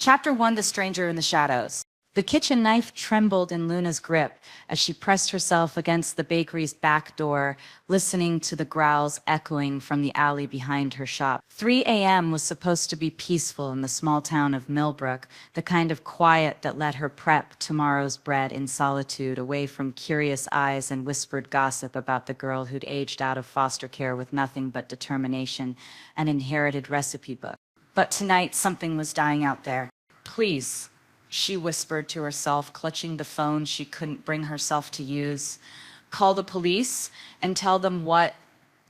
Chapter 1: The Stranger in the Shadows. The kitchen knife trembled in Luna's grip as she pressed herself against the bakery's back door, listening to the growls echoing from the alley behind her shop. 3 a.m. was supposed to be peaceful in the small town of Millbrook, the kind of quiet that let her prep tomorrow's bread in solitude, away from curious eyes and whispered gossip about the girl who'd aged out of foster care with nothing but determination and inherited recipe book. But tonight something was dying out there. "Please," she whispered to herself, clutching the phone she couldn't bring herself to use. "Call the police and tell them what?"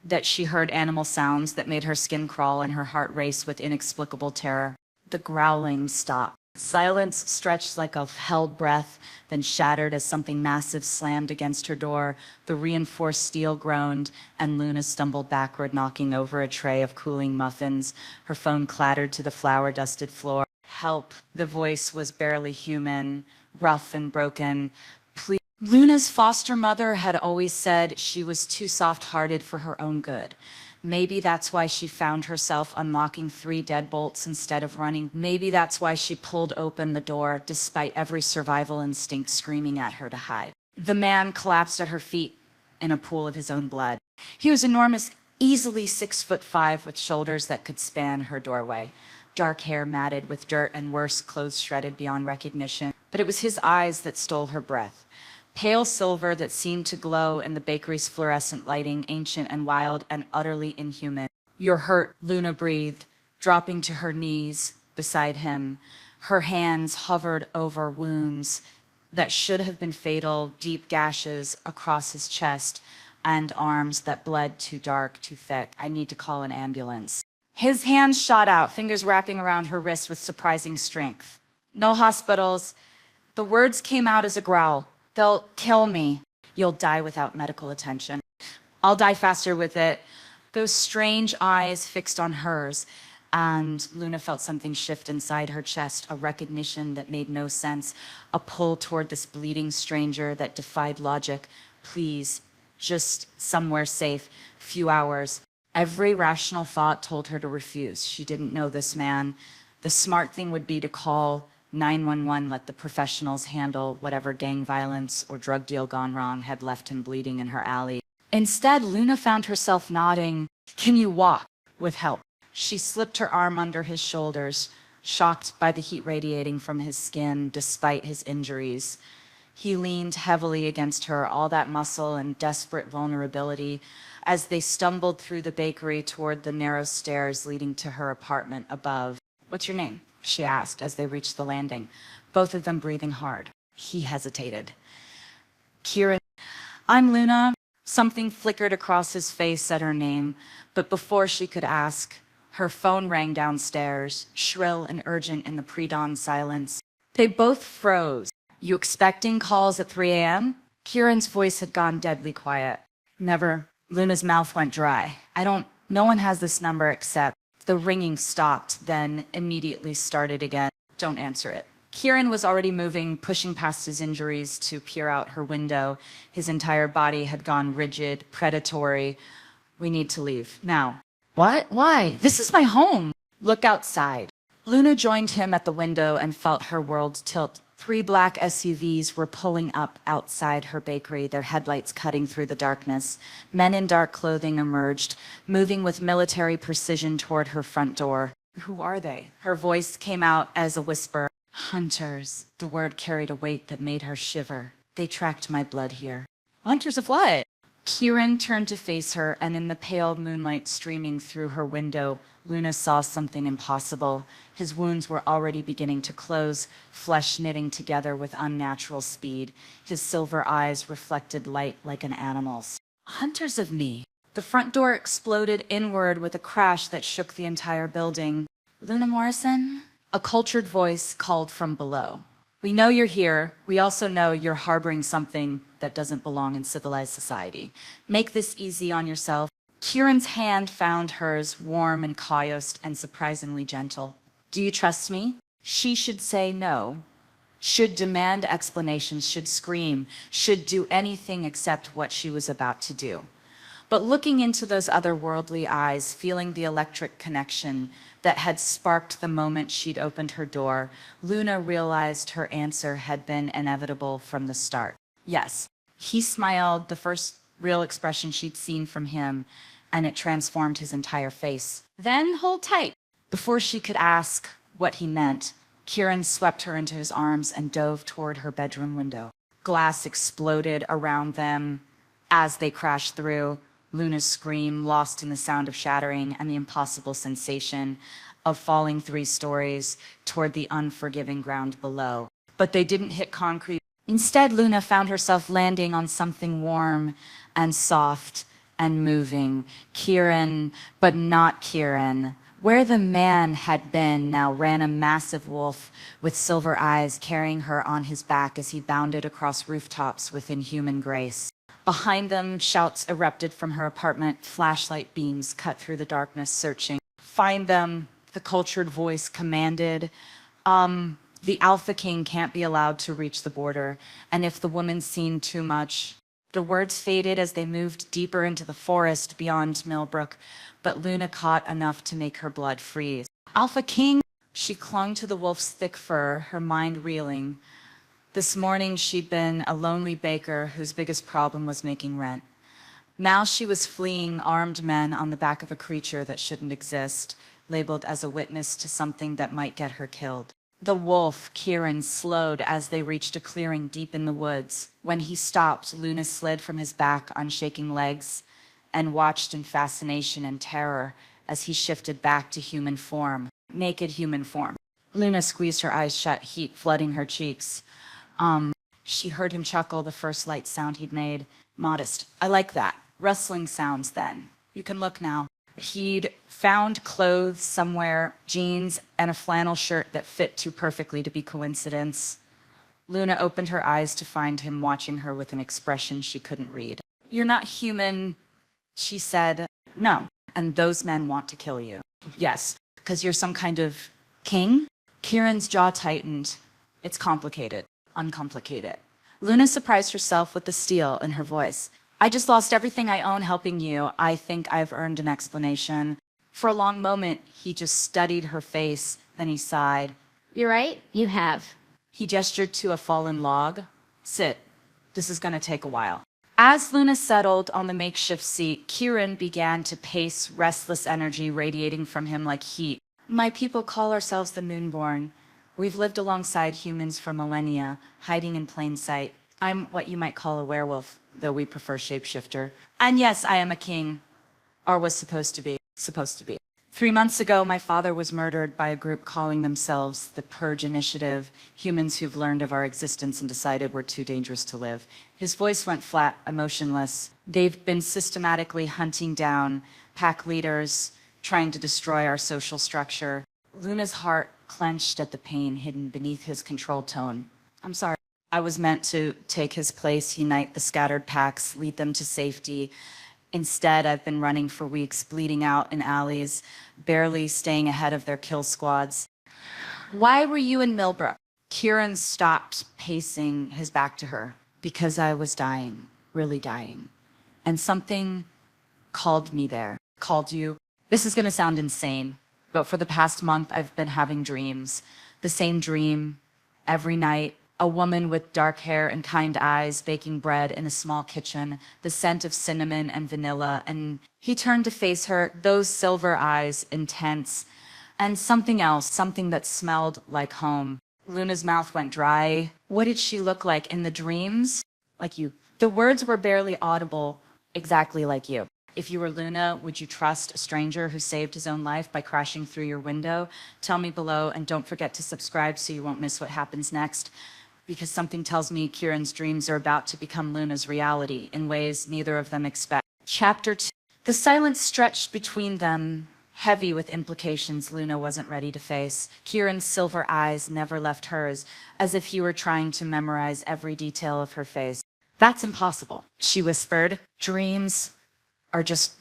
That she heard animal sounds that made her skin crawl and her heart race with inexplicable terror. The growling stopped. Silence stretched like a held breath, then shattered as something massive slammed against her door. The reinforced steel groaned, and Luna stumbled backward, knocking over a tray of cooling muffins. Her phone clattered to the flour-dusted floor. "Help." The voice was barely human, rough and broken. "Please." Luna's foster mother had always said she was too soft-hearted for her own good. Maybe that's why she found herself unlocking 3 deadbolts instead of running. Maybe that's why she pulled open the door, despite every survival instinct screaming at her to hide. The man collapsed at her feet in a pool of his own blood. He was enormous, easily 6'5", with shoulders that could span her doorway. Dark hair matted with dirt and worse, clothes shredded beyond recognition. But it was his eyes that stole her breath. Pale silver that seemed to glow in the bakery's fluorescent lighting, ancient and wild and utterly inhuman. "You're hurt," Luna breathed, dropping to her knees beside him. Her hands hovered over wounds that should have been fatal, deep gashes across his chest and arms that bled too dark, too thick. "I need to call an ambulance." His hands shot out, fingers wrapping around her wrist with surprising strength. "No hospitals." The words came out as a growl. "They'll kill me." "You'll die without medical attention." "I'll die faster with it." Those strange eyes fixed on hers, and Luna felt something shift inside her chest, a recognition that made no sense, a pull toward this bleeding stranger that defied logic. Please, just somewhere safe, few hours. Every rational thought told her to refuse. She didn't know this man. The smart thing would be to call 911, let the professionals handle whatever gang violence or drug deal gone wrong had left him bleeding in her alley. Instead, Luna found herself nodding. "Can you walk?" "With help." She slipped her arm under his shoulders, shocked by the heat radiating from his skin despite his injuries. He leaned heavily against her, all that muscle and desperate vulnerability, as they stumbled through the bakery toward the narrow stairs leading to her apartment above. "What's your name?" she asked as they reached the landing, both of them breathing hard. He hesitated. "Kieran." "I'm Luna." Something flickered across his face at her name, but before she could ask, her phone rang downstairs, shrill and urgent in the pre-dawn silence. They both froze. "You expecting calls at 3 a.m.? Kieran's voice had gone deadly quiet. "Never." Luna's mouth went dry. No one has this number except." The ringing stopped, then immediately started again. "Don't answer it." Kieran was already moving, pushing past his injuries to peer out her window. His entire body had gone rigid, predatory. "We need to leave. Now." "What? Why? This is my home." "Look outside." Luna joined him at the window and felt her world tilt. 3 black SUVs were pulling up outside her bakery, their headlights cutting through the darkness. Men in dark clothing emerged, moving with military precision toward her front door. "Who are they?" Her voice came out as a whisper. "Hunters." The word carried a weight that made her shiver. "They tracked my blood here." "Hunters of what?" Kieran turned to face her, and in the pale moonlight streaming through her window, Luna saw something impossible. His wounds were already beginning to close, flesh knitting together with unnatural speed. His silver eyes reflected light like an animal's. "Hunters of me." The front door exploded inward with a crash that shook the entire building. "Luna Morrison?" A cultured voice called from below. "We know you're here. We also know you're harboring something that doesn't belong in civilized society. Make this easy on yourself." Kieran's hand found hers, warm and caused and surprisingly gentle. "Do you trust me?" She should say no, should demand explanations, should scream, should do anything except what she was about to do. But looking into those otherworldly eyes, feeling the electric connection that had sparked the moment she'd opened her door, Luna realized her answer had been inevitable from the start. Yes. He smiled, the first real expression she'd seen from him, and it transformed his entire face. Then hold tight. Before she could ask what he meant, Kieran swept her into his arms and dove toward her bedroom window. Glass exploded around them as they crashed through. Luna's scream lost in the sound of shattering and the impossible sensation of falling 3 stories toward the unforgiving ground below. But they didn't hit concrete. Instead, Luna found herself landing on something warm and soft and moving. Kieran, but not Kieran. Where the man had been now ran a massive wolf with silver eyes, carrying her on his back as he bounded across rooftops with inhuman grace. Behind them, shouts erupted from her apartment, flashlight beams cut through the darkness, searching. Find them, the cultured voice commanded. The Alpha King can't be allowed to reach the border, and if the woman's seen too much. The words faded as they moved deeper into the forest beyond Millbrook, but Luna caught enough to make her blood freeze. Alpha King! She clung to the wolf's thick fur, her mind reeling. This morning she'd been a lonely baker whose biggest problem was making rent. Now she was fleeing armed men on the back of a creature that shouldn't exist, labeled as a witness to something that might get her killed. The wolf, Kieran, slowed as they reached a clearing deep in the woods. When he stopped, Luna slid from his back on shaking legs and watched in fascination and terror as he shifted back to human form, naked human form. Luna squeezed her eyes shut, heat flooding her cheeks. She heard him chuckle, the first light sound he'd made. Modest. I like that. Rustling sounds then. You can look now. He'd found clothes somewhere, jeans and a flannel shirt that fit too perfectly to be coincidence. Luna opened her eyes to find him watching her with an expression she couldn't read. You're not human, she said. No, and those men want to kill you. Yes, because you're some kind of king? Kieran's jaw tightened. It's complicated. Uncomplicated. Luna surprised herself with the steel in her voice. I just lost everything I own helping you. I think I've earned an explanation. For a long moment, he just studied her face, then he sighed. You're right, you have. He gestured to a fallen log. Sit. This is going to take a while. As Luna settled on the makeshift seat, Kieran began to pace, restless energy radiating from him like heat. My people call ourselves the Moonborn. We've lived alongside humans for millennia, hiding in plain sight. I'm what you might call a werewolf, though we prefer shapeshifter. And yes, I am a king. Or was supposed to be. 3 months ago, my father was murdered by a group calling themselves the Purge Initiative, humans who've learned of our existence and decided we're too dangerous to live. His voice went flat, emotionless. They've been systematically hunting down pack leaders, trying to destroy our social structure. Luna's heart clenched at the pain hidden beneath his controlled tone. I'm sorry. I was meant to take his place, unite the scattered packs, lead them to safety. Instead, I've been running for weeks, bleeding out in alleys, barely staying ahead of their kill squads. Why were you in Millbrook? Kieran stopped pacing his back to her. Because I was dying, really dying. And something called me there. Called you. This is going to sound insane, but for the past month, I've been having dreams. The same dream every night. A woman with dark hair and kind eyes baking bread in a small kitchen, the scent of cinnamon and vanilla, and he turned to face her, those silver eyes intense, and something else, something that smelled like home. Luna's mouth went dry. What did she look like in the dreams? Like you. The words were barely audible, exactly like you. If you were Luna, would you trust a stranger who saved his own life by crashing through your window? Tell me below, and don't forget to subscribe so you won't miss what happens next. Because something tells me Kieran's dreams are about to become Luna's reality in ways neither of them expect. Chapter 2. The silence stretched between them, heavy with implications Luna wasn't ready to face. Kieran's silver eyes never left hers, as if he were trying to memorize every detail of her face. That's impossible, she whispered. Dreams are just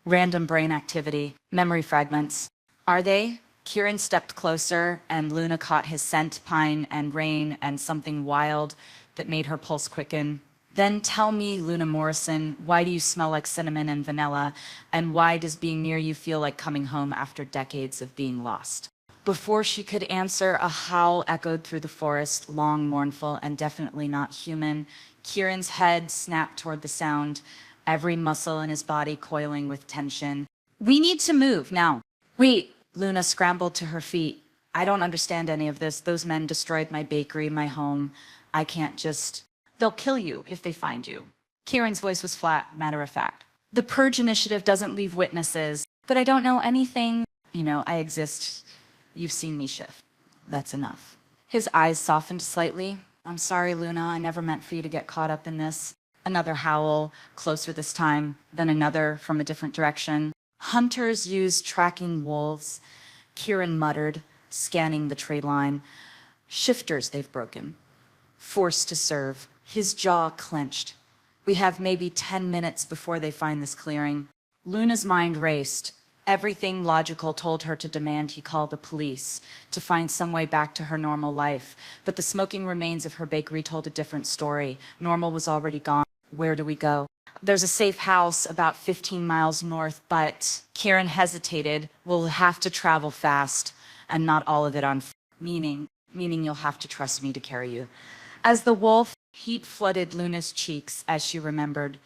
random brain activity, memory fragments. Are they? Kieran stepped closer, and Luna caught his scent, pine and rain, and something wild that made her pulse quicken. Then tell me, Luna Morrison, why do you smell like cinnamon and vanilla? And why does being near you feel like coming home after decades of being lost? Before she could answer, a howl echoed through the forest, long, mournful, and definitely not human. Kieran's head snapped toward the sound, every muscle in his body coiling with tension. We need to move now. Wait, Luna scrambled to her feet. I don't understand any of this. Those men destroyed my bakery, my home. I can't just... They'll kill you if they find you. Kieran's voice was flat, matter of fact. The Purge Initiative doesn't leave witnesses, but I don't know anything. You know, I exist. You've seen me shift. That's enough. His eyes softened slightly. I'm sorry, Luna. I never meant for you to get caught up in this. Another howl, closer this time, then another from a different direction. Hunters use tracking wolves, Kieran muttered, scanning the trade line. Shifters they've broken. Forced to serve. His jaw clenched. We have maybe 10 minutes before they find this clearing. Luna's mind raced. Everything logical told her to demand he call the police, to find some way back to her normal life. But the smoking remains of her bakery told a different story. Normal was already gone. Where do we go? There's a safe house about 15 miles north, but Kieran hesitated. We'll have to travel fast, and not all of it on foot. Meaning you'll have to trust me to carry you. As the wolf, heat flooded Luna's cheeks as she remembered,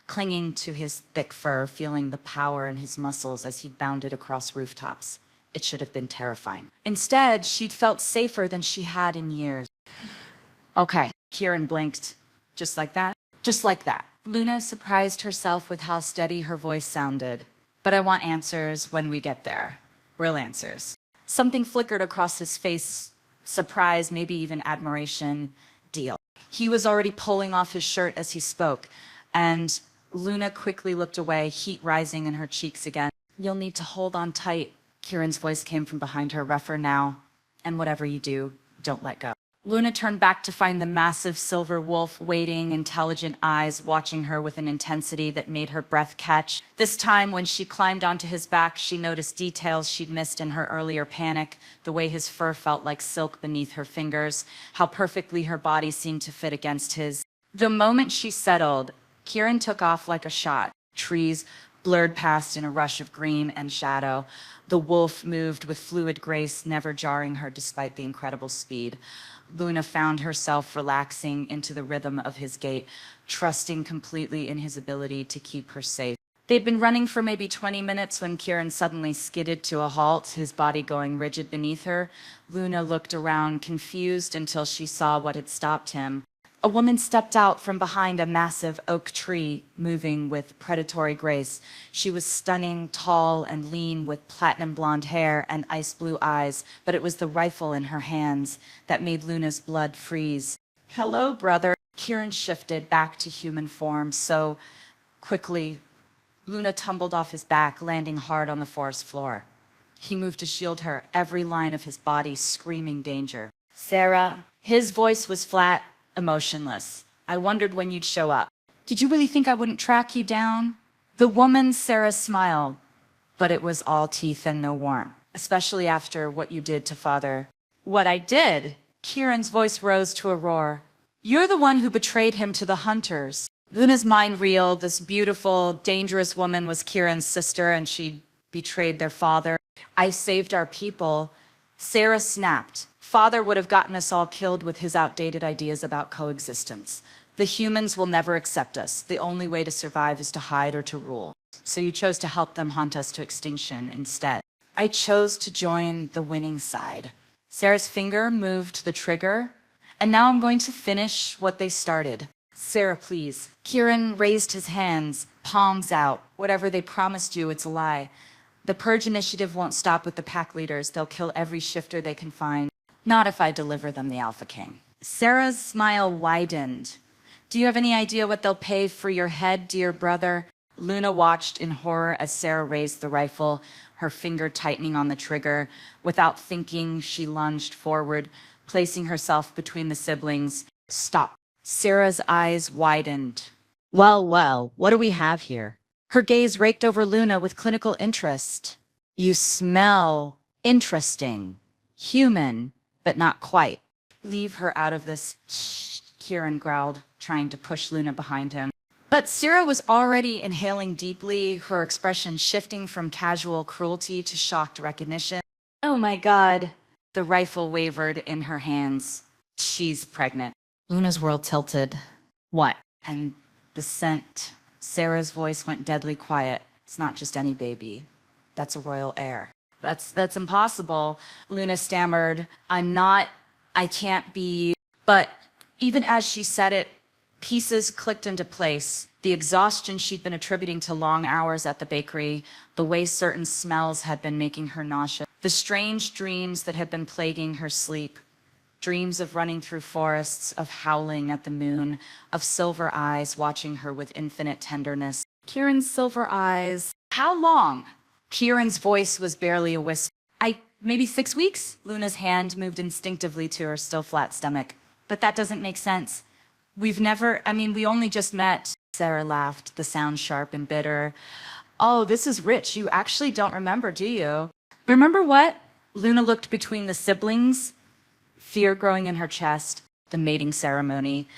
clinging to his thick fur, feeling the power in his muscles as he bounded across rooftops. It should have been terrifying. Instead, she'd felt safer than she had in years. Okay, Kieran blinked. Just like that? Just like that. Luna surprised herself with how steady her voice sounded. But I want answers when we get there. Real answers. Something flickered across his face. Surprise, maybe even admiration. Deal. He was already pulling off his shirt as he spoke, and Luna quickly looked away, heat rising in her cheeks again. You'll need to hold on tight. Kieran's voice came from behind her, rougher now. And whatever you do, don't let go. Luna turned back to find the massive silver wolf waiting, intelligent eyes watching her with an intensity that made her breath catch. This time, when she climbed onto his back, she noticed details she'd missed in her earlier panic, the way his fur felt like silk beneath her fingers, how perfectly her body seemed to fit against his. The moment she settled, Kieran took off like a shot. Trees blurred past in a rush of green and shadow. The wolf moved with fluid grace, never jarring her despite the incredible speed. Luna found herself relaxing into the rhythm of his gait, trusting completely in his ability to keep her safe. They'd been running for maybe 20 minutes when Kieran suddenly skidded to a halt, his body going rigid beneath her. Luna looked around, confused, until she saw what had stopped him. A woman stepped out from behind a massive oak tree, moving with predatory grace. She was stunning, tall, and lean, with platinum blonde hair and ice blue eyes, but it was the rifle in her hands that made Luna's blood freeze. Hello, brother. Kieran shifted back to human form so quickly. Luna tumbled off his back, landing hard on the forest floor. He moved to shield her, every line of his body screaming danger. Sarah. His voice was flat, emotionless. I wondered when you'd show up. Did you really think I wouldn't track you down? The woman, Sarah, smiled, but it was all teeth and no warmth, especially after what you did to Father. What I did? Kieran's voice rose to a roar. You're the one who betrayed him to the hunters. Luna's mind reeled. This beautiful, dangerous woman was Kieran's sister, and she'd betrayed their father. I saved our people. Sarah snapped. Father would have gotten us all killed with his outdated ideas about coexistence. The humans will never accept us. The only way to survive is to hide or to rule. So you chose to help them hunt us to extinction instead. I chose to join the winning side. Sarah's finger moved to the trigger, and now I'm going to finish what they started. Sarah, please. Kieran raised his hands, palms out. Whatever they promised you, it's a lie. The Purge Initiative won't stop with the pack leaders. They'll kill every shifter they can find. Not if I deliver them the Alpha King. Sarah's smile widened. Do you have any idea what they'll pay for your head, dear brother? Luna watched in horror as Sarah raised the rifle, her finger tightening on the trigger. Without thinking, she lunged forward, placing herself between the siblings. Stop. Sarah's eyes widened. Well, what do we have here? Her gaze raked over Luna with clinical interest. You smell interesting. Human, but not quite. Leave her out of this, Kieran growled. trying to push Luna behind him. But Sarah was already inhaling deeply, her expression shifting from casual cruelty to shocked recognition. Oh my God. The rifle wavered in her hands. She's pregnant. Luna's world tilted. What? And the scent. Sarah's voice went deadly quiet. It's not just any baby. That's a royal heir. That's impossible. Luna stammered. I can't be. But even as she said it, pieces clicked into place. The exhaustion she'd been attributing to long hours at the bakery, the way certain smells had been making her nauseous, the strange dreams that had been plaguing her sleep. Dreams of running through forests, of howling at the moon, of silver eyes watching her with infinite tenderness. Kieran's silver eyes. How long? Kieran's voice was barely a whisper. Maybe 6 weeks? Luna's hand moved instinctively to her still flat stomach. But that doesn't make sense. We only just met. Sarah laughed, the sound sharp and bitter. Oh, this is rich. You actually don't remember, do you? Remember what? Luna looked between the siblings, fear growing in her chest. The mating ceremony,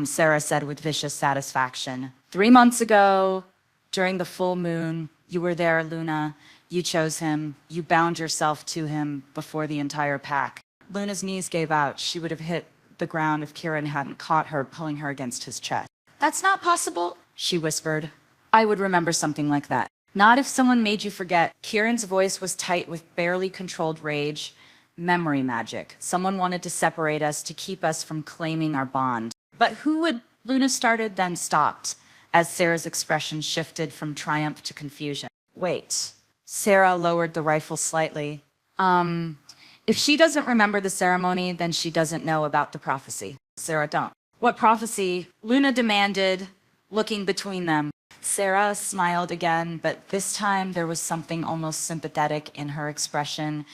Sarah said with vicious satisfaction. 3 months ago, during the full moon, you were there, Luna. You chose him. You bound yourself to him before the entire pack. Luna's knees gave out. She would have hit the ground if Kieran hadn't caught her, pulling her against his chest. That's not possible, she whispered. I would remember something like that. Not if someone made you forget. Kieran's voice was tight with barely controlled rage. Memory magic. Someone wanted to separate us, to keep us from claiming our bond. But who would? Luna started, then stopped, as Sarah's expression shifted from triumph to confusion. Wait. Sarah lowered the rifle slightly. If she doesn't remember the ceremony, then she doesn't know about the prophecy. Sarah, don't. What prophecy? Luna demanded, looking between them. Sarah smiled again, but this time there was something almost sympathetic in her expression.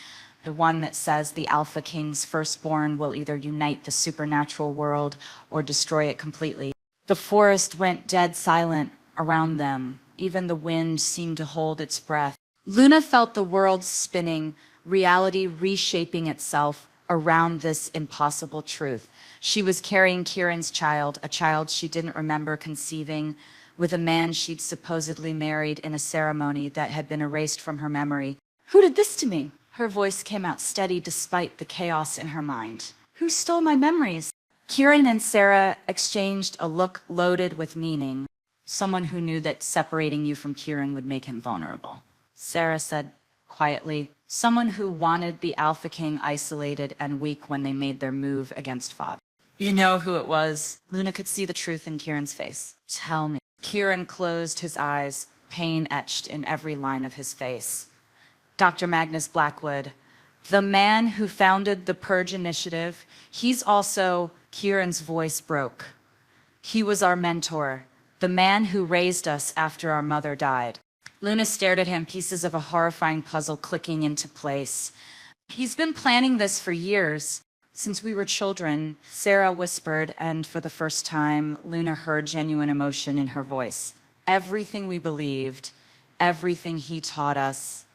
The one that says the Alpha King's firstborn will either unite the supernatural world or destroy it completely. The forest went dead silent around them. Even the wind seemed to hold its breath. Luna felt the world spinning, reality reshaping itself around this impossible truth. She was carrying Kieran's child, a child she didn't remember conceiving, with a man she'd supposedly married in a ceremony that had been erased from her memory. Who did this to me? Her voice came out steady despite the chaos in her mind. Who stole my memories? Kieran and Sarah exchanged a look loaded with meaning. Someone who knew that separating you from Kieran would make him vulnerable. Sarah said quietly, someone who wanted the Alpha King isolated and weak when they made their move against Father. You know who it was? Luna could see the truth in Kieran's face. Tell me. Kieran closed his eyes, pain etched in every line of his face. Dr. Magnus Blackwood, the man who founded the Purge Initiative, he's also, Kieran's voice broke. He was our mentor, the man who raised us after our mother died. Luna stared at him, pieces of a horrifying puzzle clicking into place. He's been planning this for years, since we were children, Sarah whispered, and for the first time, Luna heard genuine emotion in her voice. Everything we believed, everything he taught us,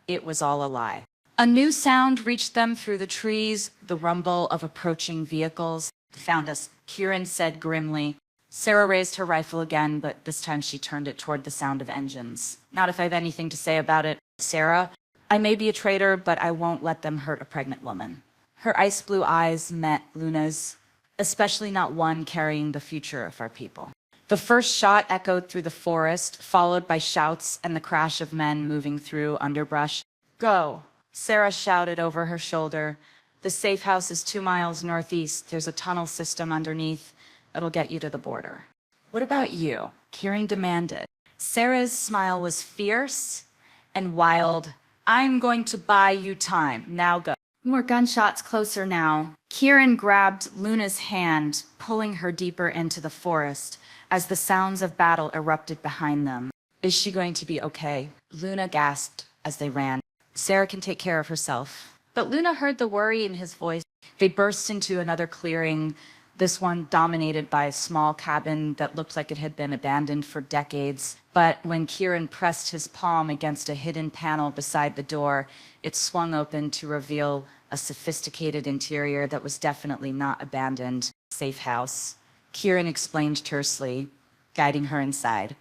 it was all a lie. A new sound reached them through the trees, the rumble of approaching vehicles. Found us, Kieran said grimly. Sarah raised her rifle again, but this time she turned it toward the sound of engines. Not if I have anything to say about it, Sarah. I may be a traitor, but I won't let them hurt a pregnant woman. Her ice blue eyes met Luna's, especially not one carrying the future of our people. The first shot echoed through the forest, followed by shouts and the crash of men moving through underbrush. Go, Sarah shouted over her shoulder. The safe house is 2 miles northeast. There's a tunnel system underneath. It'll get you to the border. What about you? Kieran demanded. Sarah's smile was fierce and wild. I'm going to buy you time. Now go. More gunshots closer now. Kieran grabbed Luna's hand, pulling her deeper into the forest as the sounds of battle erupted behind them. Is she going to be okay? Luna gasped as they ran. Sarah can take care of herself. But Luna heard the worry in his voice. They burst into another clearing, this one dominated by a small cabin that looked like it had been abandoned for decades. But when Kieran pressed his palm against a hidden panel beside the door, it swung open to reveal a sophisticated interior that was definitely not abandoned. Safe house. Kieran explained tersely, guiding her inside.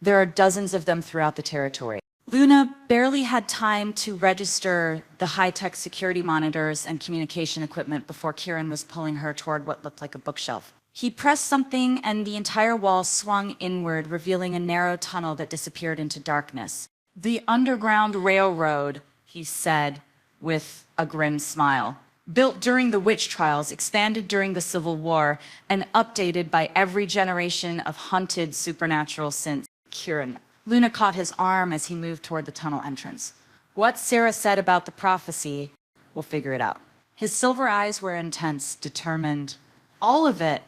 There are dozens of them throughout the territory. Luna barely had time to register the high-tech security monitors and communication equipment before Kieran was pulling her toward what looked like a bookshelf. He pressed something and the entire wall swung inward, revealing a narrow tunnel that disappeared into darkness. "The Underground Railroad," he said with a grim smile. "Built during the witch trials, expanded during the Civil War, and updated by every generation of hunted supernatural since." Kieran. Luna caught his arm as he moved toward the tunnel entrance. "What Sarah said about the prophecy, we'll figure it out." His silver eyes were intense, determined. "All of it.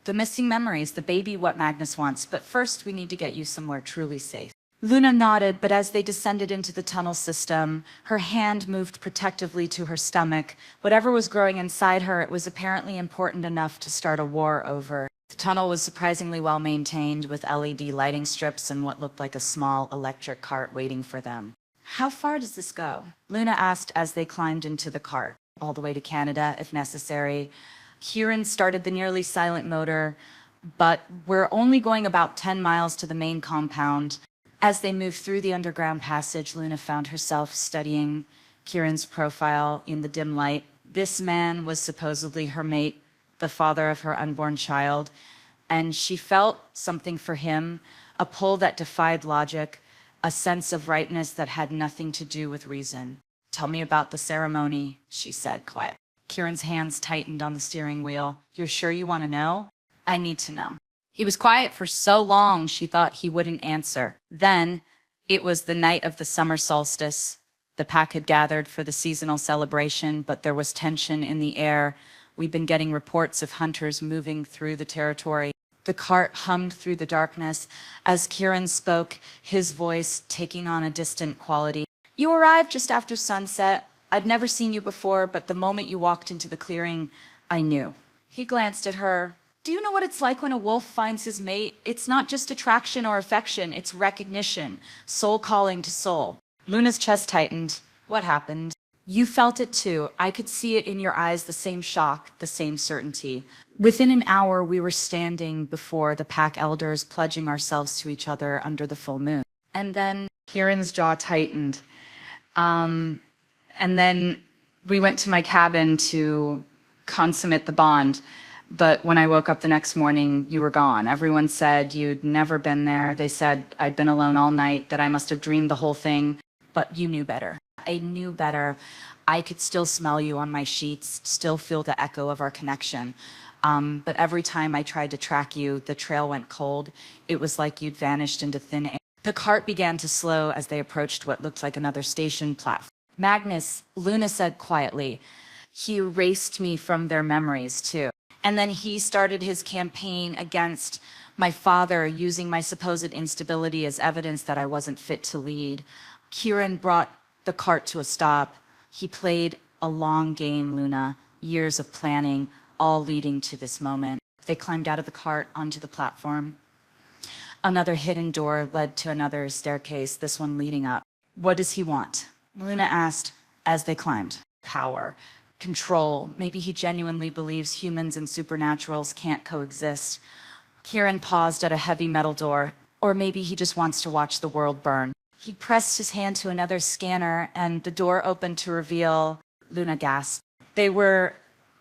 The missing memories, the baby, what Magnus wants. But first, we need to get you somewhere truly safe." Luna nodded, but as they descended into the tunnel system, her hand moved protectively to her stomach. Whatever was growing inside her, it was apparently important enough to start a war over. The tunnel was surprisingly well maintained, with LED lighting strips and what looked like a small electric cart waiting for them. "How far does this go?" Luna asked as they climbed into the cart. "All the way to Canada, if necessary." Kieran started the nearly silent motor, "But we're only going about 10 miles to the main compound." As they moved through the underground passage, Luna found herself studying Kieran's profile in the dim light. This man was supposedly her mate, the father of her unborn child, and she felt something for him, a pull that defied logic, a sense of rightness that had nothing to do with reason. "Tell me about the ceremony," she said, quiet. Kieran's hands tightened on the steering wheel. "You're sure you want to know?" "I need to know." He was quiet for so long she thought he wouldn't answer. Then, it was the night of the summer solstice. The pack had gathered for the seasonal celebration, but there was tension in the air. We'd been getting reports of hunters moving through the territory. The cart hummed through the darkness as Kieran spoke, his voice taking on a distant quality. "You arrived just after sunset. I'd never seen you before, but the moment you walked into the clearing, I knew." He glanced at her. "Do you know what it's like when a wolf finds his mate? It's not just attraction or affection, it's recognition, soul calling to soul." Luna's chest tightened. "What happened?" "You felt it too. I could see it in your eyes, the same shock, the same certainty." Within an hour, we were standing before the pack elders, pledging ourselves to each other under the full moon. And then Kieran's jaw tightened. And then we went to my cabin to consummate the bond. But when I woke up the next morning, you were gone. Everyone said you'd never been there. They said I'd been alone all night, that I must have dreamed the whole thing. But you knew better. I knew better. I could still smell you on my sheets, still feel the echo of our connection. But every time I tried to track you, the trail went cold. It was like you'd vanished into thin air. The cart began to slow as they approached what looked like another station platform. "Magnus," Luna said quietly. "He erased me from their memories, too. And then he started his campaign against my father, using my supposed instability as evidence that I wasn't fit to lead." Kieran brought the cart to a stop. "He played a long game, Luna. Years of planning, all leading to this moment." They climbed out of the cart onto the platform. Another hidden door led to another staircase, this one leading up. "What does he want?" Luna asked as they climbed. "Power. Control. Maybe he genuinely believes humans and supernaturals can't coexist." Kieran paused at a heavy metal door. "Or maybe he just wants to watch the world burn." He pressed his hand to another scanner and the door opened to reveal. Luna gasped. They were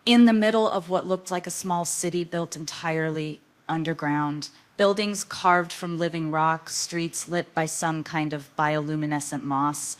in the middle of what looked like a small city built entirely underground. Buildings carved from living rock, streets lit by some kind of bioluminescent moss,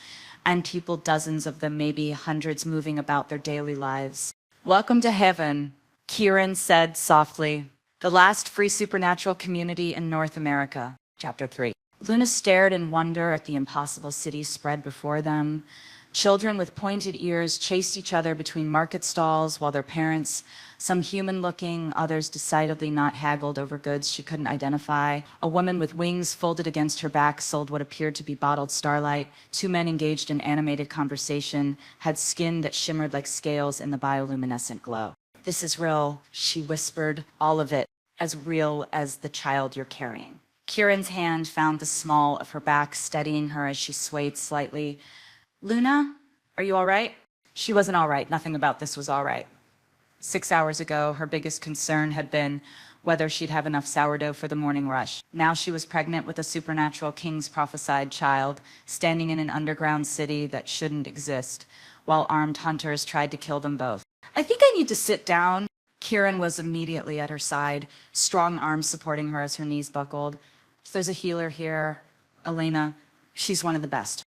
and people, dozens of them, maybe hundreds, moving about their daily lives. "Welcome to heaven," Kieran said softly. "The last free supernatural community in North America." Chapter 3. Luna stared in wonder at the impossible city spread before them. Children with pointed ears chased each other between market stalls while their parents, some human-looking, others decidedly not, haggled over goods she couldn't identify. A woman with wings folded against her back sold what appeared to be bottled starlight. Two men engaged in animated conversation, had skin that shimmered like scales in the bioluminescent glow. "This is real," she whispered, "all of it, as real as the child you're carrying." Kieran's hand found the small of her back, steadying her as she swayed slightly. "Luna, are you all right?" She wasn't all right. Nothing about this was all right. 6 hours ago, her biggest concern had been whether she'd have enough sourdough for the morning rush. Now she was pregnant with a supernatural king's prophesied child, standing in an underground city that shouldn't exist, while armed hunters tried to kill them both. I think I need to sit down. Kieran was immediately at her side, strong arms supporting her as her knees buckled. There's a healer here, Elena. She's one of the best.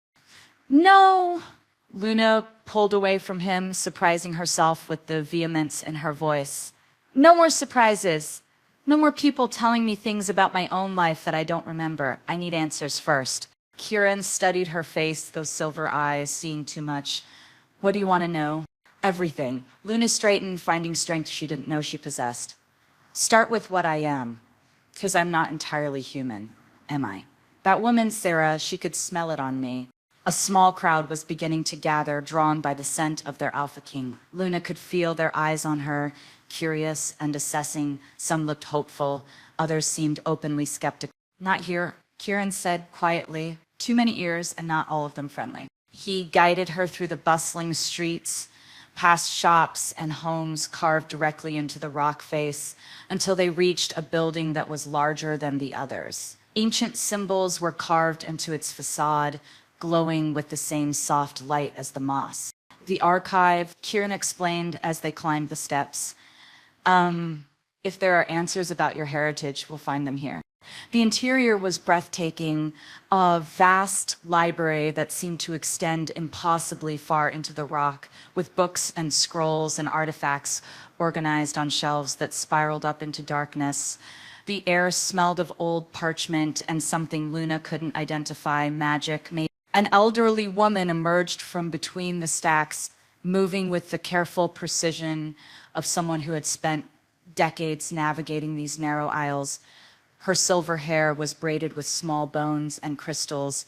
No. Luna pulled away from him, surprising herself with the vehemence in her voice. No more surprises. No more people telling me things about my own life that I don't remember. I need answers first. Kieran studied her face, those silver eyes, seeing too much. What do you want to know? Everything. Luna straightened, finding strength she didn't know she possessed. Start with what I am, because I'm not entirely human, am I? That woman, Sarah, she could smell it on me. A small crowd was beginning to gather, drawn by the scent of their Alpha King. Luna could feel their eyes on her, curious and assessing. Some looked hopeful, others seemed openly skeptical. Not here, Kieran said quietly. Too many ears and not all of them friendly. He guided her through the bustling streets, past shops and homes carved directly into the rock face, until they reached a building that was larger than the others. Ancient symbols were carved into its facade, glowing with the same soft light as the moss. The archive, Kieran explained as they climbed the steps. If there are answers about your heritage, we'll find them here. The interior was breathtaking, a vast library that seemed to extend impossibly far into the rock, with books and scrolls and artifacts organized on shelves that spiraled up into darkness. The air smelled of old parchment and something Luna couldn't identify, magic, maybe. An elderly woman emerged from between the stacks, moving with the careful precision of someone who had spent decades navigating these narrow aisles. Her silver hair was braided with small bones and crystals,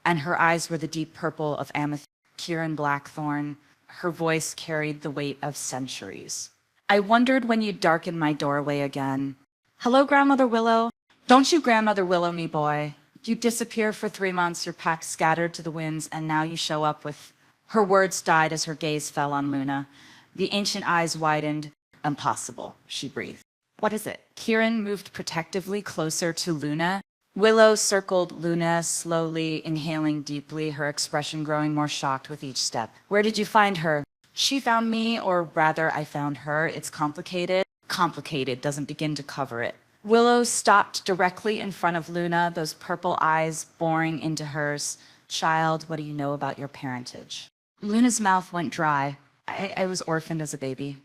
and her eyes were the deep purple of amethyst. Kieran Blackthorn, her voice carried the weight of centuries. I wondered when you'd darken my doorway again. Hello, Grandmother Willow. Don't you Grandmother Willow me, boy. You disappear for 3 months, your pack scattered to the winds, and now you show up with... Her words died as her gaze fell on Luna. The ancient eyes widened. Impossible, she breathed. What is it? Kieran moved protectively closer to Luna. Willow circled Luna, slowly inhaling deeply, her expression growing more shocked with each step. Where did you find her? She found me, or rather, I found her. It's complicated. Complicated doesn't begin to cover it. Willow stopped directly in front of Luna, those purple eyes boring into hers. Child, what do you know about your parentage? Luna's mouth went dry. I was orphaned as a baby,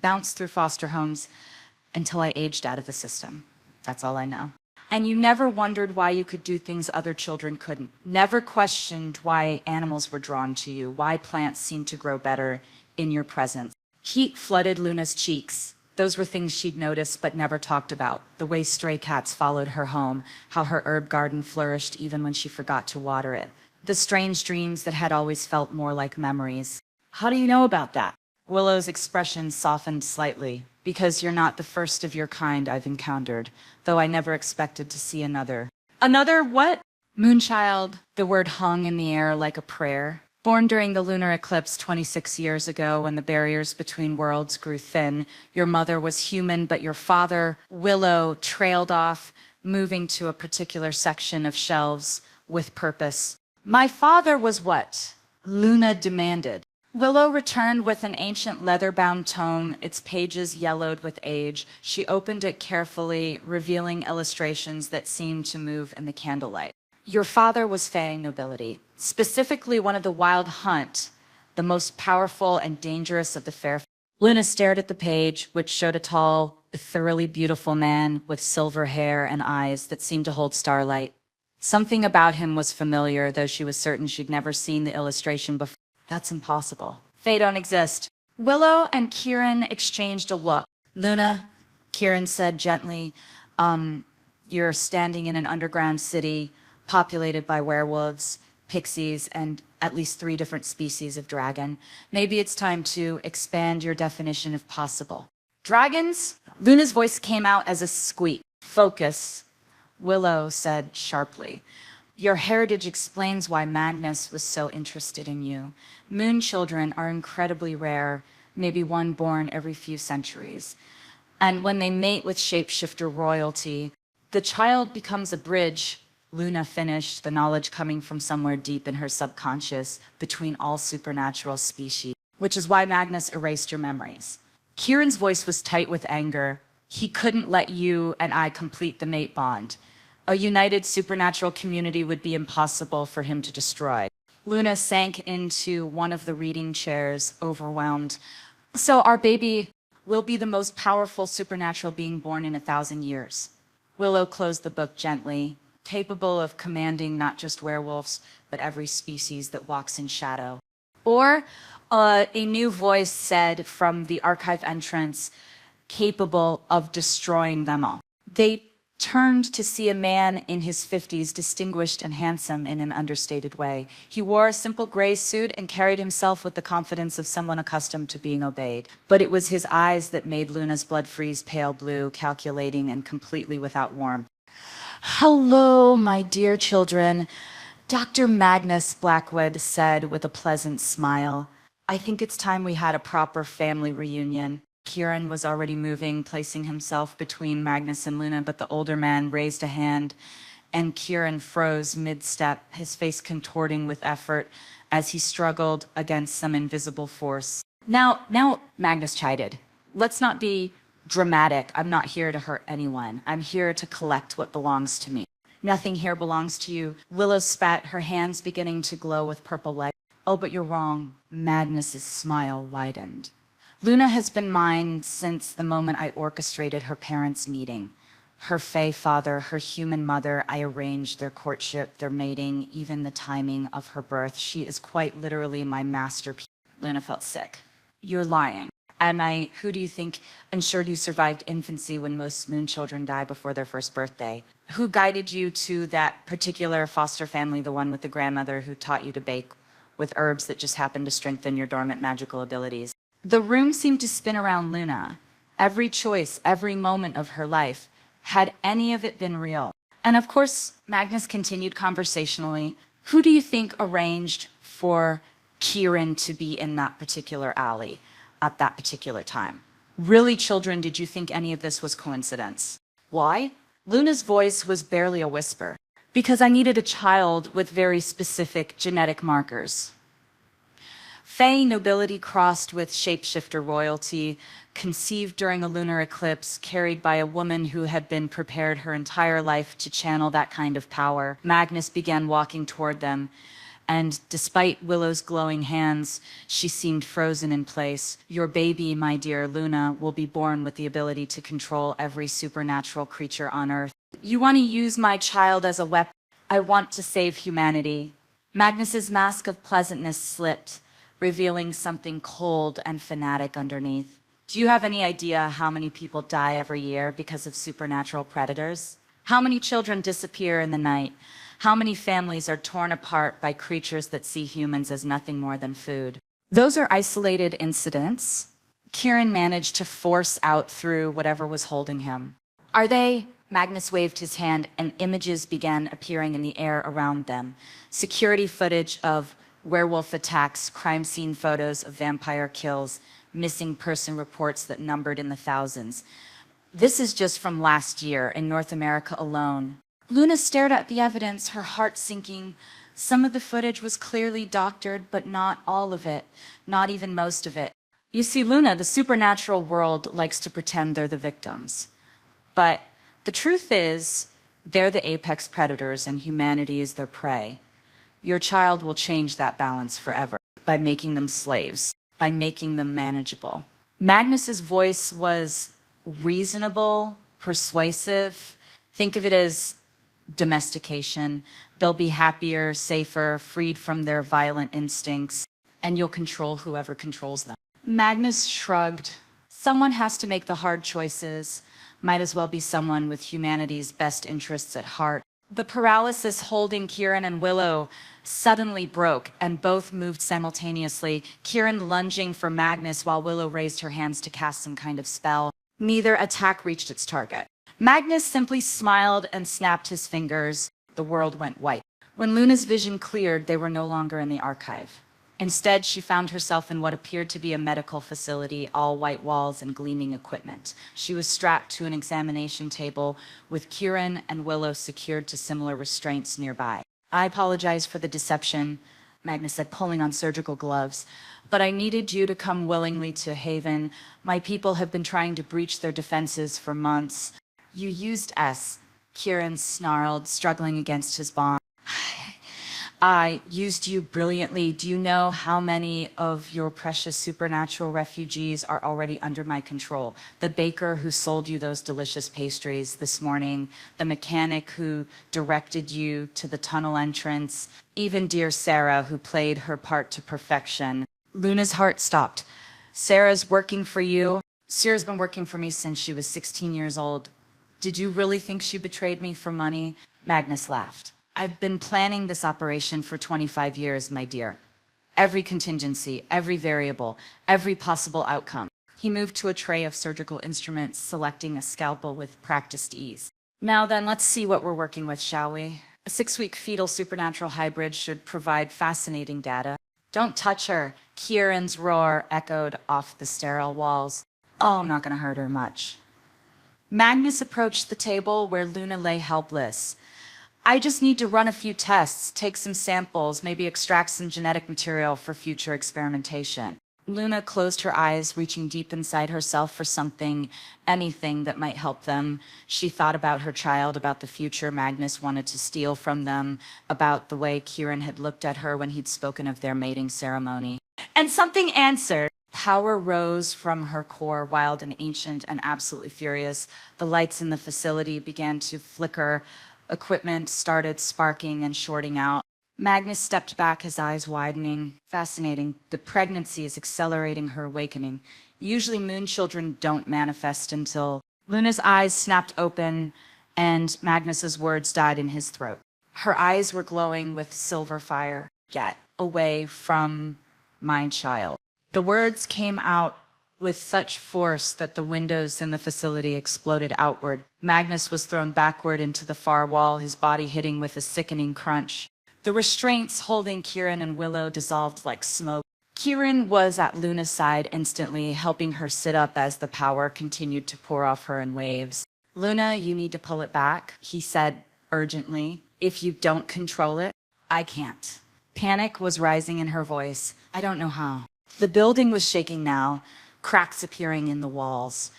bounced through foster homes until I aged out of the system. That's all I know. And you never wondered why you could do things other children couldn't. Never questioned why animals were drawn to you, why plants seemed to grow better in your presence. Heat flooded Luna's cheeks. Those were things she'd noticed but never talked about. The way stray cats followed her home, how her herb garden flourished even when she forgot to water it. The strange dreams that had always felt more like memories. How do you know about that? Willow's expression softened slightly. Because you're not the first of your kind I've encountered, though I never expected to see another. Another what? Moonchild. The word hung in the air like a prayer. Born during the lunar eclipse 26 years ago when the barriers between worlds grew thin, your mother was human, but your father, Willow, trailed off, moving to a particular section of shelves with purpose. My father was what? Luna demanded. Willow returned with an ancient leather-bound tome, its pages yellowed with age. She opened it carefully, revealing illustrations that seemed to move in the candlelight. Your father was Fae nobility, specifically one of the Wild Hunt, the most powerful and dangerous of the fair. Luna stared at the page, which showed a tall, thoroughly beautiful man with silver hair and eyes that seemed to hold starlight. Something about him was familiar, though she was certain she'd never seen the illustration before. That's impossible. They don't exist. Willow and Kieran exchanged a look. Luna, Kieran said gently, you're standing in an underground city populated by werewolves, pixies, and at least 3 different species of dragon. Maybe it's time to expand your definition of possible. Dragons? Luna's voice came out as a squeak. Focus, Willow said sharply. Your heritage explains why Magnus was so interested in you. Moon children are incredibly rare. maybe one born every few centuries. And when they mate with shapeshifter royalty, the child becomes a bridge, Luna finished, the knowledge coming from somewhere deep in her subconscious, between all supernatural species, which is why Magnus erased your memories. Kieran's voice was tight with anger. He couldn't let you and I complete the mate bond. A united supernatural community would be impossible for him to destroy. Luna sank into one of the reading chairs, overwhelmed. So our baby will be the most powerful supernatural being born in 1,000 years. Willow closed the book gently, capable of commanding not just werewolves, but every species that walks in shadow. Or a new voice said from the archive entrance, capable of destroying them all. They turned to see a man in his 50s, distinguished and handsome in an understated way. He wore a simple gray suit and carried himself with the confidence of someone accustomed to being obeyed. But it was his eyes that made Luna's blood freeze pale blue, calculating and completely without warmth. "Hello, my dear children," Dr. Magnus Blackwood said with a pleasant smile. "I think it's time we had a proper family reunion." Kieran was already moving, placing himself between Magnus and Luna, but the older man raised a hand, and Kieran froze mid-step, his face contorting with effort as he struggled against some invisible force. Now, Magnus chided. "Let's not be dramatic. I'm not here to hurt anyone. I'm here to collect what belongs to me." "Nothing here belongs to you." Willow spat, her hands beginning to glow with purple light. "Oh, but you're wrong." Magnus's smile widened. "Luna has been mine since the moment I orchestrated her parents' meeting. Her Fae father, her human mother, I arranged their courtship, their mating, even the timing of her birth. She is quite literally my masterpiece." Luna felt sick. "You're lying. And who do you think ensured you survived infancy when most moon children die before their first birthday? Who guided you to that particular foster family, the one with the grandmother who taught you to bake with herbs that just happened to strengthen your dormant magical abilities?" The room seemed to spin around Luna. Every choice, every moment of her life. Had any of it been real? And of course, Magnus continued conversationally. "Who do you think arranged for Kieran to be in that particular alley at that particular time? Really, children, did you think any of this was coincidence?" "Why?" Luna's voice was barely a whisper. "Because I needed a child with very specific genetic markers. Fae nobility crossed with shapeshifter royalty, conceived during a lunar eclipse, carried by a woman who had been prepared her entire life to channel that kind of power." Magnus began walking toward them, and despite Willow's glowing hands, she seemed frozen in place. "Your baby, my dear Luna, will be born with the ability to control every supernatural creature on Earth. You want to use my child as a weapon? I want to save humanity." Magnus's mask of pleasantness slipped, revealing something cold and fanatic underneath. "Do you have any idea how many people die every year because of supernatural predators? How many children disappear in the night? How many families are torn apart by creatures that see humans as nothing more than food?" "Those are isolated incidents," Kieran managed to force out through whatever was holding him. "Are they?" Magnus waved his hand, and images began appearing in the air around them. Security footage of werewolf attacks, crime scene photos of vampire kills, missing person reports that numbered in the thousands. This is just from last year in North America alone. Luna stared at the evidence, her heart sinking. Some of the footage was clearly doctored, but not all of it, not even most of it. You see, Luna, the supernatural world likes to pretend they're the victims. But the truth is, they're the apex predators and humanity is their prey. Your child will change that balance forever by making them slaves, by making them manageable. Magnus's voice was reasonable, persuasive. Think of it as domestication. They'll be happier, safer, freed from their violent instincts, and you'll control whoever controls them. Magnus shrugged. Someone has to make the hard choices. Might as well be someone with humanity's best interests at heart. The paralysis holding Kieran and Willow suddenly broke, and both moved simultaneously, Kieran lunging for Magnus while Willow raised her hands to cast some kind of spell. Neither attack reached its target. Magnus simply smiled and snapped his fingers. The world went white. When Luna's vision cleared, they were no longer in the archive. Instead, she found herself in what appeared to be a medical facility, all white walls and gleaming equipment. She was strapped to an examination table with Kieran and Willow secured to similar restraints nearby. I apologize for the deception, Magnus said, pulling on surgical gloves, but I needed you to come willingly to Haven. My people have been trying to breach their defenses for months. You used us, Kieran snarled, struggling against his bond. I used you brilliantly. Do you know how many of your precious supernatural refugees are already under my control? The baker who sold you those delicious pastries this morning, the mechanic who directed you to the tunnel entrance, even dear Sarah who played her part to perfection. Luna's heart stopped. Sarah's working for you. Sarah's been working for me since she was 16 years old. Did you really think she betrayed me for money? Magnus laughed. I've been planning this operation for 25 years, my dear. Every contingency, every variable, every possible outcome. He moved to a tray of surgical instruments, selecting a scalpel with practiced ease. Now then, let's see what we're working with, shall we? A 6-week fetal supernatural hybrid should provide fascinating data. Don't touch her. Kieran's roar echoed off the sterile walls. Oh, I'm not going to hurt her much. Magnus approached the table where Luna lay helpless. I just need to run a few tests, take some samples, maybe extract some genetic material for future experimentation. Luna closed her eyes, reaching deep inside herself for something, anything that might help them. She thought about her child, about the future Magnus wanted to steal from them, about the way Kieran had looked at her when he'd spoken of their mating ceremony. And something answered. Power rose from her core, wild and ancient and absolutely furious. The lights in the facility began to flicker. Equipment started sparking and shorting out. Magnus stepped back, his eyes widening. Fascinating. The pregnancy is accelerating her awakening. Usually moon children don't manifest until... Luna's eyes snapped open and Magnus's words died in his throat. Her eyes were glowing with silver fire. Get away from my child. The words came out with such force that the windows in the facility exploded outward. Magnus was thrown backward into the far wall, his body hitting with a sickening crunch. The restraints holding Kieran and Willow dissolved like smoke. Kieran was at Luna's side instantly, helping her sit up as the power continued to pour off her in waves. Luna, you need to pull it back, he said urgently. If you don't control it, I can't. Panic was rising in her voice. I don't know how. The building was shaking now, cracks appearing in the walls.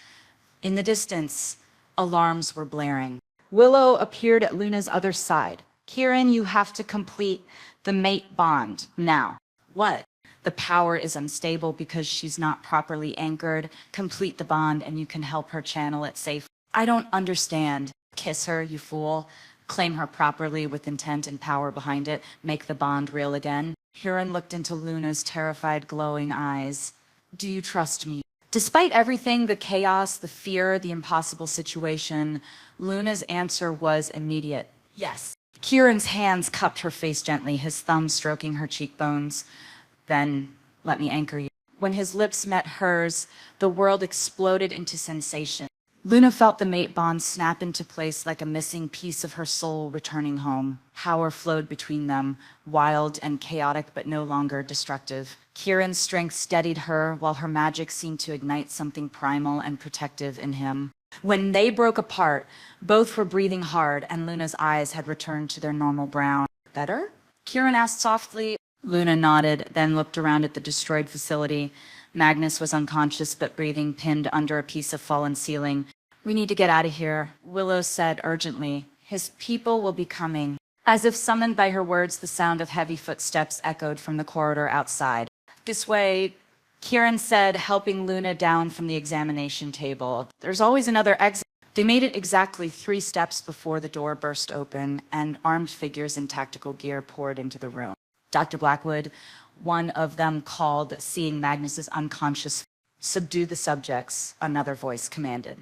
In the distance, alarms were blaring. Willow appeared at Luna's other side. Kieran, you have to complete the mate bond now. What? The power is unstable because she's not properly anchored. Complete the bond and you can help her channel it safely. I don't understand. Kiss her, you fool. Claim her properly with intent and power behind it. Make the bond real again. Kieran looked into Luna's terrified, glowing eyes. Do you trust me? Despite everything, the chaos, the fear, the impossible situation, Luna's answer was immediate. Yes. Kieran's hands cupped her face gently, his thumbs stroking her cheekbones. Then, let me anchor you. When his lips met hers, the world exploded into sensation. Luna felt the mate bond snap into place like a missing piece of her soul returning home. Power flowed between them, wild and chaotic but no longer destructive. Kieran's strength steadied her, while her magic seemed to ignite something primal and protective in him. When they broke apart, both were breathing hard, and Luna's eyes had returned to their normal brown. Better? Kieran asked softly. Luna nodded, then looked around at the destroyed facility. Magnus was unconscious but breathing, pinned under a piece of fallen ceiling. We need to get out of here, Willow said urgently. His people will be coming. As if summoned by her words, the sound of heavy footsteps echoed from the corridor outside. This way, Kieran said, helping Luna down from the examination table. There's always another exit. They made it exactly 3 steps before the door burst open and armed figures in tactical gear poured into the room. Dr. Blackwood, one of them called, seeing Magnus's unconscious. Subdue the subjects, another voice commanded.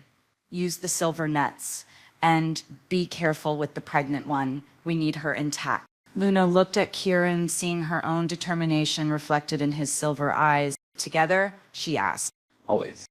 Use the silver nets, and be careful with the pregnant one. We need her intact. Luna looked at Kieran, seeing her own determination reflected in his silver eyes. Together, she asked. Always.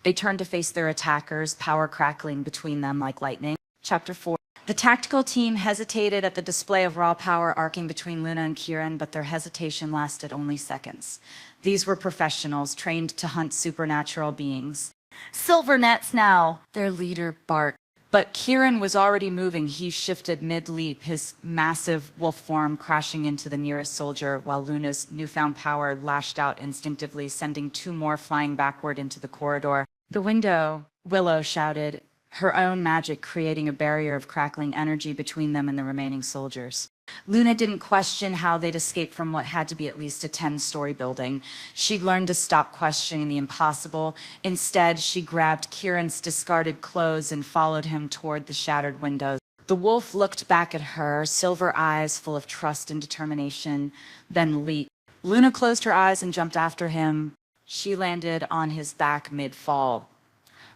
They turned to face their attackers, power crackling between them like lightning. Chapter 4. The tactical team hesitated at the display of raw power arcing between Luna and Kieran, but their hesitation lasted only seconds. These were professionals trained to hunt supernatural beings. Silver nets now, their leader barked. But Kieran was already moving. He shifted mid-leap, his massive wolf form crashing into the nearest soldier, while Luna's newfound power lashed out instinctively, sending two more flying backward into the corridor. The window, Willow shouted, her own magic creating a barrier of crackling energy between them and the remaining soldiers. Luna didn't question how they'd escaped from what had to be at least a 10-story building. She'd learned to stop questioning the impossible. Instead, she grabbed Kieran's discarded clothes and followed him toward the shattered windows. The wolf looked back at her, silver eyes full of trust and determination, then leaped. Luna closed her eyes and jumped after him. She landed on his back mid-fall,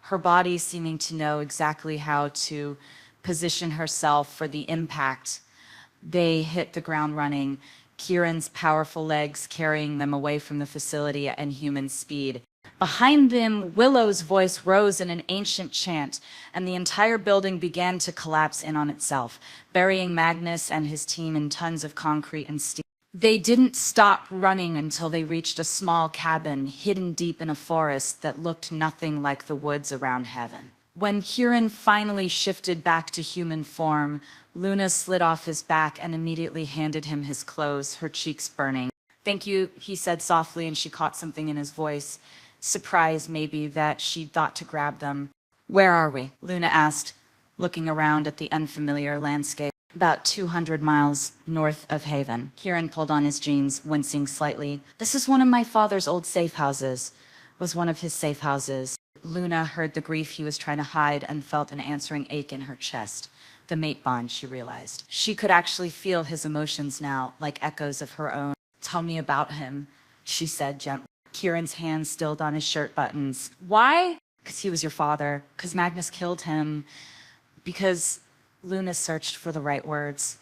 her body seeming to know exactly how to position herself for the impact. They hit the ground running, Kieran's powerful legs carrying them away from the facility at inhuman speed. Behind them, Willow's voice rose in an ancient chant, and the entire building began to collapse in on itself, burying Magnus and his team in tons of concrete and steel. They didn't stop running until they reached a small cabin hidden deep in a forest that looked nothing like the woods around heaven. When Kieran finally shifted back to human form, Luna slid off his back and immediately handed him his clothes, her cheeks burning. "Thank you," he said softly, and she caught something in his voice. Surprised, maybe, that she'd thought to grab them. "Where are we?" Luna asked, looking around at the unfamiliar landscape. "About 200 miles north of Haven." Kieran pulled on his jeans, wincing slightly. "This is one of my father's old safe houses." Was one of his safe houses. Luna heard the grief he was trying to hide and felt an answering ache in her chest. The mate bond, she realized. She could actually feel his emotions now, like echoes of her own. "Tell me about him," she said gently. Kieran's hand stilled on his shirt buttons. "Why?" "Because he was your father. Because Magnus killed him. Because..." Luna searched for the right words.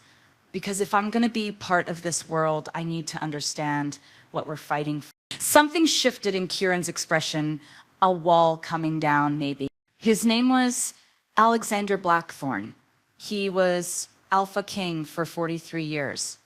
"Because if I'm going to be part of this world, I need to understand what we're fighting for." Something shifted in Kieran's expression, a wall coming down, maybe. His name was Alexander Blackthorn. He was Alpha King for 43 years.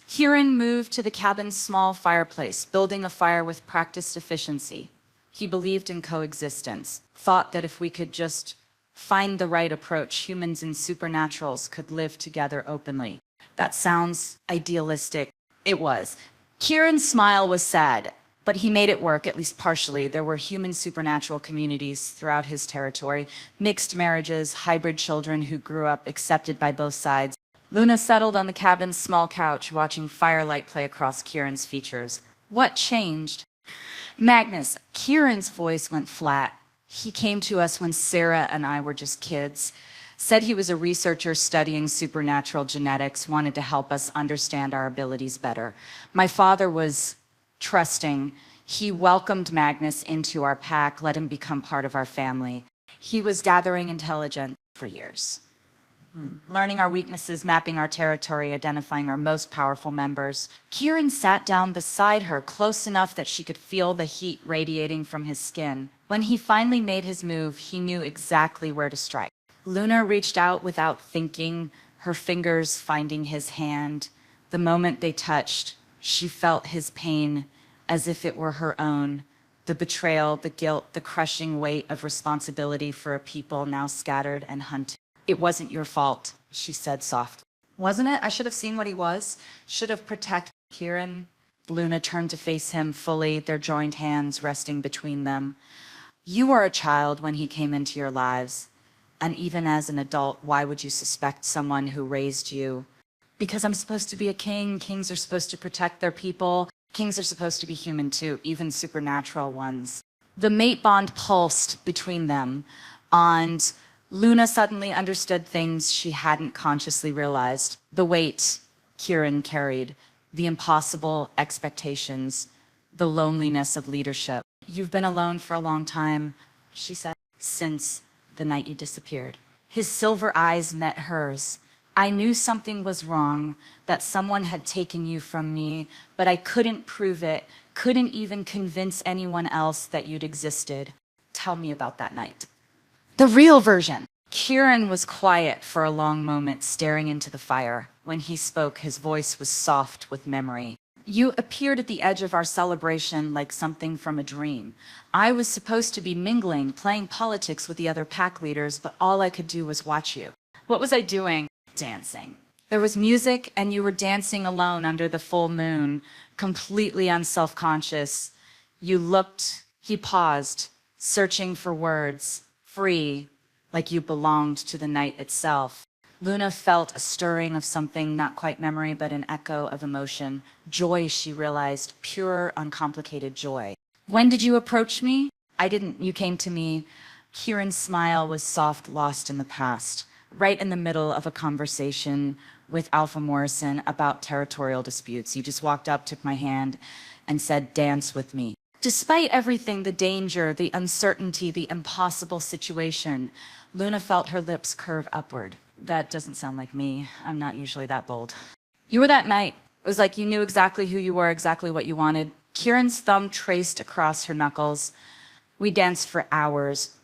Kieran moved to the cabin's small fireplace, building a fire with practiced efficiency. He believed in coexistence, thought that if we could just find the right approach, humans and supernaturals could live together openly. That sounds idealistic. It was. Kieran's smile was sad, but he made it work, at least partially. There were human supernatural communities throughout his territory, mixed marriages, hybrid children who grew up accepted by both sides. Luna settled on the cabin's small couch, watching firelight play across Kieran's features. What changed? Magnus. Kieran's voice went flat. He came to us when Sarah and I were just kids. Said he was a researcher studying supernatural genetics, wanted to help us understand our abilities better. My father was trusting. He welcomed Magnus into our pack, let him become part of our family. He was gathering intelligence for years. Learning our weaknesses, mapping our territory, identifying our most powerful members. Kieran sat down beside her, close enough that she could feel the heat radiating from his skin. When he finally made his move, he knew exactly where to strike. Luna reached out without thinking, her fingers finding his hand. The moment they touched, she felt his pain as if it were her own. The betrayal, the guilt, the crushing weight of responsibility for a people now scattered and hunted. "It wasn't your fault," she said softly. "Wasn't it? I should have seen what he was. Should have protected Kieran." Luna turned to face him fully, their joined hands resting between them. "You were a child when he came into your lives. And even as an adult, why would you suspect someone who raised you?" "Because I'm supposed to be a king. Kings are supposed to protect their people. Kings are supposed to be human too, even supernatural ones." The mate bond pulsed between them, and Luna suddenly understood things she hadn't consciously realized. The weight Kieran carried, the impossible expectations, the loneliness of leadership. "You've been alone for a long time," she said, "since the night you disappeared." His silver eyes met hers. "I knew something was wrong, that someone had taken you from me, but I couldn't prove it, couldn't even convince anyone else that you'd existed." "Tell me about that night." "The real version." Kieran was quiet for a long moment, staring into the fire. When he spoke, his voice was soft with memory. You appeared at the edge of our celebration like something from a dream. I was supposed to be mingling, playing politics with the other pack leaders, but all I could do was watch you. What was I doing? Dancing. There was music, and you were dancing alone under the full moon, completely unself-conscious. You looked, he paused, searching for words, free, like you belonged to the night itself. Luna felt a stirring of something, not quite memory, but an echo of emotion. Joy, she realized, pure, uncomplicated joy. When did you approach me? I didn't. You came to me. Kieran's smile was soft, lost in the past, right in the middle of a conversation with Alpha Morrison about territorial disputes. You just walked up, took my hand, and said, "Dance with me." Despite everything, the danger, the uncertainty, the impossible situation, Luna felt her lips curve upward. That doesn't sound like me. I'm not usually that bold. You were that night. It was like you knew exactly who you were, exactly what you wanted. Kieran's thumb traced across her knuckles. We danced for hours,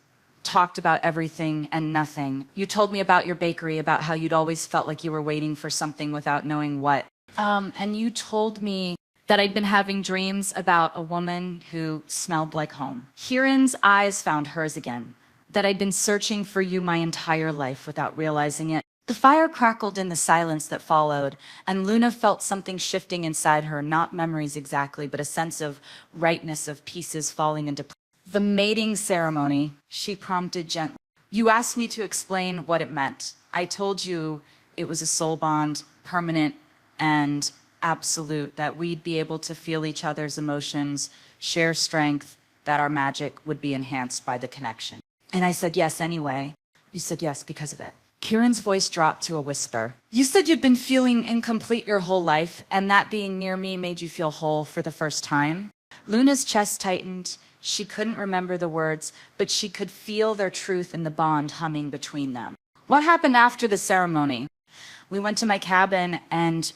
talked about everything and nothing. You told me about your bakery, about how you'd always felt like you were waiting for something without knowing what. And you told me that I'd been having dreams about a woman who smelled like home. Kieran's eyes found hers again. That I'd been searching for you my entire life without realizing it. The fire crackled in the silence that followed, and Luna felt something shifting inside her, not memories exactly, but a sense of rightness, of pieces falling into place. The mating ceremony, she prompted gently. You asked me to explain what it meant. I told you it was a soul bond, permanent and absolute, that we'd be able to feel each other's emotions, share strength, that our magic would be enhanced by the connection. And I said yes anyway. You said yes because of it. Kieran's voice dropped to a whisper. You said you'd been feeling incomplete your whole life, and that being near me made you feel whole for the first time. Luna's chest tightened. She couldn't remember the words, but she could feel their truth in the bond humming between them. What happened after the ceremony? We went to my cabin, and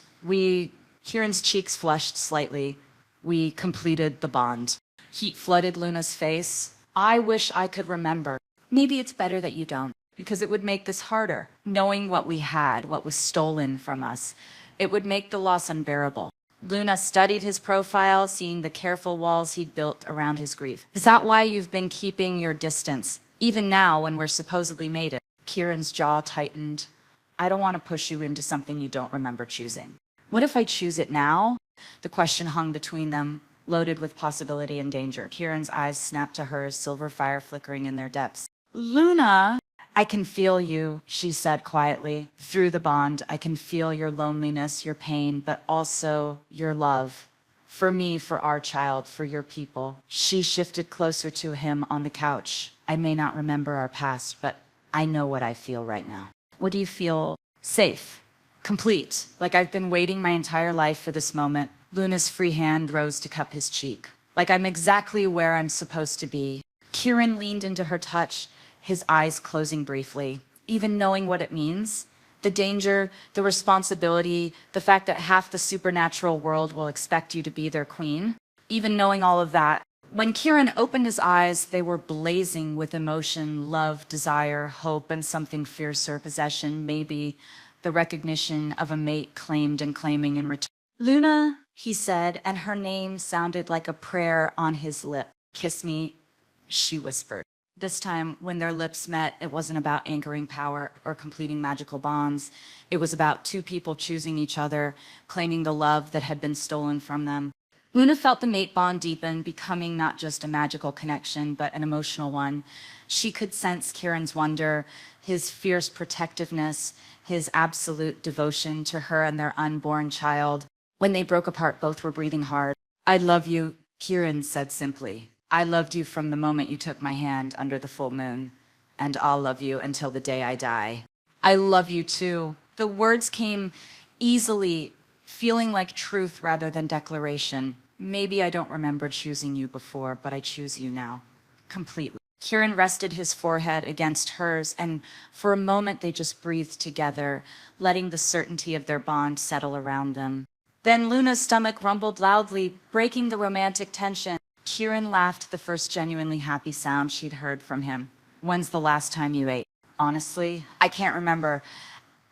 Kieran's cheeks flushed slightly. We completed the bond. Heat flooded Luna's face. I wish I could remember. Maybe it's better that you don't, because it would make this harder. Knowing what we had, what was stolen from us, it would make the loss unbearable. Luna studied his profile, seeing the careful walls he'd built around his grief. Is that why you've been keeping your distance, even now when we're supposedly mated? Kieran's jaw tightened. I don't want to push you into something you don't remember choosing. What if I choose it now? The question hung between them, loaded with possibility and danger. Kieran's eyes snapped to hers, silver fire flickering in their depths. Luna, I can feel you, she said quietly. Through the bond, I can feel your loneliness, your pain, but also your love. For me, for our child, for your people. She shifted closer to him on the couch. I may not remember our past, but I know what I feel right now. What do you feel? Safe. Complete. Like I've been waiting my entire life for this moment. Luna's free hand rose to cup his cheek. Like I'm exactly where I'm supposed to be. Kieran leaned into her touch, his eyes closing briefly. Even knowing what it means, the danger, the responsibility, the fact that half the supernatural world will expect you to be their queen. Even knowing all of that, when Kieran opened his eyes, they were blazing with emotion, love, desire, hope, and something fiercer, possession, maybe the recognition of a mate claimed and claiming in return. Luna, he said, and her name sounded like a prayer on his lip. Kiss me, she whispered. This time, when their lips met, it wasn't about anchoring power or completing magical bonds. It was about two people choosing each other, claiming the love that had been stolen from them. Luna felt the mate bond deepen, becoming not just a magical connection, but an emotional one. She could sense Kieran's wonder, his fierce protectiveness, his absolute devotion to her and their unborn child. When they broke apart, both were breathing hard. I love you, Kieran said simply. I loved you from the moment you took my hand under the full moon, and I'll love you until the day I die. I love you too. The words came easily, feeling like truth rather than declaration. Maybe I don't remember choosing you before, but I choose you now, completely. Kieran rested his forehead against hers, and for a moment they just breathed together, letting the certainty of their bond settle around them. Then Luna's stomach rumbled loudly, breaking the romantic tension. Kieran laughed, the first genuinely happy sound she'd heard from him. When's the last time you ate? Honestly, I can't remember.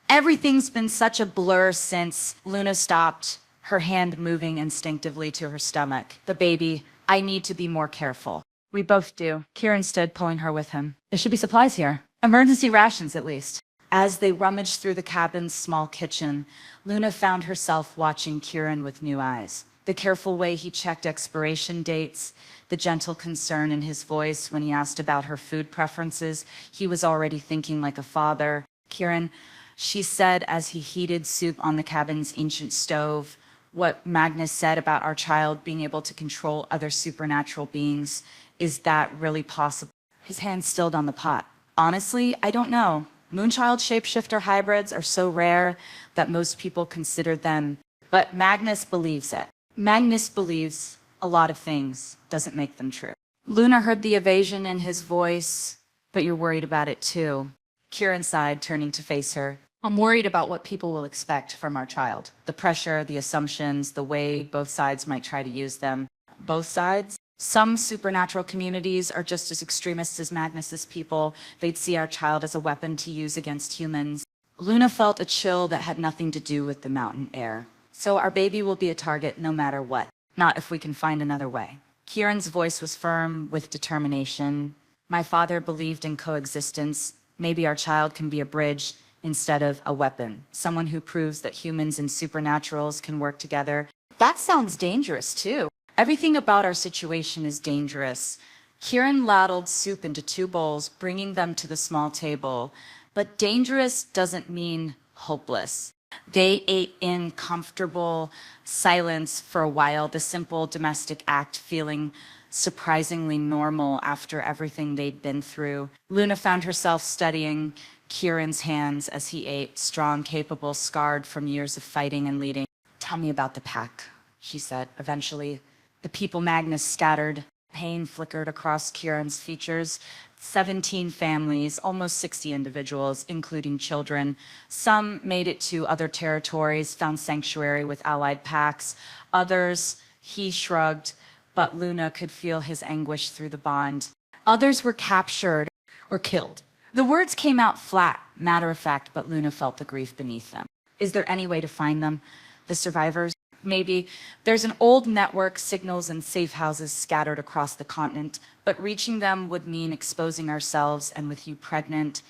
Everything's been such a blur since Luna stopped, her hand moving instinctively to her stomach. The baby, I need to be more careful. We both do. Kieran stood, pulling her with him. There should be supplies here. Emergency rations, at least. As they rummaged through the cabin's small kitchen, Luna found herself watching Kieran with new eyes. The careful way he checked expiration dates, the gentle concern in his voice when he asked about her food preferences. He was already thinking like a father. Kieran, she said as he heated soup on the cabin's ancient stove, what Magnus said about our child being able to control other supernatural beings, is that really possible? His hand stilled on the pot. Honestly, I don't know. Moonchild shapeshifter hybrids are so rare that most people consider them, but Magnus believes it. Magnus believes a lot of things, doesn't make them true. Luna heard the evasion in his voice, but you're worried about it too. Kieran sighed, turning to face her. I'm worried about what people will expect from our child. The pressure, the assumptions, the way both sides might try to use them. Both sides? Some supernatural communities are just as extremist as Magnus's people. They'd see our child as a weapon to use against humans. Luna felt a chill that had nothing to do with the mountain air. So our baby will be a target no matter what. Not if we can find another way. Kieran's voice was firm with determination. My father believed in coexistence. Maybe our child can be a bridge instead of a weapon. Someone who proves that humans and supernaturals can work together. That sounds dangerous too. Everything about our situation is dangerous. Kieran ladled soup into 2 bowls, bringing them to the small table. But dangerous doesn't mean hopeless. They ate in comfortable silence for a while, the simple domestic act feeling surprisingly normal after everything they'd been through. Luna found herself studying Kieran's hands as he ate, strong, capable, scarred from years of fighting and leading. Tell me about the pack, she said, eventually. The people Magnus scattered. Pain flickered across Kieran's features. 17 families, almost 60 individuals, including children. Some made it to other territories, found sanctuary with allied packs. Others, he shrugged, but Luna could feel his anguish through the bond. Others were captured or killed. The words came out flat, matter of fact, but Luna felt the grief beneath them. Is there any way to find them? The survivors? Maybe. There's an old network, signals and safe houses scattered across the continent, but reaching them would mean exposing ourselves, and with you pregnant,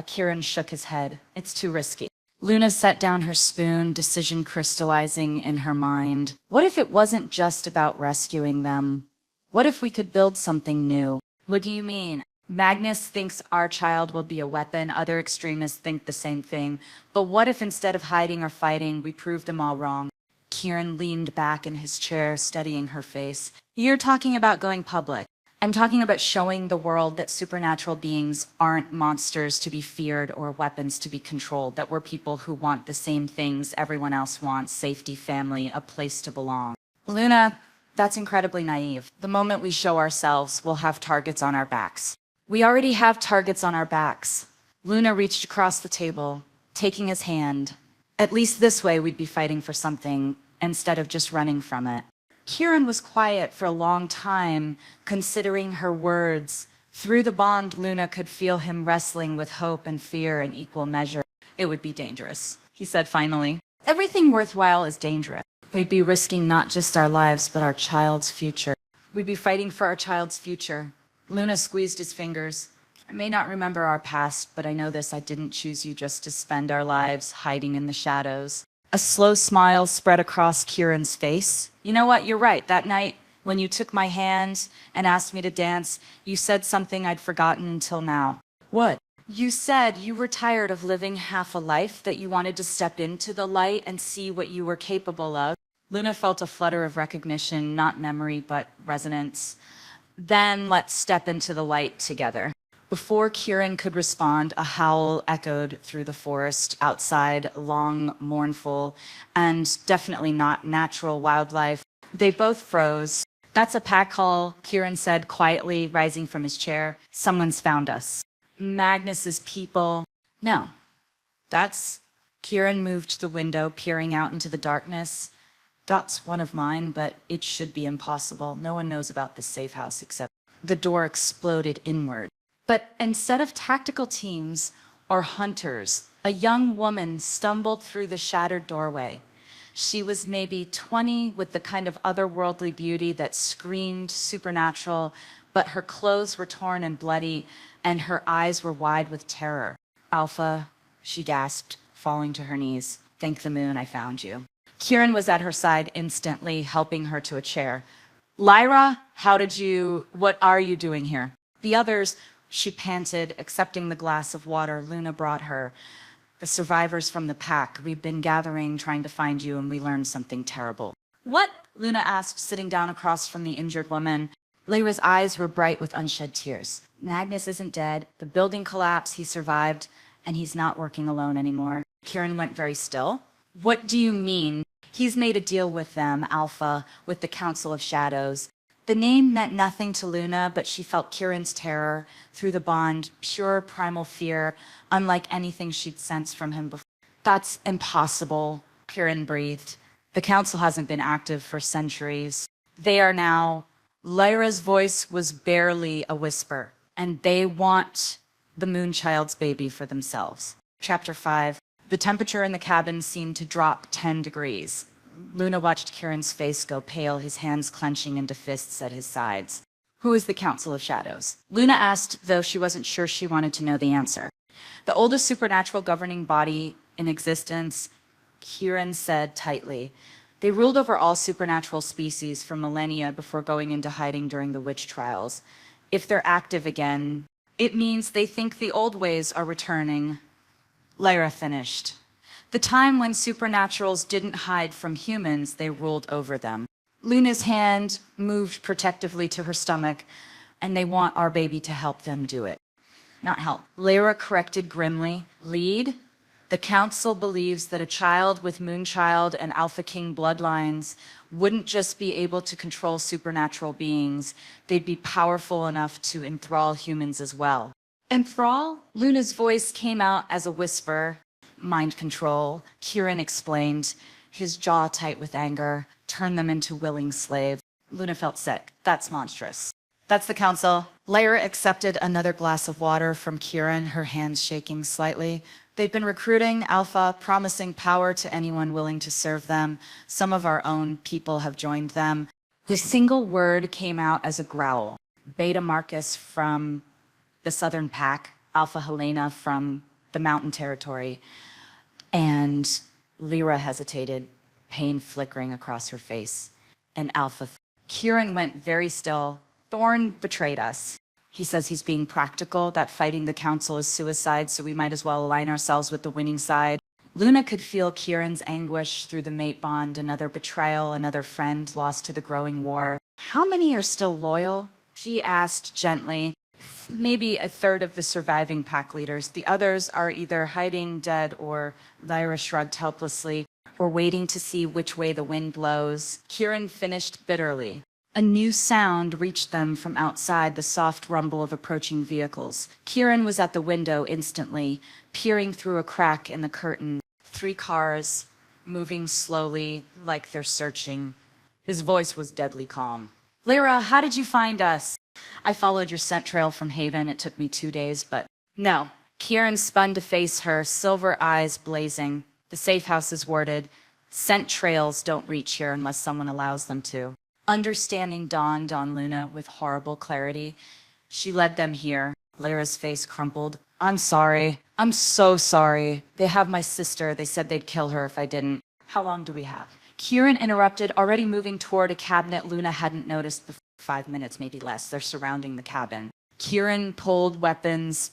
Kieran shook his head. It's too risky. Luna set down her spoon, decision crystallizing in her mind. What if it wasn't just about rescuing them? What if we could build something new? What do you mean? Magnus thinks our child will be a weapon. Other extremists think the same thing. But what if instead of hiding or fighting, we proved them all wrong? Kieran leaned back in his chair, studying her face. You're talking about going public. I'm talking about showing the world that supernatural beings aren't monsters to be feared or weapons to be controlled, that we're people who want the same things everyone else wants: safety, family, a place to belong. Luna, that's incredibly naive. The moment we show ourselves, we'll have targets on our backs. We already have targets on our backs. Luna reached across the table, taking his hand. At least this way we'd be fighting for something instead of just running from it. Kieran was quiet for a long time, considering her words. Through the bond, Luna could feel him wrestling with hope and fear in equal measure. It would be dangerous, he said finally. Everything worthwhile is dangerous. We'd be risking not just our lives, but our child's future. We'd be fighting for our child's future. Luna squeezed his fingers. I may not remember our past, but I know this: I didn't choose you just to spend our lives hiding in the shadows. A slow smile spread across Kieran's face. You know what? You're right. That night, when you took my hand and asked me to dance, you said something I'd forgotten until now. What? You said you were tired of living half a life, that you wanted to step into the light and see what you were capable of. Luna felt a flutter of recognition, not memory, but resonance. Then let's step into the light together. Before Kieran could respond, a howl echoed through the forest outside, long, mournful, and definitely not natural wildlife. They both froze. That's a pack call, Kieran said quietly, rising from his chair. Someone's found us. Magnus's people. No. That's... Kieran moved to the window, peering out into the darkness. That's one of mine, but it should be impossible. No one knows about this safe house except... The door exploded inward. But instead of tactical teams, or hunters, a young woman stumbled through the shattered doorway. She was maybe 20 with the kind of otherworldly beauty that screamed supernatural, but her clothes were torn and bloody, and her eyes were wide with terror. Alpha, she gasped, falling to her knees. Thank the moon I found you. Kieran was at her side instantly, helping her to a chair. Lyra, what are you doing here? The others, she panted, accepting the glass of water Luna brought her. The survivors from the pack. We've been gathering, trying to find you, and we learned something terrible. What? Luna asked, sitting down across from the injured woman. Lyra's eyes were bright with unshed tears. Magnus isn't dead. The building collapsed. He survived, and he's not working alone anymore. Kieran went very still. What do you mean? He's made a deal with them, Alpha, with the Council of Shadows. The name meant nothing to Luna, but she felt Kieran's terror through the bond, pure primal fear, unlike anything she'd sensed from him before. That's impossible, Kieran breathed. The council hasn't been active for centuries. They are now. Lyra's voice was barely a whisper, and they want the Moonchild's baby for themselves. Chapter 5. The temperature in the cabin seemed to drop 10 degrees. Luna watched Kieran's face go pale, his hands clenching into fists at his sides. Who is the Council of Shadows? Luna asked, though she wasn't sure she wanted to know the answer. The oldest supernatural governing body in existence, Kieran said tightly. They ruled over all supernatural species for millennia before going into hiding during the witch trials. If they're active again, it means they think the old ways are returning. Lyra finished. The time when supernaturals didn't hide from humans, they ruled over them. Luna's hand moved protectively to her stomach, and they want our baby to help them do it. Not help. Lyra corrected grimly. Lead? The council believes that a child with Moonchild and Alpha King bloodlines wouldn't just be able to control supernatural beings, they'd be powerful enough to enthrall humans as well. Enthrall? Luna's voice came out as a whisper. Mind control, Kieran explained, his jaw tight with anger. Turn them into willing slaves. Luna felt sick. That's monstrous. That's the council. Lyra accepted another glass of water from Kieran, her hands shaking slightly. They've been recruiting Alpha, promising power to anyone willing to serve them. Some of our own people have joined them. The single word came out as a growl. Beta Marcus from the Southern Pack, Alpha Helena from the Mountain Territory. And Lyra hesitated, pain flickering across her face. And Alpha. Kieran went very still. Thorn betrayed us. He says he's being practical, that fighting the council is suicide, so we might as well align ourselves with the winning side. Luna could feel Kieran's anguish through the mate bond, another betrayal, another friend lost to the growing war. How many are still loyal? She asked gently. Maybe a third of the surviving pack leaders. The others are either hiding dead or, Lyra shrugged helplessly, or waiting to see which way the wind blows. Kieran finished bitterly. A new sound reached them from outside, the soft rumble of approaching vehicles. Kieran was at the window instantly, peering through a crack in the curtain. 3 cars, moving slowly, like they're searching. His voice was deadly calm. Lyra, how did you find us? I followed your scent trail from Haven. It took me 2 days, but no. Kieran spun to face her, silver eyes blazing. The safe house is warded. Scent trails don't reach here unless someone allows them to. Understanding dawned on Luna with horrible clarity. She led them here. Lyra's face crumpled. I'm sorry. I'm so sorry. They have my sister. They said they'd kill her if I didn't. How long do we have? Kieran interrupted, already moving toward a cabinet Luna hadn't noticed before. 5 minutes, maybe less. They're surrounding the cabin. Kieran pulled weapons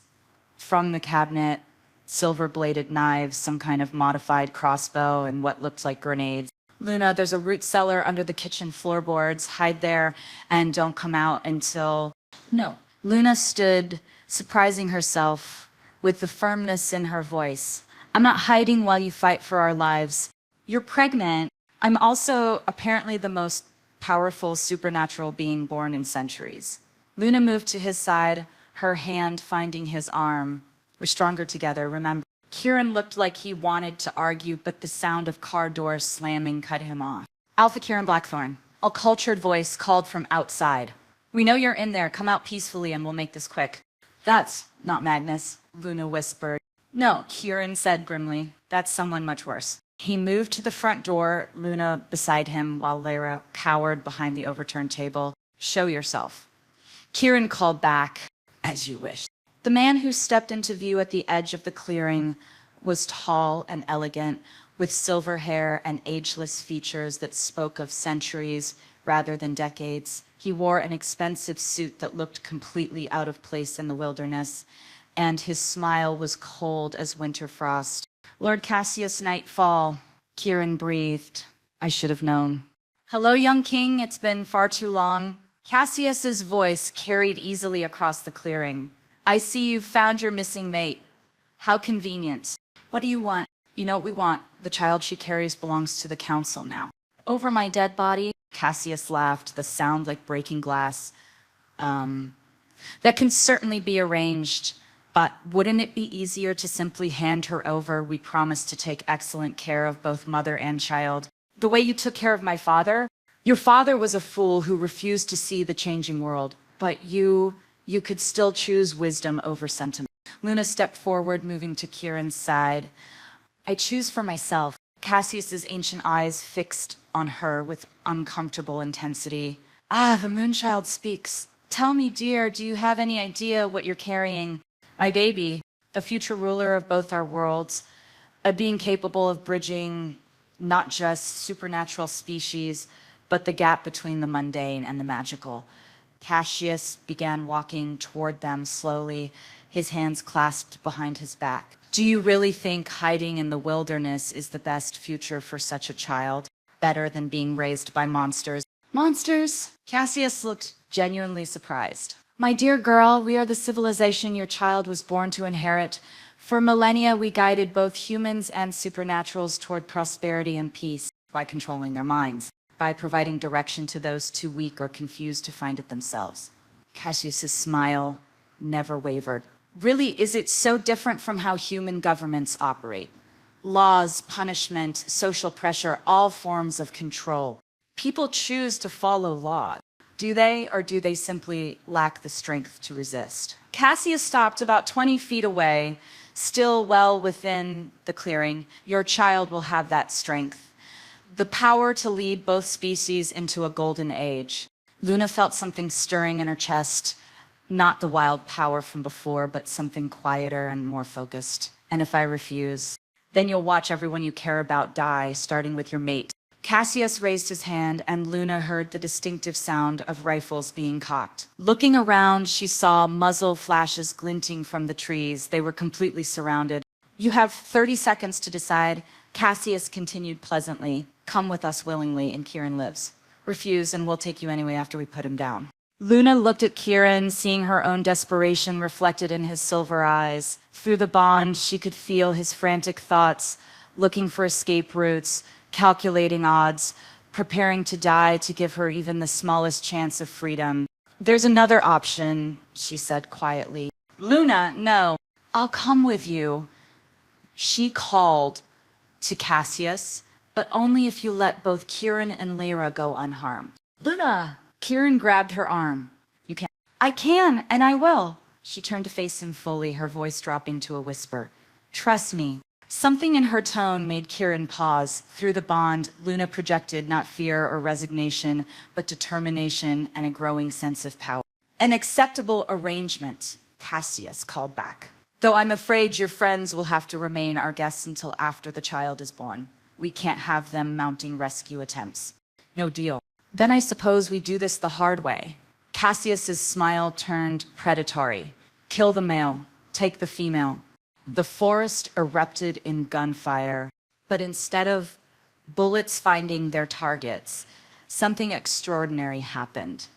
from the cabinet, silver-bladed knives, some kind of modified crossbow, and what looked like grenades. Luna, there's a root cellar under the kitchen floorboards. Hide there and don't come out until... No. Luna stood, surprising herself with the firmness in her voice. I'm not hiding while you fight for our lives. You're pregnant. I'm also apparently the most powerful supernatural being born in centuries. Luna moved to his side, her hand finding his arm. We're stronger together, remember? Kieran looked like he wanted to argue, but the sound of car doors slamming cut him off. Alpha Kieran Blackthorn, a cultured voice called from outside. We know you're in there. Come out peacefully and we'll make this quick. That's not Magnus, Luna whispered. No, Kieran said grimly. That's someone much worse. He moved to the front door, Luna beside him, while Lyra cowered behind the overturned table. Show yourself. Kieran called back, as you wish. The man who stepped into view at the edge of the clearing was tall and elegant, with silver hair and ageless features that spoke of centuries rather than decades. He wore an expensive suit that looked completely out of place in the wilderness, and his smile was cold as winter frost. Lord Cassius Nightfall, Kieran breathed. I should have known. Hello, young king. It's been far too long. Cassius's voice carried easily across the clearing. I see you've found your missing mate. How convenient. What do you want? You know what we want. The child she carries belongs to the council now. Over my dead body, Cassius laughed, the sound like breaking glass. That can certainly be arranged, but wouldn't it be easier to simply hand her over? We promise to take excellent care of both mother and child. The way you took care of my father? Your father was a fool who refused to see the changing world, but you could still choose wisdom over sentiment. Luna stepped forward, moving to Kieran's side. I choose for myself. Cassius's ancient eyes fixed on her with uncomfortable intensity. Ah, the Moonchild speaks. Tell me, dear, do you have any idea what you're carrying? My baby, a future ruler of both our worlds, a being capable of bridging not just supernatural species, but the gap between the mundane and the magical. Cassius began walking toward them slowly, his hands clasped behind his back. Do you really think hiding in the wilderness is the best future for such a child? Better than being raised by monsters? Monsters? Cassius looked genuinely surprised. My dear girl, we are the civilization your child was born to inherit. For millennia, we guided both humans and supernaturals toward prosperity and peace by controlling their minds, by providing direction to those too weak or confused to find it themselves. Cassius's smile never wavered. Really, is it so different from how human governments operate? Laws, punishment, social pressure, all forms of control. People choose to follow law. Do they, or do they simply lack the strength to resist? Cassius stopped about 20 feet away, still well within the clearing. Your child will have that strength. The power to lead both species into a golden age. Luna felt something stirring in her chest. Not the wild power from before, but something quieter and more focused. And if I refuse, then you'll watch everyone you care about die, starting with your mate. Cassius raised his hand, and Luna heard the distinctive sound of rifles being cocked. Looking around, she saw muzzle flashes glinting from the trees. They were completely surrounded. You have 30 seconds to decide. Cassius continued pleasantly. Come with us willingly, and Kieran lives. Refuse, and we'll take you anyway after we put him down. Luna looked at Kieran, seeing her own desperation reflected in his silver eyes. Through the bond, she could feel his frantic thoughts, looking for escape routes, calculating odds, preparing to die to give her even the smallest chance of freedom. There's another option, she said quietly. Luna, no, I'll come with you. She called to Cassius, but only if you let both Kieran and Lyra go unharmed. Luna! Kieran grabbed her arm. You can't. I can, and I will. She turned to face him fully, her voice dropping to a whisper. Trust me. Something in her tone made Kieran pause. Through the bond, Luna projected not fear or resignation, but determination and a growing sense of power. An acceptable arrangement, Cassius called back. Though I'm afraid your friends will have to remain our guests until after the child is born. We can't have them mounting rescue attempts. No deal. Then I suppose we do this the hard way. Cassius's smile turned predatory. Kill the male, take the female. The forest erupted in gunfire, but instead of bullets finding their targets, something extraordinary happened.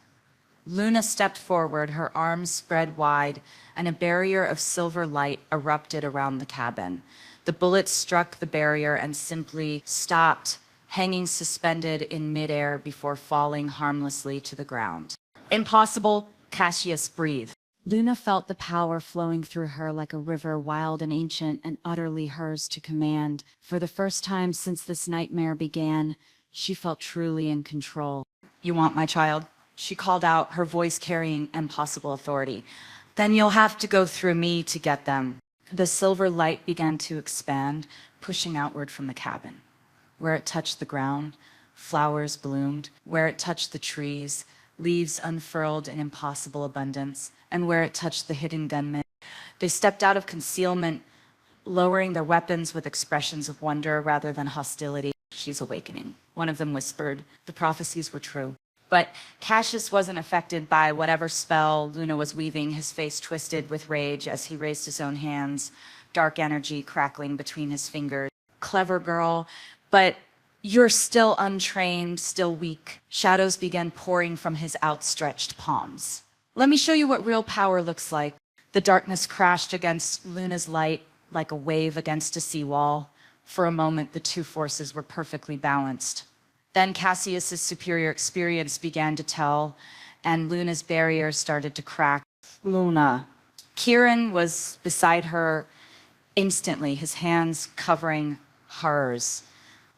Luna stepped forward, her arms spread wide, and a barrier of silver light erupted around the cabin. The bullets struck the barrier and simply stopped, hanging suspended in midair before falling harmlessly to the ground. Impossible, Cassius breathed. Luna felt the power flowing through her like a river, wild and ancient and utterly hers to command. For the first time since this nightmare began, she felt truly in control. You want my child? She called out, her voice carrying impossible authority. Then you'll have to go through me to get them. The silver light began to expand, pushing outward from the cabin. Where it touched the ground, flowers bloomed. Where it touched the trees, leaves unfurled in impossible abundance. And where it touched the hidden gunmen, they stepped out of concealment, lowering their weapons with expressions of wonder rather than hostility. She's awakening, one of them whispered. The prophecies were true. But Cassius wasn't affected by whatever spell Luna was weaving, his face twisted with rage as he raised his own hands, dark energy crackling between his fingers. Clever girl, but you're still untrained, still weak. Shadows began pouring from his outstretched palms. Let me show you what real power looks like. The darkness crashed against Luna's light like a wave against a seawall. For a moment, the two forces were perfectly balanced. Then Cassius's superior experience began to tell, and Luna's barrier started to crack. Luna. Kieran was beside her instantly, his hands covering hers.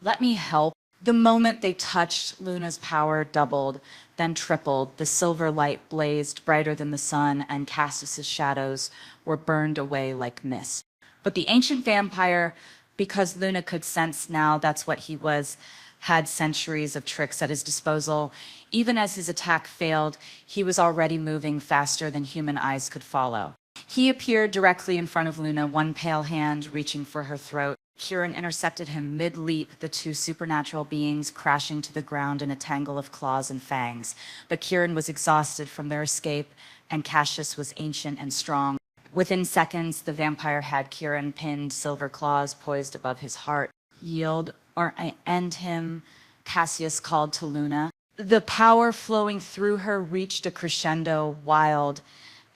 Let me help. The moment they touched, Luna's power doubled, then tripled. The silver light blazed brighter than the sun, and Cassius's shadows were burned away like mist. But the ancient vampire, because Luna could sense now that's what he was, had centuries of tricks at his disposal. Even as his attack failed, he was already moving faster than human eyes could follow. He appeared directly in front of Luna, one pale hand reaching for her throat. Kieran intercepted him mid-leap, the two supernatural beings crashing to the ground in a tangle of claws and fangs. But Kieran was exhausted from their escape, and Cassius was ancient and strong. Within seconds, the vampire had Kieran pinned, silver claws poised above his heart. Yield or I end him, Cassius called to Luna. The power flowing through her reached a crescendo, wild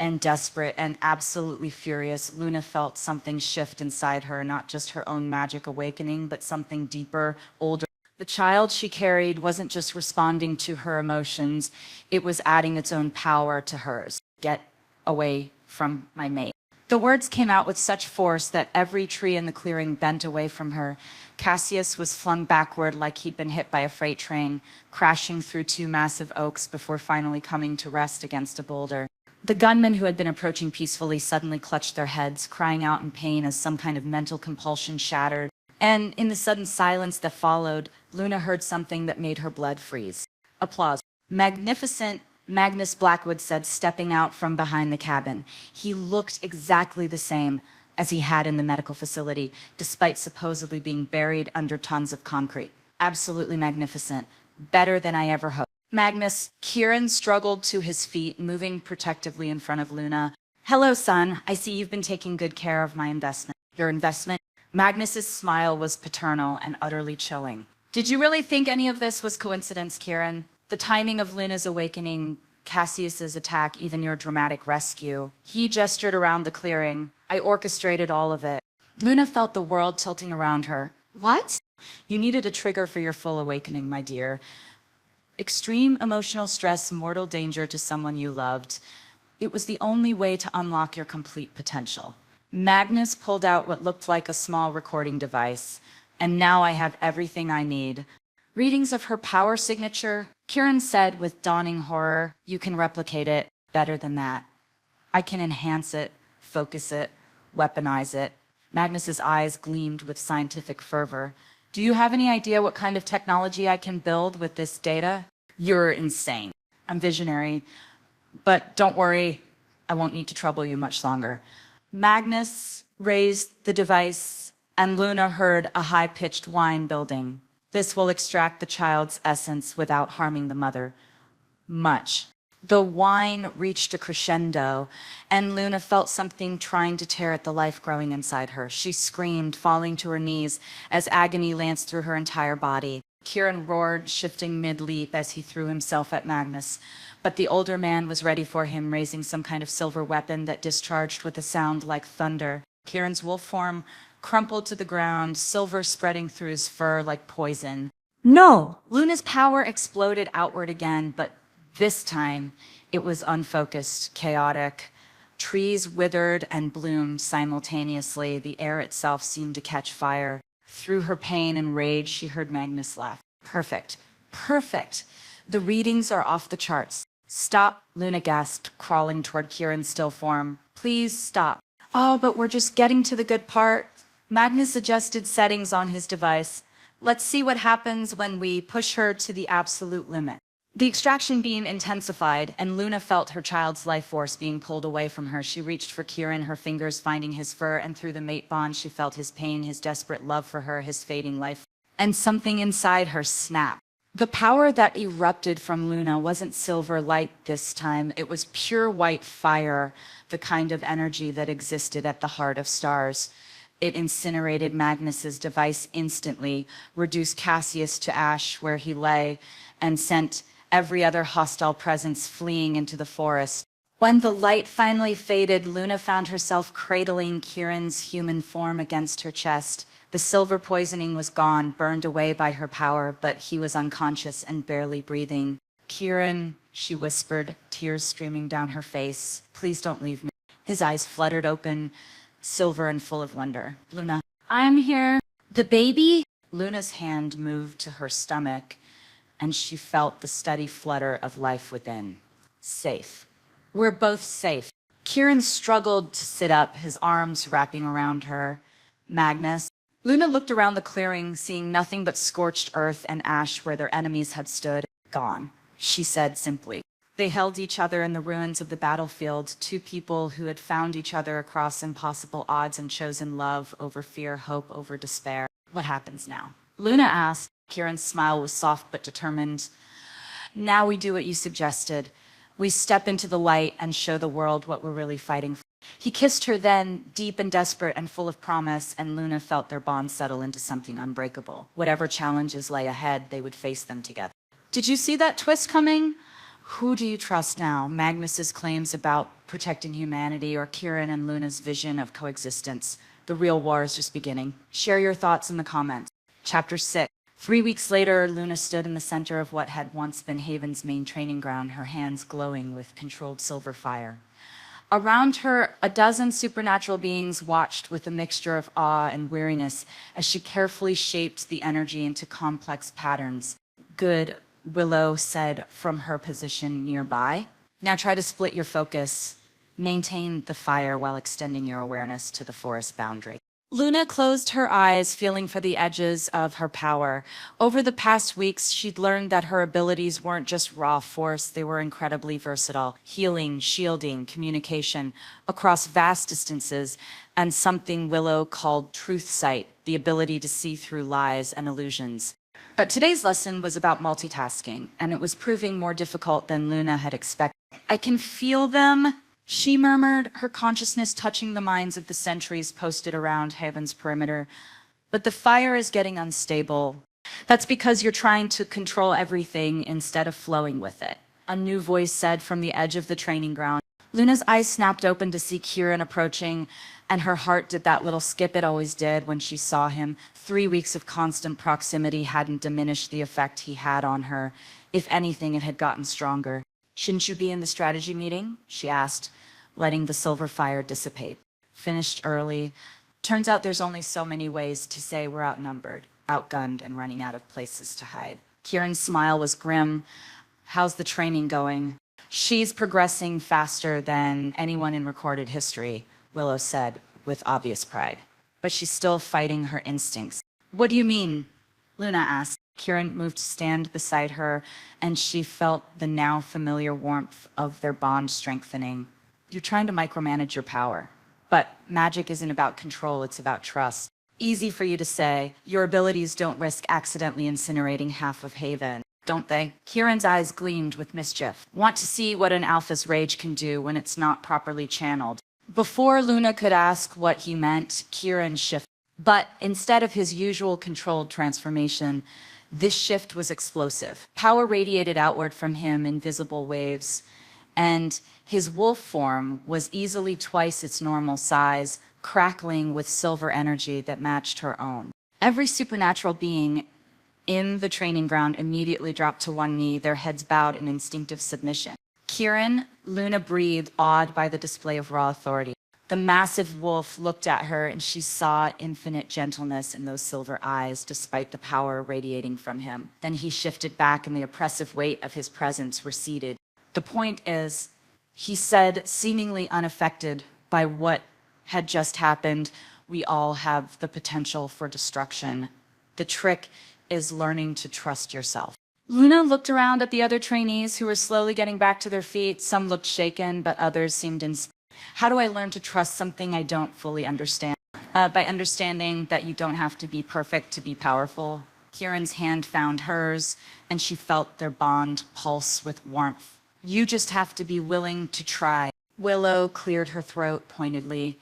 and desperate and absolutely furious. Luna felt something shift inside her, not just her own magic awakening, but something deeper, older. The child she carried wasn't just responding to her emotions, it was adding its own power to hers. Get away from my mate. The words came out with such force that every tree in the clearing bent away from her. Cassius was flung backward like he'd been hit by a freight train, crashing through two massive oaks before finally coming to rest against a boulder. The gunmen who had been approaching peacefully suddenly clutched their heads, crying out in pain as some kind of mental compulsion shattered. And in the sudden silence that followed, Luna heard something that made her blood freeze. Applause. Magnificent, Magnus Blackwood said, stepping out from behind the cabin. He looked exactly the same as he had in the medical facility, despite supposedly being buried under tons of concrete. Absolutely magnificent. Better than I ever hoped. Magnus, Kieran struggled to his feet, moving protectively in front of Luna. Hello, son. I see you've been taking good care of my investment. Your investment? Magnus's smile was paternal and utterly chilling. Did you really think any of this was coincidence, Kieran? The timing of Luna's awakening, Cassius's attack, even your dramatic rescue. He gestured around the clearing. I orchestrated all of it. Luna felt the world tilting around her. What? You needed a trigger for your full awakening, my dear. Extreme emotional stress, mortal danger to someone you loved. It was the only way to unlock your complete potential. Magnus pulled out what looked like a small recording device, and now I have everything I need. Readings of her power signature, Kieran said with dawning horror. You can replicate it better than that. I can enhance it, focus it, weaponize it. Magnus's eyes gleamed with scientific fervor. Do you have any idea what kind of technology I can build with this data? You're insane. I'm visionary, but don't worry, I won't need to trouble you much longer. Magnus raised the device, and Luna heard a high-pitched whine building. This will extract the child's essence without harming the mother. Much. The whine reached a crescendo, and Luna felt something trying to tear at the life growing inside her. She screamed, falling to her knees as agony lanced through her entire body. Kieran roared, shifting mid-leap as he threw himself at Magnus. But the older man was ready for him, raising some kind of silver weapon that discharged with a sound like thunder. Kieran's wolf form crumpled to the ground, silver spreading through his fur like poison. No! Luna's power exploded outward again, but this time it was unfocused, chaotic. Trees withered and bloomed simultaneously. The air itself seemed to catch fire. Through her pain and rage, she heard Magnus laugh. Perfect. Perfect. The readings are off the charts. Stop, Luna gasped, crawling toward Kieran's still form. Please stop. Oh, but we're just getting to the good part. Magnus adjusted settings on his device. Let's see what happens when we push her to the absolute limit. The extraction beam intensified, and Luna felt her child's life force being pulled away from her. She reached for Kieran, her fingers finding his fur, and through the mate bond, she felt his pain, his desperate love for her, his fading life. And something inside her snapped. The power that erupted from Luna wasn't silver light this time. It was pure white fire, the kind of energy that existed at the heart of stars. It incinerated Magnus's device instantly, reduced Cassius to ash where he lay, and sent every other hostile presence fleeing into the forest. When the light finally faded, Luna found herself cradling Kieran's human form against her chest. The silver poisoning was gone, burned away by her power, but he was unconscious and barely breathing. "Kieran," she whispered, tears streaming down her face. "Please don't leave me." His eyes fluttered open, silver and full of wonder. "Luna." "I'm here." The baby? Luna's hand moved to her stomach, and she felt the steady flutter of life within. Safe. "We're both safe." Kieran struggled to sit up, his arms wrapping around her. "Magnus." Luna looked around the clearing, seeing nothing but scorched earth and ash where their enemies had stood. "Gone," she said simply. They held each other in the ruins of the battlefield, two people who had found each other across impossible odds and chosen love over fear, hope over despair. "What happens now?" Luna asked. Kieran's smile was soft but determined. "Now we do what you suggested. We step into the light and show the world what we're really fighting for." He kissed her then, deep and desperate and full of promise, and Luna felt their bond settle into something unbreakable. Whatever challenges lay ahead, they would face them together. "Did you see that twist coming?" Who do you trust now? Magnus's claims about protecting humanity or Kieran and Luna's vision of coexistence? The real war is just beginning. Share your thoughts in the comments. Chapter 6. 3 weeks later, Luna stood in the center of what had once been Haven's main training ground, her hands glowing with controlled silver fire. Around her, a dozen supernatural beings watched with a mixture of awe and weariness as she carefully shaped the energy into complex patterns. "Good," Willow said from her position nearby. "Now try to split your focus. Maintain the fire while extending your awareness to the forest boundary." Luna closed her eyes, feeling for the edges of her power. Over the past weeks, she'd learned that her abilities weren't just raw force, they were incredibly versatile. Healing, shielding, communication across vast distances, and something Willow called truth sight, the ability to see through lies and illusions. But today's lesson was about multitasking, and it was proving more difficult than Luna had expected. "I can feel them," she murmured, her consciousness touching the minds of the sentries posted around Haven's perimeter. "But the fire is getting unstable." "That's because you're trying to control everything instead of flowing with it," a new voice said from the edge of the training ground. Luna's eyes snapped open to see Kieran approaching, and her heart did that little skip it always did when she saw him. 3 weeks of constant proximity hadn't diminished the effect he had on her. If anything, it had gotten stronger. "Shouldn't you be in the strategy meeting?" she asked, letting the silver fire dissipate. "Finished early. Turns out there's only so many ways to say we're outnumbered, outgunned, and running out of places to hide." Kieran's smile was grim. "How's the training going?" "She's progressing faster than anyone in recorded history," Willow said with obvious pride. "But she's still fighting her instincts." "What do you mean?" Luna asked. Kieran moved to stand beside her, and she felt the now familiar warmth of their bond strengthening. "You're trying to micromanage your power. But magic isn't about control, it's about trust. Easy for you to say. Your abilities don't risk accidentally incinerating half of Haven, don't they?" Kieran's eyes gleamed with mischief. "Want to see what an alpha's rage can do when it's not properly channeled." Before Luna could ask what he meant, Kieran shifted. But instead of his usual controlled transformation, this shift was explosive. Power radiated outward from him in visible waves, and his wolf form was easily twice its normal size, crackling with silver energy that matched her own. Every supernatural being in the training ground immediately dropped to one knee, their heads bowed in instinctive submission. Kieran, Luna breathed, awed by the display of raw authority. The massive wolf looked at her, and she saw infinite gentleness in those silver eyes, despite the power radiating from him. Then he shifted back, and the oppressive weight of his presence receded. "The point is," he said, seemingly unaffected by what had just happened. We all have the potential for destruction. The trick is learning to trust yourself. Luna looked around at the other trainees who were slowly getting back to their feet. Some looked shaken, but others seemed How do I learn to trust something I don't fully understand? By understanding that you don't have to be perfect to be powerful. Kieran's hand found hers, and she felt their bond pulse with warmth. You just have to be willing to try. Willow cleared her throat pointedly.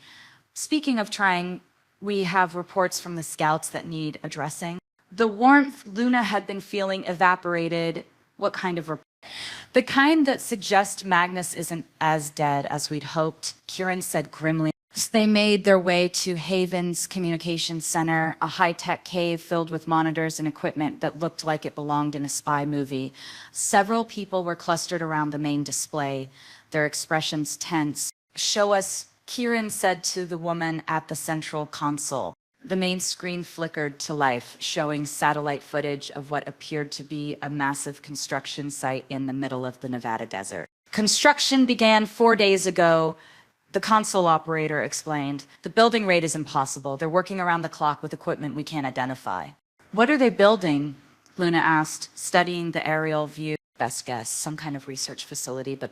Speaking of trying, we have reports from the scouts that need addressing. The warmth Luna had been feeling evaporated. What kind of report? The kind that suggests Magnus isn't as dead as we'd hoped, Kieran said grimly. They made their way to Haven's communications center, a high-tech cave filled with monitors and equipment that looked like it belonged in a spy movie. Several people were clustered around the main display, their expressions tense. Show us, Kieran said to the woman at the central console. The main screen flickered to life, showing satellite footage of what appeared to be a massive construction site in the middle of the Nevada desert. Construction began 4 days ago, the console operator explained. The building rate is impossible. They're working around the clock with equipment we can't identify. What are they building? Luna asked, studying the aerial view. Best guess, some kind of research facility, but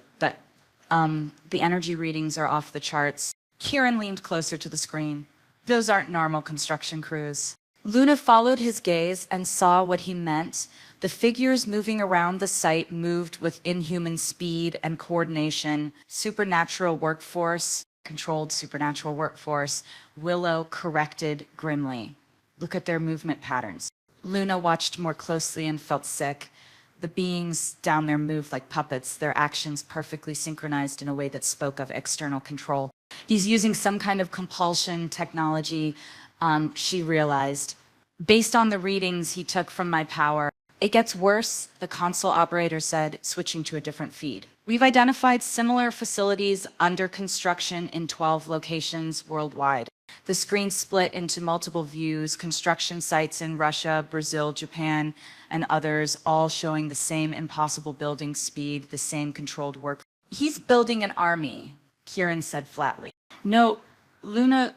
the energy readings are off the charts. Kieran leaned closer to the screen. Those aren't normal construction crews. Luna followed his gaze and saw what he meant. The figures moving around the site moved with inhuman speed and coordination. Controlled supernatural workforce. Willow corrected grimly. Look at their movement patterns. Luna watched more closely and felt sick. The beings down there moved like puppets, their actions perfectly synchronized in a way that spoke of external control. He's using some kind of compulsion technology, she realized. Based on the readings he took from my power, it gets worse, the console operator said, switching to a different feed. We've identified similar facilities under construction in 12 locations worldwide. The screen split into multiple views, construction sites in Russia, Brazil, Japan, and others, all showing the same impossible building speed, the same controlled work. He's building an army, Kieran said flatly. No, Luna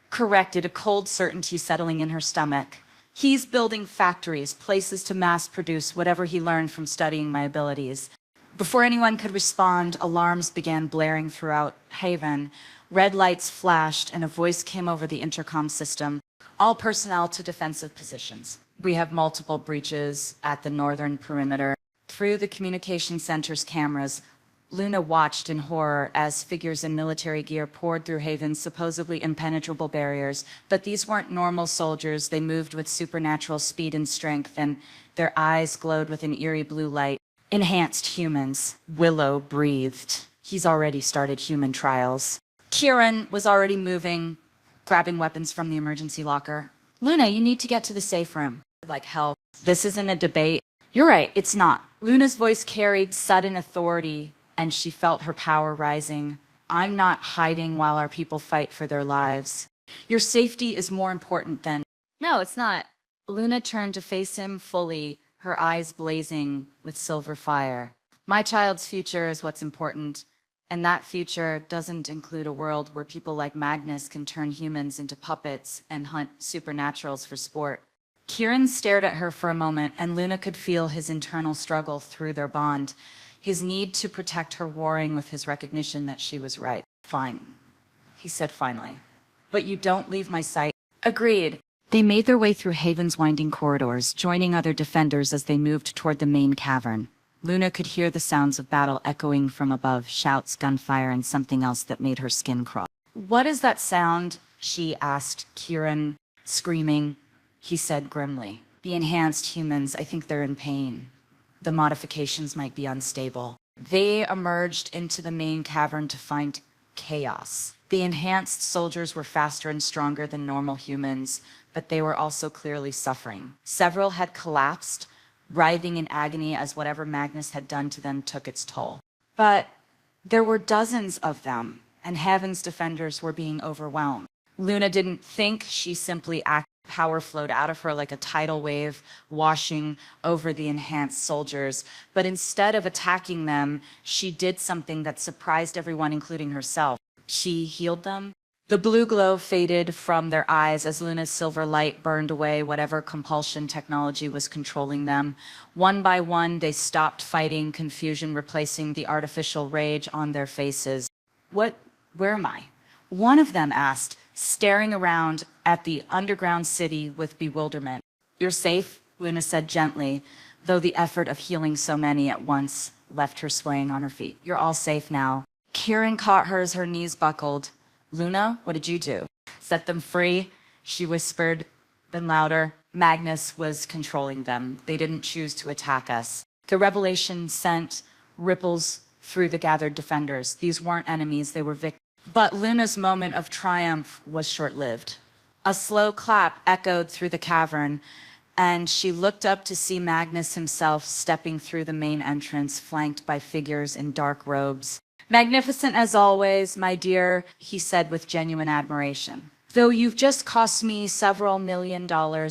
corrected, a cold certainty settling in her stomach. He's building factories, places to mass produce whatever he learned from studying my abilities. Before anyone could respond, alarms began blaring throughout Haven. Red lights flashed and a voice came over the intercom system. All personnel to defensive positions. We have multiple breaches at the northern perimeter. Through the communication center's cameras, Luna watched in horror as figures in military gear poured through Haven's supposedly impenetrable barriers. But these weren't normal soldiers. They moved with supernatural speed and strength, and their eyes glowed with an eerie blue light. Enhanced humans. Willow breathed. He's already started human trials. Kieran was already moving, grabbing weapons from the emergency locker. Luna, you need to get to the safe room. Like hell. This isn't a debate. You're right, it's not. Luna's voice carried sudden authority, and she felt her power rising. I'm not hiding while our people fight for their lives. Your safety is more important than... No, it's not. Luna turned to face him fully, her eyes blazing with silver fire. My child's future is what's important, and that future doesn't include a world where people like Magnus can turn humans into puppets and hunt supernaturals for sport. Kieran stared at her for a moment, and Luna could feel his internal struggle through their bond, his need to protect her warring with his recognition that she was right. Fine, he said finally. But you don't leave my sight. Agreed. They made their way through Haven's winding corridors, joining other defenders as they moved toward the main cavern. Luna could hear the sounds of battle echoing from above, shouts, gunfire, and something else that made her skin crawl. What is that sound? She asked Kieran, screaming. He said grimly. The enhanced humans, I think they're in pain. The modifications might be unstable. They emerged into the main cavern to find chaos. The enhanced soldiers were faster and stronger than normal humans, but they were also clearly suffering. Several had collapsed, writhing in agony as whatever Magnus had done to them took its toll. But there were dozens of them, and Haven's defenders were being overwhelmed. Luna didn't think, she simply acted. Power flowed out of her like a tidal wave, washing over the enhanced soldiers. But instead of attacking them, she did something that surprised everyone, including herself. She healed them. The blue glow faded from their eyes as Luna's silver light burned away whatever compulsion technology was controlling them. One by one, they stopped fighting, confusion replacing the artificial rage on their faces. Where am I? One of them asked, staring around at the underground city with bewilderment. You're safe, Luna said gently, though the effort of healing so many at once left her swaying on her feet. You're all safe now. Kieran caught her as her knees buckled. Luna, what did you do? Set them free, she whispered, then louder. Magnus was controlling them. They didn't choose to attack us. The revelation sent ripples through the gathered defenders. These weren't enemies, they were victims. But Luna's moment of triumph was short-lived. A slow clap echoed through the cavern, and she looked up to see Magnus himself stepping through the main entrance, flanked by figures in dark robes. Magnificent as always, my dear, he said with genuine admiration. Though you've just cost me several $1 million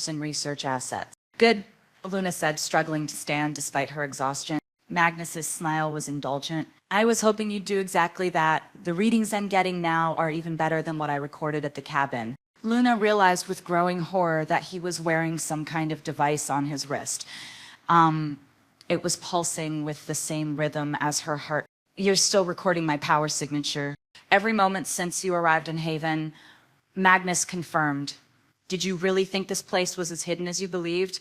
in research assets. Good, Luna said, struggling to stand despite her exhaustion. Magnus's smile was indulgent. I was hoping you'd do exactly that. The readings I'm getting now are even better than what I recorded at the cabin. Luna realized with growing horror that he was wearing some kind of device on his wrist. It was pulsing with the same rhythm as her heart. You're still recording my power signature. Every moment since you arrived in Haven, Magnus confirmed. Did you really think this place was as hidden as you believed?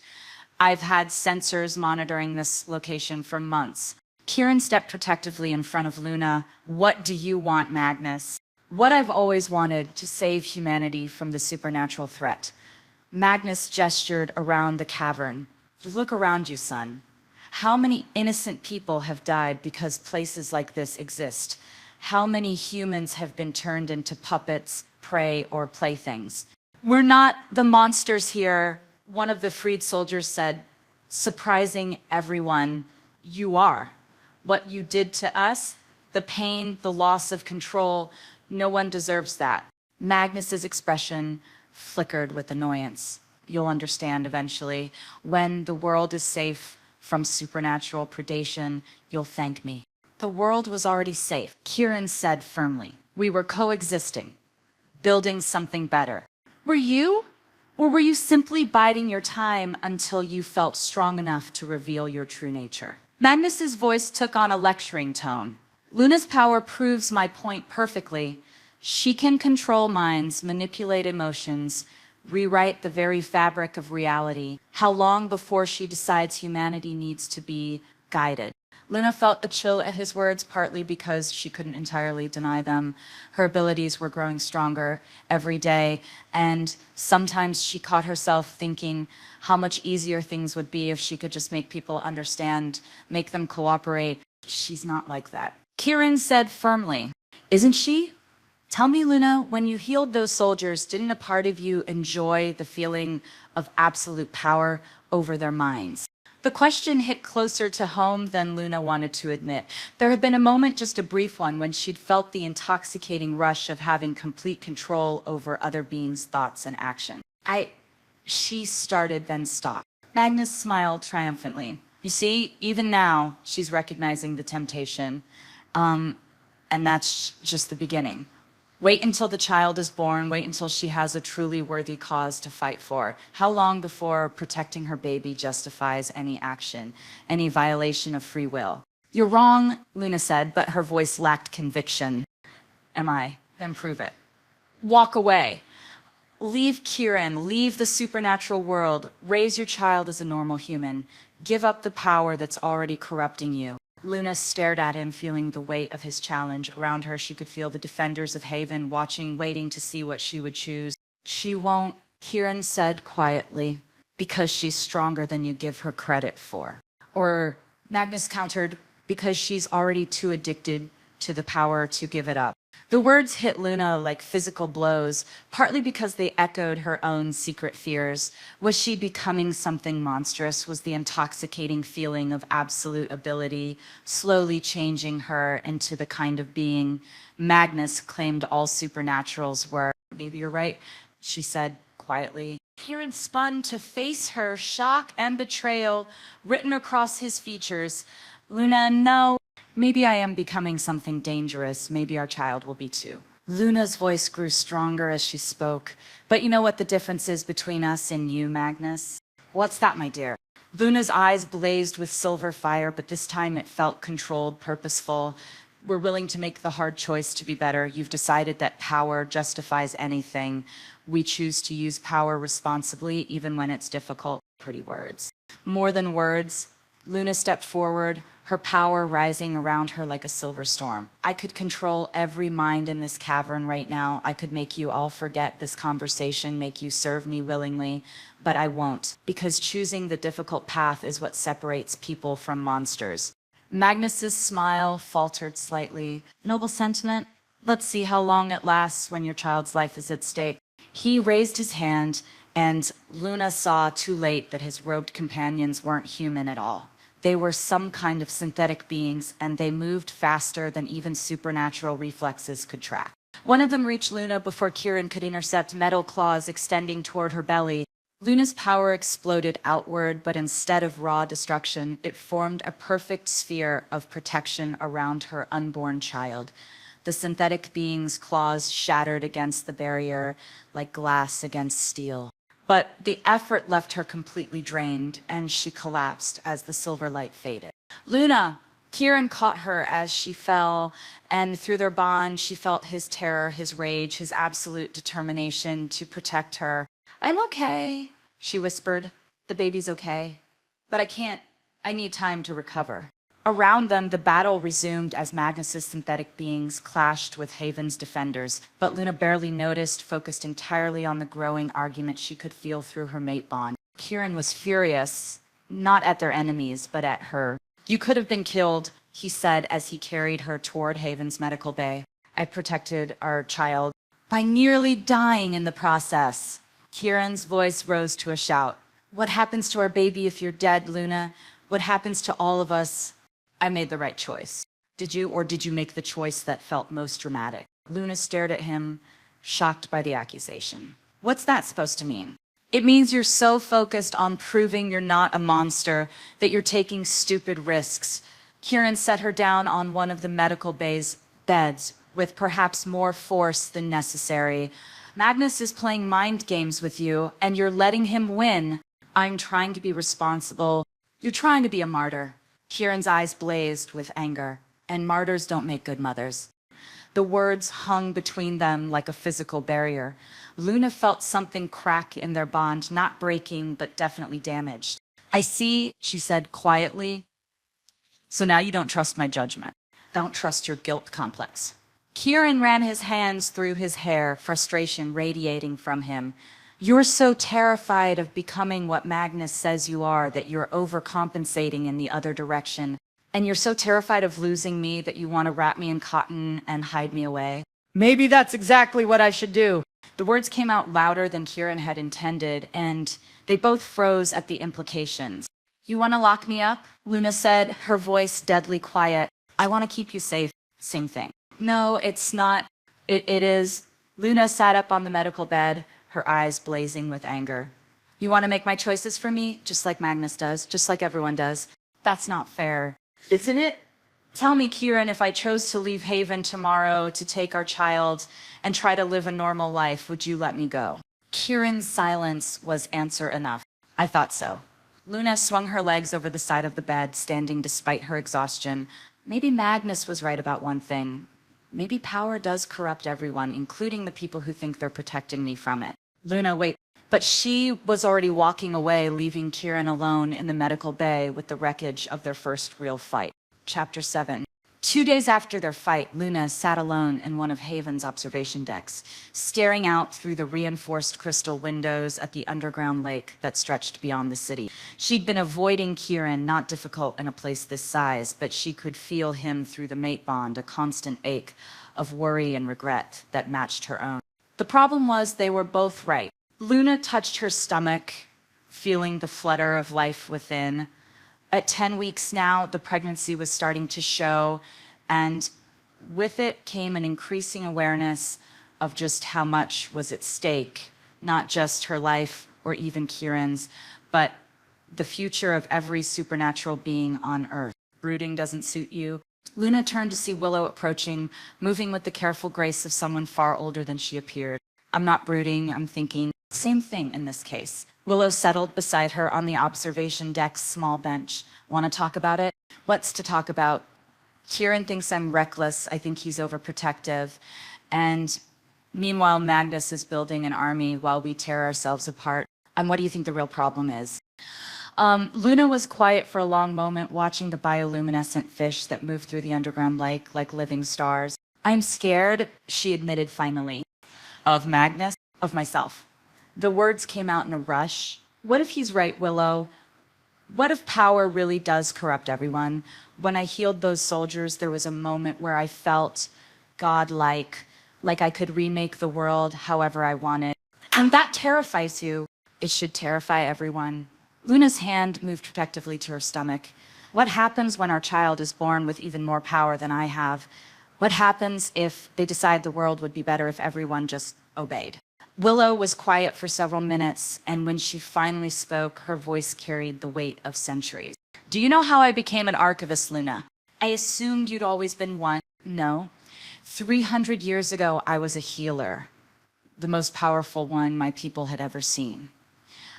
I've had sensors monitoring this location for months. Kieran stepped protectively in front of Luna. What do you want, Magnus? What I've always wanted, to save humanity from the supernatural threat. Magnus gestured around the cavern. Look around you, son. How many innocent people have died because places like this exist? How many humans have been turned into puppets, prey, or playthings? We're not the monsters here, one of the freed soldiers said, surprising everyone. You are. What you did to us, the pain, the loss of control, no one deserves that. Magnus's expression flickered with annoyance. You'll understand eventually. When the world is safe from supernatural predation, you'll thank me. The world was already safe, Kieran said firmly. We were coexisting, building something better. Were you? Or were you simply biding your time until you felt strong enough to reveal your true nature? Magnus's voice took on a lecturing tone. Luna's power proves my point perfectly. She can control minds, manipulate emotions, rewrite the very fabric of reality. How long before she decides humanity needs to be guided? Luna felt a chill at his words, partly because she couldn't entirely deny them. Her abilities were growing stronger every day, and sometimes she caught herself thinking how much easier things would be if she could just make people understand, make them cooperate. She's not like that. Kieran said firmly, "Isn't she? Tell me, Luna, when you healed those soldiers, didn't a part of you enjoy the feeling of absolute power over their minds?" The question hit closer to home than Luna wanted to admit. There had been a moment, just a brief one, when she'd felt the intoxicating rush of having complete control over other beings' thoughts and actions. She started, then stopped. Magnus smiled triumphantly. You see, even now, she's recognizing the temptation. And that's just the beginning. Wait until the child is born. Wait until she has a truly worthy cause to fight for. How long before protecting her baby justifies any action, any violation of free will? You're wrong, Luna said, but her voice lacked conviction. Am I? Then prove it. Walk away. Leave Kieran. Leave the supernatural world. Raise your child as a normal human. Give up the power that's already corrupting you. Luna stared at him, feeling the weight of his challenge. Around her, she could feel the defenders of Haven watching, waiting to see what she would choose. She won't, Kieran said quietly, because she's stronger than you give her credit for. Or, Magnus countered, because she's already too addicted to the power to give it up. The words hit Luna like physical blows, partly because they echoed her own secret fears. Was she becoming something monstrous? Was the intoxicating feeling of absolute ability slowly changing her into the kind of being Magnus claimed all supernaturals were? Maybe you're right, she said quietly. Kieran spun to face her, shock and betrayal written across his features. Luna, no. Maybe I am becoming something dangerous. Maybe our child will be too. Luna's voice grew stronger as she spoke. But you know what the difference is between us and you, Magnus? What's that, my dear? Luna's eyes blazed with silver fire, but this time it felt controlled, purposeful. We're willing to make the hard choice to be better. You've decided that power justifies anything. We choose to use power responsibly, even when it's difficult. Pretty words. More than words, Luna stepped forward, her power rising around her like a silver storm. I could control every mind in this cavern right now. I could make you all forget this conversation, make you serve me willingly, but I won't, because choosing the difficult path is what separates people from monsters. Magnus's smile faltered slightly. Noble sentiment. Let's see how long it lasts when your child's life is at stake. He raised his hand, and Luna saw too late that his robed companions weren't human at all. They were some kind of synthetic beings, and they moved faster than even supernatural reflexes could track. One of them reached Luna before Kieran could intercept, metal claws extending toward her belly. Luna's power exploded outward, but instead of raw destruction, it formed a perfect sphere of protection around her unborn child. The synthetic being's claws shattered against the barrier like glass against steel. But the effort left her completely drained, and she collapsed as the silver light faded. Luna! Kieran caught her as she fell, and through their bond, she felt his terror, his rage, his absolute determination to protect her. I'm okay, she whispered. The baby's okay. But I can't. I need time to recover. Around them, the battle resumed as Magnus's synthetic beings clashed with Haven's defenders, but Luna barely noticed, focused entirely on the growing argument she could feel through her mate bond. Kieran was furious, not at their enemies, but at her. You could have been killed, he said as he carried her toward Haven's medical bay. I protected our child by nearly dying in the process. Kieran's voice rose to a shout. What happens to our baby if you're dead, Luna? What happens to all of us? I made the right choice. Did you, or did you make the choice that felt most dramatic? Luna stared at him, shocked by the accusation. What's that supposed to mean? It means you're so focused on proving you're not a monster that you're taking stupid risks. Kieran set her down on one of the medical bay's beds with perhaps more force than necessary. Magnus is playing mind games with you, and you're letting him win. I'm trying to be responsible. You're trying to be a martyr. Kieran's eyes blazed with anger, and martyrs don't make good mothers. The words hung between them like a physical barrier. Luna felt something crack in their bond, not breaking, but definitely damaged. I see, she said quietly. So now you don't trust my judgment. Don't trust your guilt complex. Kieran ran his hands through his hair, frustration radiating from him. You're so terrified of becoming what Magnus says you are that you're overcompensating in the other direction. And you're so terrified of losing me that you want to wrap me in cotton and hide me away. Maybe that's exactly what I should do. The words came out louder than Kieran had intended, and they both froze at the implications. You want to lock me up? Luna said, her voice deadly quiet. I want to keep you safe. Same thing. No, it's not. It is. Luna sat up on the medical bed, her eyes blazing with anger. You want to make my choices for me, just like Magnus does, just like everyone does. That's not fair, isn't it? Tell me, Kieran, if I chose to leave Haven tomorrow to take our child and try to live a normal life, would you let me go? Kieran's silence was answer enough. I thought so. Luna swung her legs over the side of the bed, standing despite her exhaustion. Maybe Magnus was right about one thing. Maybe power does corrupt everyone, including the people who think they're protecting me from it. Luna, wait. But she was already walking away, leaving Kieran alone in the medical bay with the wreckage of their first real fight. Chapter 7. 2 days after their fight, Luna sat alone in one of Haven's observation decks, staring out through the reinforced crystal windows at the underground lake that stretched beyond the city. She'd been avoiding Kieran, not difficult in a place this size, but she could feel him through the mate bond, a constant ache of worry and regret that matched her own. The problem was they were both right. Luna touched her stomach, feeling the flutter of life within. At 10 weeks now, the pregnancy was starting to show, and with it came an increasing awareness of just how much was at stake, not just her life or even Kieran's, but the future of every supernatural being on Earth. Brooding doesn't suit you. Luna turned to see Willow approaching, moving with the careful grace of someone far older than she appeared. I'm not brooding, I'm thinking. Same thing in this case. Willow settled beside her on the observation deck's small bench. Want to talk about it? What's to talk about? Kieran thinks I'm reckless. I think he's overprotective. And meanwhile, Magnus is building an army while we tear ourselves apart. And what do you think the real problem is? Luna was quiet for a long moment, watching the bioluminescent fish that moved through the underground lake like living stars. I'm scared, she admitted finally. Of Magnus? Of myself. The words came out in a rush. What if he's right, Willow? What if power really does corrupt everyone? When I healed those soldiers, there was a moment where I felt godlike, like I could remake the world however I wanted. And that terrifies you. It should terrify everyone. Luna's hand moved protectively to her stomach. What happens when our child is born with even more power than I have? What happens if they decide the world would be better if everyone just obeyed? Willow was quiet for several minutes, and when she finally spoke, her voice carried the weight of centuries. Do you know how I became an archivist, Luna? I assumed you'd always been one. No. 300 years ago, I was a healer, the most powerful one my people had ever seen.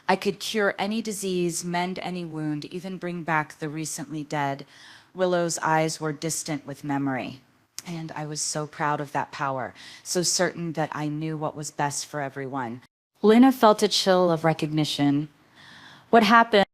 I could cure any disease, mend any wound, even bring back the recently dead. Willow's eyes were distant with memory. And I was so proud of that power, so certain that I knew what was best for everyone. Luna felt a chill of recognition. What happened?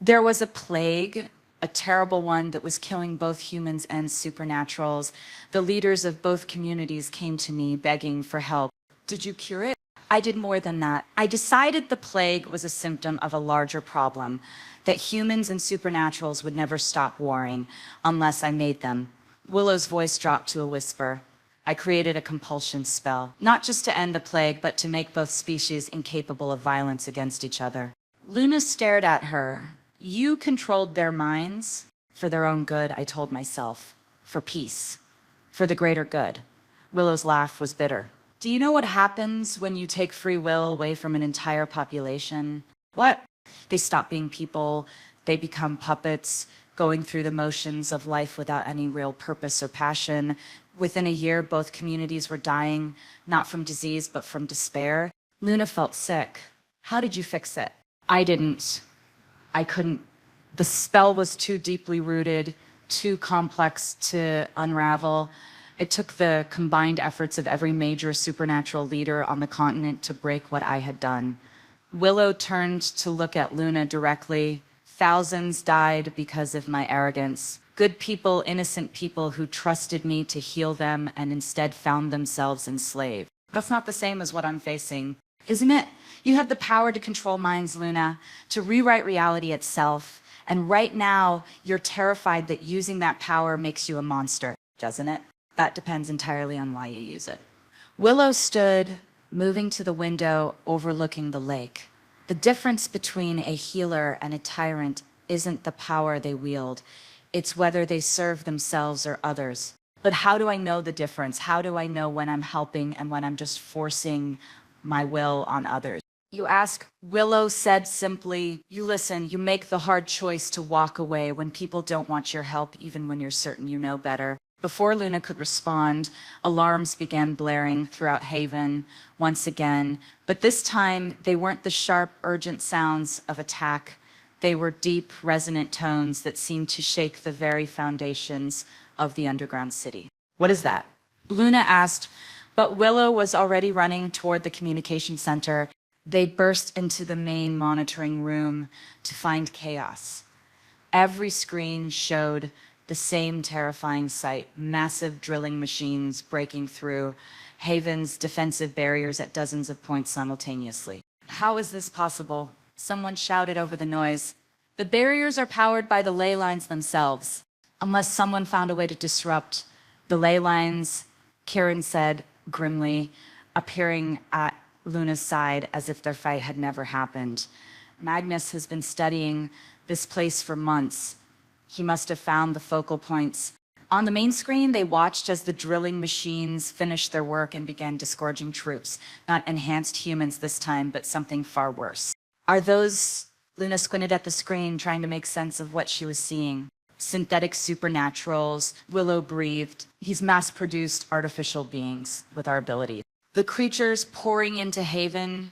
There was a plague, a terrible one that was killing both humans and supernaturals. The leaders of both communities came to me begging for help. Did you cure it? I did more than that. I decided the plague was a symptom of a larger problem, that humans and supernaturals would never stop warring unless I made them. Willow's voice dropped to a whisper. I created a compulsion spell, not just to end the plague, but to make both species incapable of violence against each other. Luna stared at her. You controlled their minds for their own good, I told myself. For peace. For the greater good. Willow's laugh was bitter. Do you know what happens when you take free will away from an entire population? What? They stop being people. They become puppets, going through the motions of life without any real purpose or passion. Within a year, both communities were dying, not from disease, but from despair. Luna felt sick. How did you fix it? I didn't. I couldn't. The spell was too deeply rooted, too complex to unravel. It took the combined efforts of every major supernatural leader on the continent to break what I had done. Willow turned to look at Luna directly. Thousands died because of my arrogance. Good people, innocent people who trusted me to heal them and instead found themselves enslaved. That's not the same as what I'm facing, isn't it? You have the power to control minds, Luna, to rewrite reality itself. And right now, you're terrified that using that power makes you a monster, doesn't it? That depends entirely on why you use it. Willow stood, moving to the window overlooking the lake. The difference between a healer and a tyrant isn't the power they wield. It's whether they serve themselves or others. But how do I know the difference? How do I know when I'm helping and when I'm just forcing my will on others? You ask. Willow said simply, you listen, you make the hard choice to walk away when people don't want your help, even when you're certain you know better. Before Luna could respond, alarms began blaring throughout Haven once again, but this time they weren't the sharp, urgent sounds of attack. They were deep, resonant tones that seemed to shake the very foundations of the underground city. What is that? Luna asked, but Willow was already running toward the communication center. They burst into the main monitoring room to find chaos. Every screen showed the same terrifying sight, massive drilling machines breaking through Haven's defensive barriers at dozens of points simultaneously. How is this possible? Someone shouted over the noise. The barriers are powered by the ley lines themselves. Unless someone found a way to disrupt the ley lines, Kieran said grimly, appearing at Luna's side as if their fight had never happened. Magnus has been studying this place for months. He must have found the focal points. On the main screen, they watched as the drilling machines finished their work and began disgorging troops. Not enhanced humans this time, but something far worse. Are those... Luna squinted at the screen, trying to make sense of what she was seeing. synthetic supernaturals, willow-breathed. He's mass-produced artificial beings with our abilities. The creatures pouring into Haven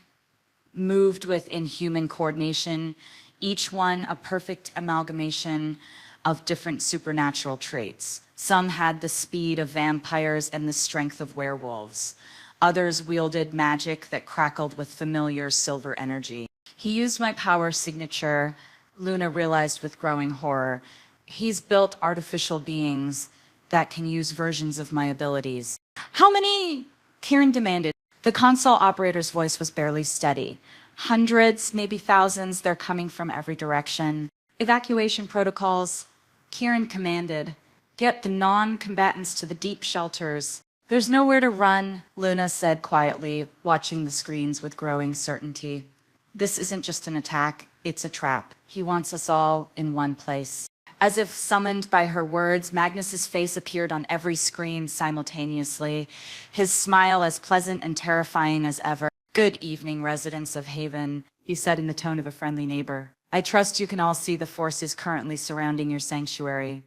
moved with inhuman coordination, each one a perfect amalgamation of different supernatural traits. Some had the speed of vampires and the strength of werewolves. Others wielded magic that crackled with familiar silver energy. He used my power signature, Luna realized with growing horror. He's built artificial beings that can use versions of my abilities. How many? Kieran demanded. The console operator's voice was barely steady. Hundreds, maybe thousands, they're coming from every direction. Evacuation protocols, Kieran commanded. Get the non-combatants to the deep shelters. There's nowhere to run, Luna said quietly, watching the screens with growing certainty. This isn't just an attack, it's a trap. He wants us all in one place. As if summoned by her words, Magnus's face appeared on every screen simultaneously, his smile as pleasant and terrifying as ever. Good evening, residents of Haven, he said in the tone of a friendly neighbor. I trust you can all see the forces currently surrounding your sanctuary.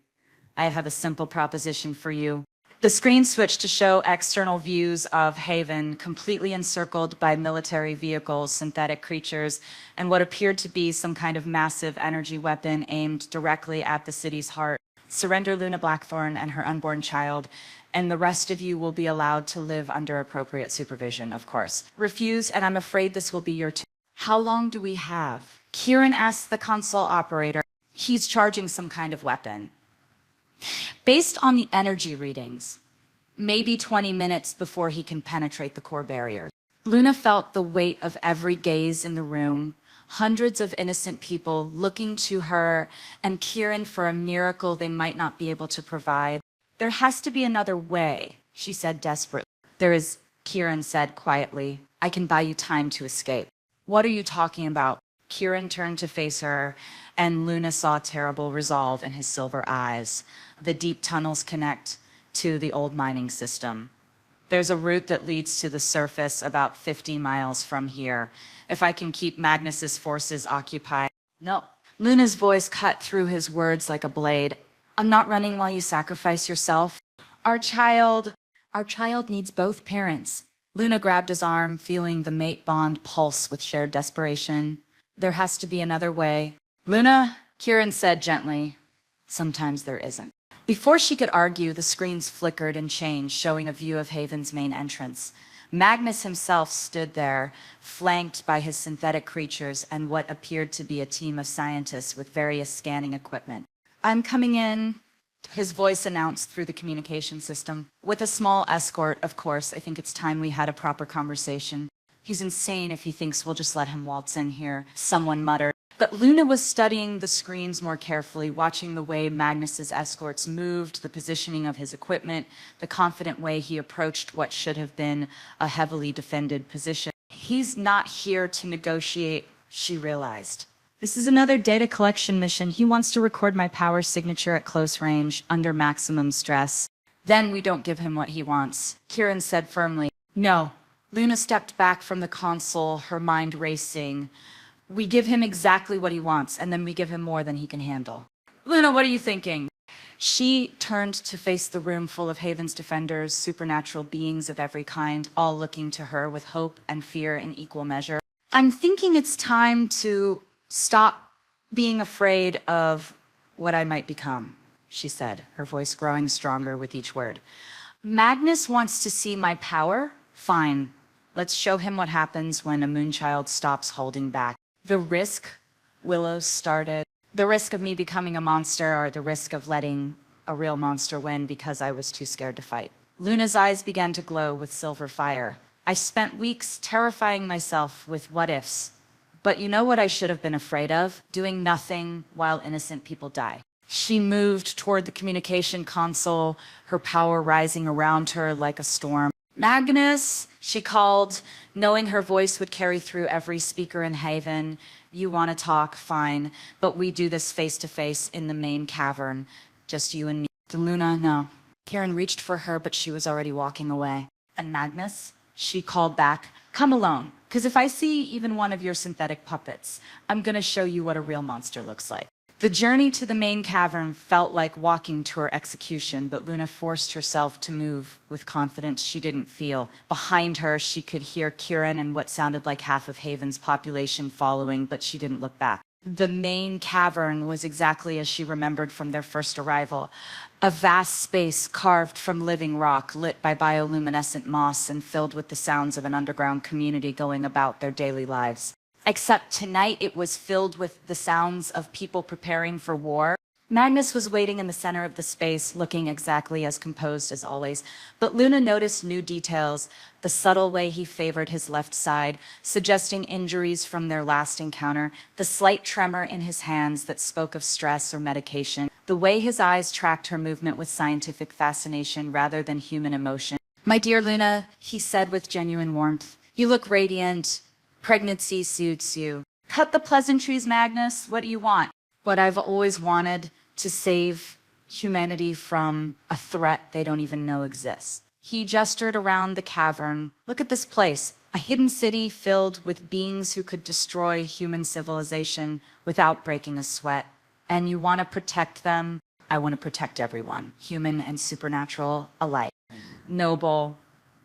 I have a simple proposition for you. The screen switched to show external views of Haven, completely encircled by military vehicles, synthetic creatures, and what appeared to be some kind of massive energy weapon aimed directly at the city's heart. Surrender Luna Blackthorn and her unborn child, and the rest of you will be allowed to live under appropriate supervision, of course. Refuse, and I'm afraid this will be your turn. How long do we have? Kieran asked the console operator. He's charging some kind of weapon. Based on the energy readings, maybe 20 minutes before he can penetrate the core barrier. Luna felt the weight of every gaze in the room, hundreds of innocent people looking to her and Kieran for a miracle they might not be able to provide. There has to be another way, she said desperately. There is, Kieran said quietly. I can buy you time to escape. What are you talking about? Kieran turned to face her, and Luna saw terrible resolve in his silver eyes. The deep tunnels connect to the old mining system. There's a route that leads to the surface about 50 miles from here. If I can keep Magnus's forces occupied. No. Luna's voice cut through his words like a blade. I'm not running while you sacrifice yourself. Our child needs both parents. Luna grabbed his arm, feeling the mate bond pulse with shared desperation. There has to be another way. Luna, Kieran said gently, sometimes there isn't. Before she could argue, the screens flickered and changed, showing a view of Haven's main entrance. Magnus himself stood there, flanked by his synthetic creatures and what appeared to be a team of scientists with various scanning equipment. I'm coming in, his voice announced through the communication system. With a small escort, of course. I think it's time we had a proper conversation. He's insane if he thinks we'll just let him waltz in here, someone muttered. But Luna was studying the screens more carefully, watching the way Magnus's escorts moved, the positioning of his equipment, the confident way he approached what should have been a heavily defended position. He's not here to negotiate, she realized. This is another data collection mission. He wants to record my power signature at close range, under maximum stress. Then we don't give him what he wants, Kieran said firmly. No. Luna stepped back from the console, her mind racing. We give him exactly what he wants, and then we give him more than he can handle. Luna, what are you thinking? She turned to face the room full of Haven's defenders, supernatural beings of every kind, all looking to her with hope and fear in equal measure. I'm thinking it's time to stop being afraid of what I might become, she said, her voice growing stronger with each word. Magnus wants to see my power? Fine. Let's show him what happens when a Moonchild stops holding back. The risk, Willow started. The risk of me becoming a monster, or the risk of letting a real monster win because I was too scared to fight. Luna's eyes began to glow with silver fire. I spent weeks terrifying myself with what-ifs. But you know what I should have been afraid of? Doing nothing while innocent people die. She moved toward the communication console, her power rising around her like a storm. Magnus, she called, knowing her voice would carry through every speaker in Haven. You want to talk, fine, but we do this face-to-face in the main cavern, just you and me. Luna, no. Kieran reached for her, but she was already walking away. And Magnus, she called back, come alone, because if I see even one of your synthetic puppets, I'm going to show you what a real monster looks like. The journey to the main cavern felt like walking to her execution, but Luna forced herself to move with confidence she didn't feel. Behind her, she could hear Kieran and what sounded like half of Haven's population following, but she didn't look back. The main cavern was exactly as she remembered from their first arrival. A vast space carved from living rock, lit by bioluminescent moss and filled with the sounds of an underground community going about their daily lives. Except tonight it was filled with the sounds of people preparing for war. Magnus was waiting in the center of the space, looking exactly as composed as always. But Luna noticed new details, the subtle way he favored his left side, suggesting injuries from their last encounter, the slight tremor in his hands that spoke of stress or medication, the way his eyes tracked her movement with scientific fascination rather than human emotion. "My dear Luna," he said with genuine warmth, "you look radiant. Pregnancy suits you. Cut the pleasantries, Magnus. What do you want?" "What I've always wanted, to save humanity from a threat they don't even know exists." He gestured around the cavern. "Look at this place. A hidden city filled with beings who could destroy human civilization without breaking a sweat. And you want to protect them? I want to protect everyone, human and supernatural alike. Noble,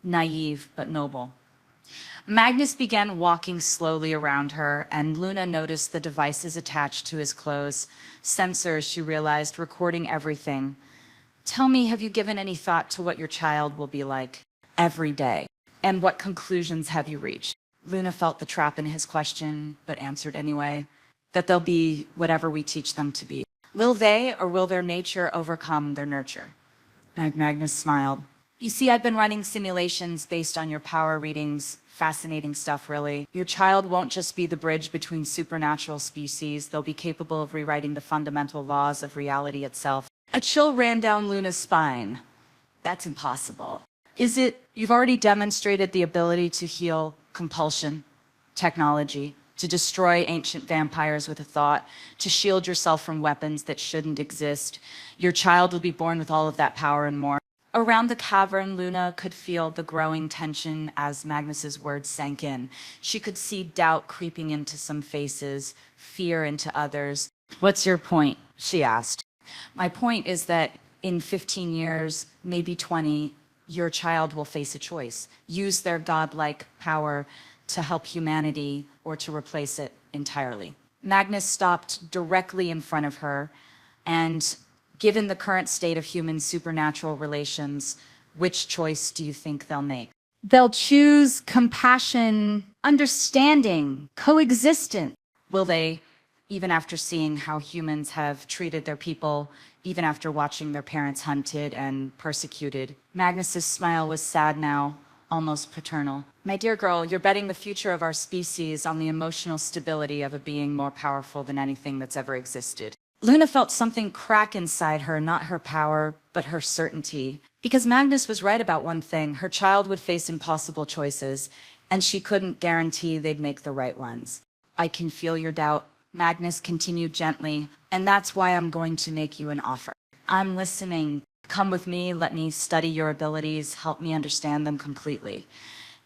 naive, but noble." Magnus began walking slowly around her, and Luna noticed the devices attached to his clothes. Sensors, she realized, recording everything. "Tell me, have you given any thought to what your child will be like every day? And what conclusions have you reached?" Luna felt the trap in his question, but answered anyway. "That they'll be whatever we teach them to be. Will they, or will their nature overcome their nurture?" Magnus smiled. "You see, I've been running simulations based on your power readings. Fascinating stuff, really. Your child won't just be the bridge between supernatural species. They'll be capable of rewriting the fundamental laws of reality itself." A chill ran down Luna's spine. "That's impossible." "Is it? You've already demonstrated the ability to heal compulsion, technology, to destroy ancient vampires with a thought, to shield yourself from weapons that shouldn't exist. Your child will be born with all of that power and more." Around the cavern, Luna could feel the growing tension as Magnus's words sank in. She could see doubt creeping into some faces, fear into others. "What's your point?" she asked. "My point is that in 15 years, maybe 20, your child will face a choice. Use their godlike power to help humanity or to replace it entirely." Magnus stopped directly in front of her, and given the current state of human supernatural relations, which choice do you think they'll make? "They'll choose compassion, understanding, coexistence." "Will they, even after seeing how humans have treated their people, even after watching their parents hunted and persecuted?" Magnus's smile was sad now, almost paternal. "My dear girl, you're betting the future of our species on the emotional stability of a being more powerful than anything that's ever existed." Luna felt something crack inside her, not her power, but her certainty. Because Magnus was right about one thing, her child would face impossible choices, and she couldn't guarantee they'd make the right ones. "I can feel your doubt," Magnus continued gently, "and that's why I'm going to make you an offer. I'm listening. Come with me, let me study your abilities, help me understand them completely.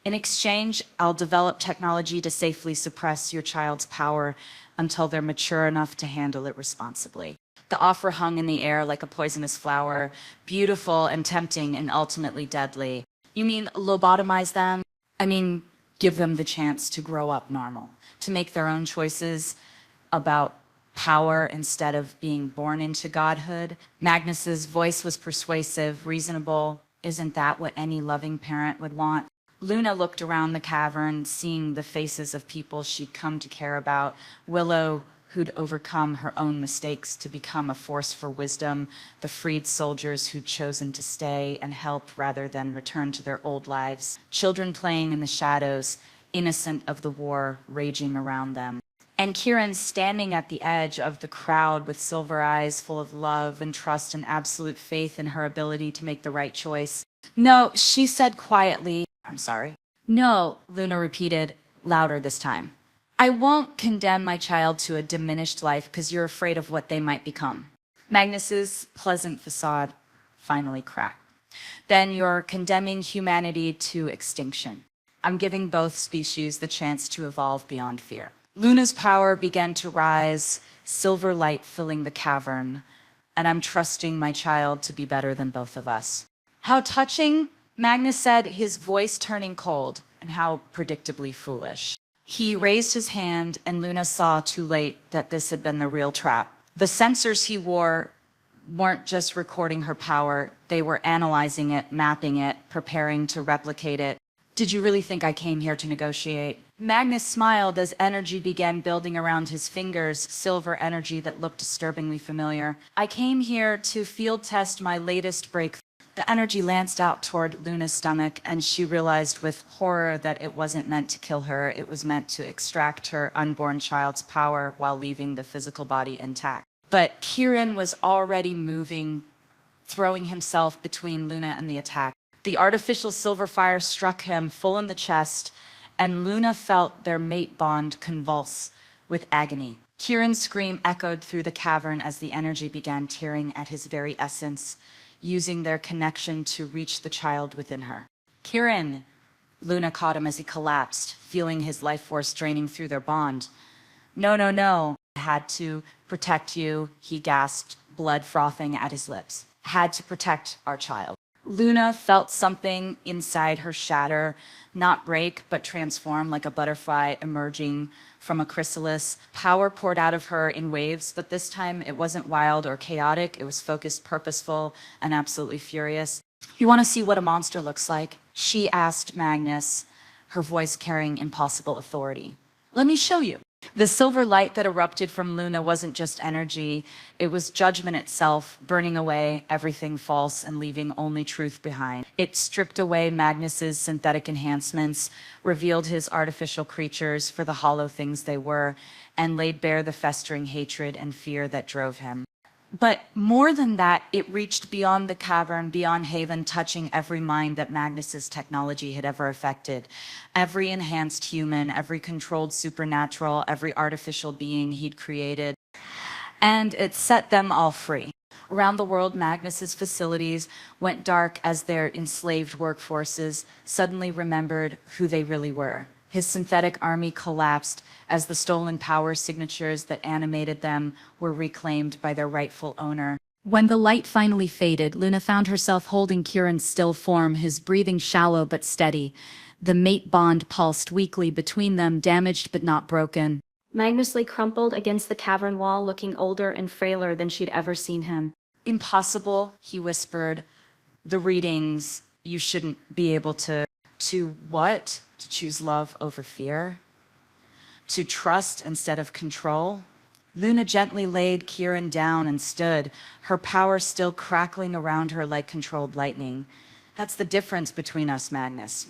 In exchange, I'll develop technology to safely suppress your child's power until they're mature enough to handle it responsibly." The offer hung in the air like a poisonous flower, beautiful and tempting and ultimately deadly. "You mean lobotomize them?" "I mean, give them the chance to grow up normal, to make their own choices about power instead of being born into godhood." Magnus's voice was persuasive, reasonable. "Isn't that what any loving parent would want?" Luna looked around the cavern, seeing the faces of people she'd come to care about. Willow, who'd overcome her own mistakes to become a force for wisdom, the freed soldiers who'd chosen to stay and help rather than return to their old lives, children playing in the shadows, innocent of the war raging around them. And Kieran standing at the edge of the crowd with silver eyes full of love and trust and absolute faith in her ability to make the right choice. "No," she said quietly. "I'm sorry." "No," Luna repeated, louder this time. "I won't condemn my child to a diminished life because you're afraid of what they might become." Magnus's pleasant facade finally cracked. "Then you're condemning humanity to extinction. I'm giving both species the chance to evolve beyond fear." Luna's power began to rise, silver light filling the cavern, and I'm trusting my child to be better than both of us. How touching, Magnus said, his voice turning cold, and how predictably foolish. He raised his hand, and Luna saw too late that this had been the real trap. The sensors he wore weren't just recording her power, they were analyzing it, mapping it, preparing to replicate it. Did you really think I came here to negotiate? Magnus smiled as energy began building around his fingers, silver energy that looked disturbingly familiar. I came here to field test my latest breakthrough. The energy lanced out toward Luna's stomach, and she realized with horror that it wasn't meant to kill her. It was meant to extract her unborn child's power while leaving the physical body intact. But Kieran was already moving, throwing himself between Luna and the attack. The artificial silver fire struck him full in the chest, and Luna felt their mate bond convulse with agony. Kieran's scream echoed through the cavern as the energy began tearing at his very essence, using their connection to reach the child within her. Kieran! Luna caught him as he collapsed, feeling his life force draining through their bond. No, no, no. I had to protect you, he gasped, blood frothing at his lips. Had to protect our child. Luna felt something inside her shatter, not break, but transform like a butterfly emerging from a chrysalis. Power poured out of her in waves, but this time it wasn't wild or chaotic. It was focused, purposeful, and absolutely furious. You want to see what a monster looks like? She asked Magnus, her voice carrying impossible authority. Let me show you. The silver light that erupted from Luna wasn't just energy, it was judgment itself, burning away everything false and leaving only truth behind. It stripped away Magnus's synthetic enhancements, revealed his artificial creatures for the hollow things they were, and laid bare the festering hatred and fear that drove him. But more than that, it reached beyond the cavern, beyond Haven, touching every mind that Magnus's technology had ever affected. Every enhanced human, every controlled supernatural, every artificial being he'd created. And it set them all free. Around the world, Magnus's facilities went dark as their enslaved workforces suddenly remembered who they really were. His synthetic army collapsed as the stolen power signatures that animated them were reclaimed by their rightful owner. When the light finally faded, Luna found herself holding Kieran's still form, his breathing shallow but steady. The mate bond pulsed weakly between them, damaged but not broken. Magnus lay crumpled against the cavern wall, looking older and frailer than she'd ever seen him. Impossible, he whispered. The readings, you shouldn't be able to... To what? To choose love over fear? To trust instead of control? Luna gently laid Kieran down and stood, her power still crackling around her like controlled lightning. That's the difference between us, Magnus.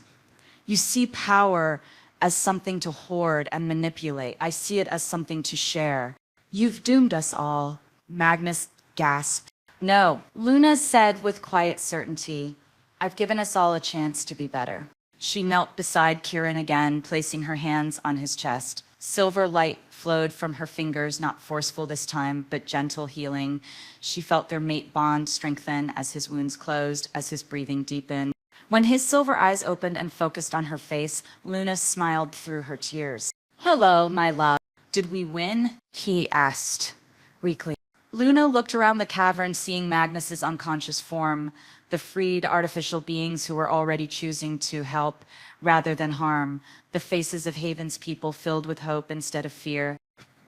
You see power as something to hoard and manipulate. I see it as something to share. You've doomed us all, Magnus gasped. No, Luna said with quiet certainty, I've given us all a chance to be better. She knelt beside Kieran again, placing her hands on his chest. Silver light flowed from her fingers, not forceful this time, but gentle, healing. She felt their mate bond strengthen as his wounds closed, as his breathing deepened. When his silver eyes opened and focused on her face, Luna smiled through her tears. Hello, my love. Did we win? He asked weakly. Luna looked around the cavern, seeing Magnus's unconscious form, the freed artificial beings who were already choosing to help rather than harm, the faces of Haven's people filled with hope instead of fear.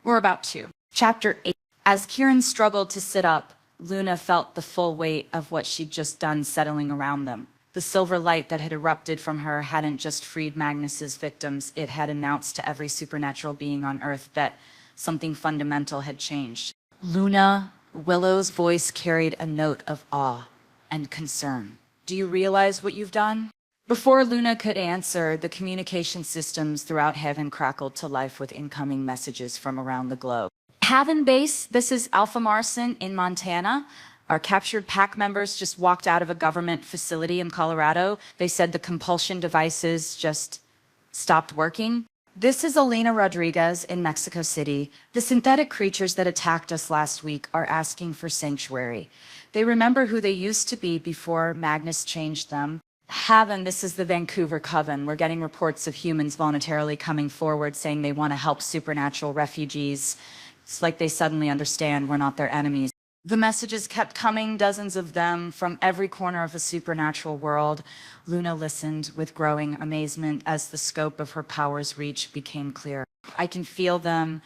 We're about to. Chapter 8. As Kieran struggled to sit up, Luna felt the full weight of what she'd just done settling around them. The silver light that had erupted from her hadn't just freed Magnus's victims, it had announced to every supernatural being on Earth that something fundamental had changed. Luna, Willow's voice carried a note of awe and concern. Do you realize what you've done? Before Luna could answer, the communication systems throughout Haven crackled to life with incoming messages from around the globe. Haven Base, this is Alpha Marson in Montana. Our captured pack members just walked out of a government facility in Colorado. They said the compulsion devices just stopped working. This is Elena Rodriguez in Mexico City. The synthetic creatures that attacked us last week are asking for sanctuary. They remember who they used to be before Magnus changed them. Haven, this is the Vancouver Coven. We're getting reports of humans voluntarily coming forward saying they want to help supernatural refugees. It's like they suddenly understand we're not their enemies. The messages kept coming, dozens of them, from every corner of the supernatural world. Luna listened with growing amazement as the scope of her power's reach became clear. I can feel them,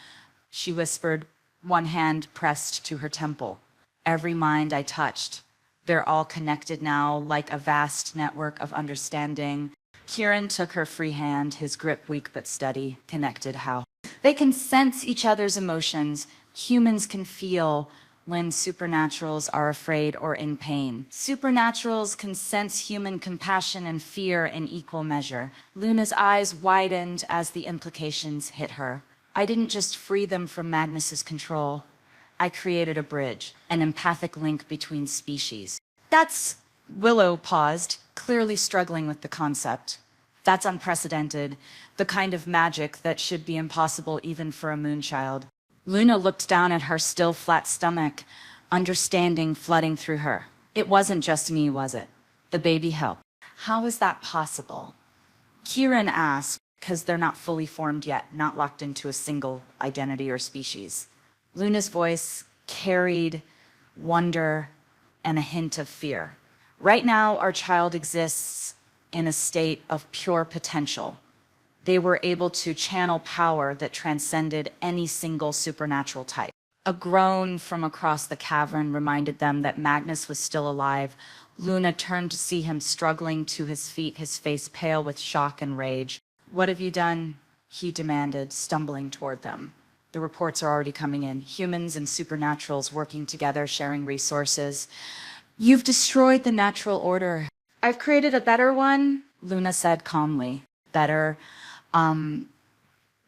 she whispered, one hand pressed to her temple. Every mind I touched. They're all connected now, like a vast network of understanding. Kieran took her free hand, his grip weak but steady, connected how. They can sense each other's emotions. Humans can feel when supernaturals are afraid or in pain. Supernaturals can sense human compassion and fear in equal measure. Luna's eyes widened as the implications hit her. I didn't just free them from Magnus's control. I created a bridge, an empathic link between species. Willow paused, clearly struggling with the concept. That's unprecedented, the kind of magic that should be impossible even for a moonchild. Luna looked down at her still flat stomach, understanding flooding through her. It wasn't just me, was it? The baby helped. How is that possible? Kieran asked, because they're not fully formed yet, not locked into a single identity or species. Luna's voice carried wonder and a hint of fear. Right now, our child exists in a state of pure potential. They were able to channel power that transcended any single supernatural type. A groan from across the cavern reminded them that Magnus was still alive. Luna turned to see him struggling to his feet, his face pale with shock and rage. "What have you done?" he demanded, stumbling toward them. The reports are already coming in. Humans and supernaturals working together, sharing resources. "You've destroyed the natural order." "I've created a better one," Luna said calmly. "Better.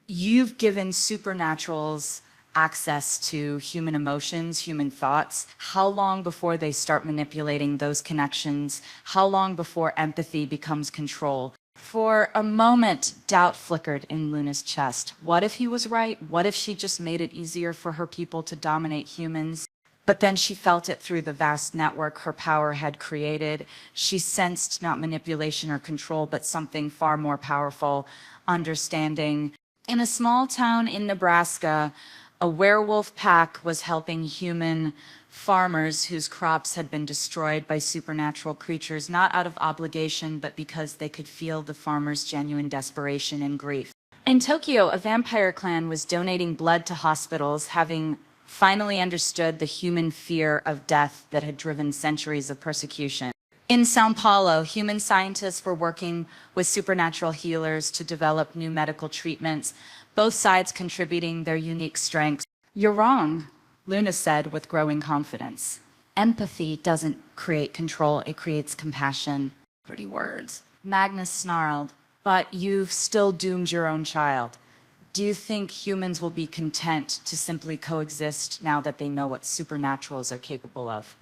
You've given supernaturals access to human emotions, human thoughts. How long before they start manipulating those connections? How long before empathy becomes control?" For a moment, doubt flickered in Luna's chest. What if he was right? What if she just made it easier for her people to dominate humans? But then she felt it through the vast network her power had created. She sensed not manipulation or control, but something far more powerful, understanding. In a small town in Nebraska, a werewolf pack was helping human farmers whose crops had been destroyed by supernatural creatures, not out of obligation, but because they could feel the farmers' genuine desperation and grief. In Tokyo, a vampire clan was donating blood to hospitals, having finally understood the human fear of death that had driven centuries of persecution. In Sao Paulo, human scientists were working with supernatural healers to develop new medical treatments, both sides contributing their unique strengths. "You're wrong," Luna said with growing confidence. "Empathy doesn't create control, it creates compassion." Pretty words. Magnus snarled, "But you've still doomed your own child. Do you think humans will be content to simply coexist now that they know what supernaturals are capable of?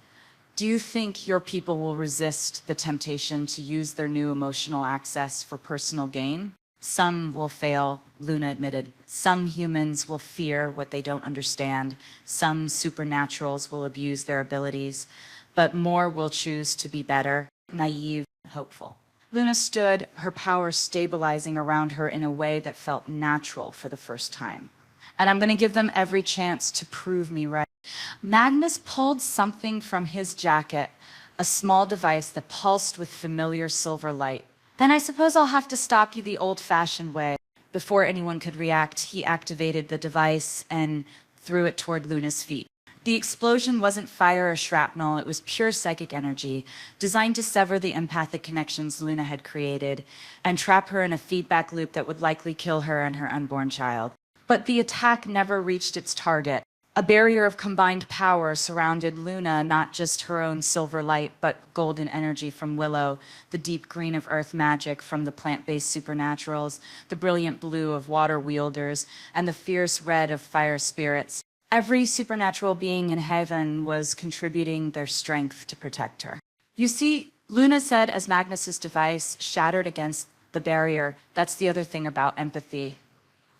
Do you think your people will resist the temptation to use their new emotional access for personal gain?" "Some will fail," Luna admitted. "Some humans will fear what they don't understand. Some supernaturals will abuse their abilities. But more will choose to be better, naive, and hopeful." Luna stood, her power stabilizing around her in a way that felt natural for the first time. "And I'm going to give them every chance to prove me right." Magnus pulled something from his jacket, a small device that pulsed with familiar silver light. "Then I suppose I'll have to stop you the old-fashioned way." Before anyone could react, he activated the device and threw it toward Luna's feet. The explosion wasn't fire or shrapnel, it was pure psychic energy, designed to sever the empathic connections Luna had created and trap her in a feedback loop that would likely kill her and her unborn child. But the attack never reached its target. A barrier of combined power surrounded Luna, not just her own silver light, but golden energy from Willow, the deep green of earth magic from the plant-based supernaturals, the brilliant blue of water wielders, and the fierce red of fire spirits. Every supernatural being in heaven was contributing their strength to protect her. "You see," Luna said as Magnus's device shattered against the barrier, "that's the other thing about empathy.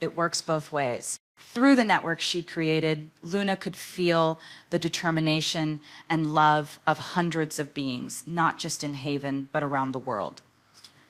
It works both ways." Through the network she'd created, Luna could feel the determination and love of hundreds of beings, not just in Haven, but around the world.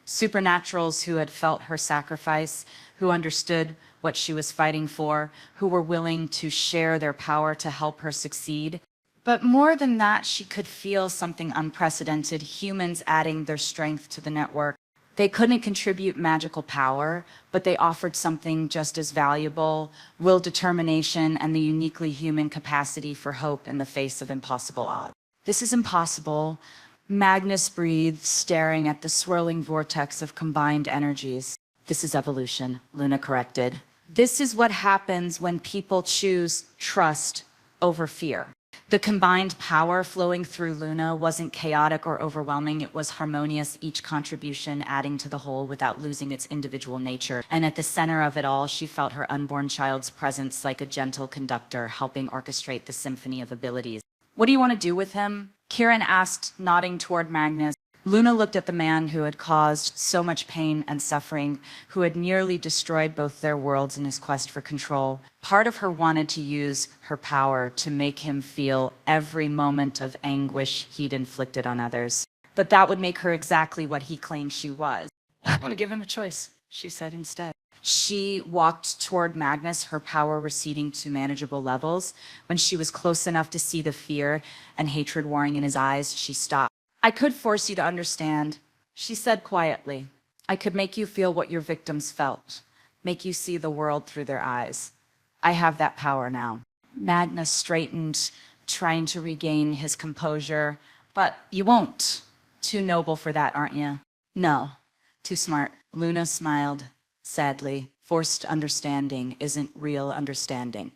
Supernaturals who had felt her sacrifice, who understood what she was fighting for, who were willing to share their power to help her succeed. But more than that, she could feel something unprecedented, humans adding their strength to the network. They couldn't contribute magical power, but they offered something just as valuable: will, determination, and the uniquely human capacity for hope in the face of impossible odds. This is impossible. Magnus breathed, staring at the swirling vortex of combined energies. This is evolution, Luna corrected. This is what happens when people choose trust over fear. The combined power flowing through Luna wasn't chaotic or overwhelming. It was harmonious, each contribution adding to the whole without losing its individual nature. And at the center of it all, she felt her unborn child's presence like a gentle conductor, helping orchestrate the symphony of abilities. What do you want to do with him? Kieran asked, nodding toward Magnus. Luna looked at the man who had caused so much pain and suffering, who had nearly destroyed both their worlds in his quest for control. Part of her wanted to use her power to make him feel every moment of anguish he'd inflicted on others. But that would make her exactly what he claimed she was. I want to give him a choice, she said instead. She walked toward Magnus, her power receding to manageable levels. When she was close enough to see the fear and hatred warring in his eyes, she stopped. I could force you to understand, she said quietly. I could make you feel what your victims felt, make you see the world through their eyes. I have that power now. Magnus straightened, trying to regain his composure. But you won't. Too noble for that, aren't you? No, too smart. Luna smiled sadly. Forced understanding isn't real understanding.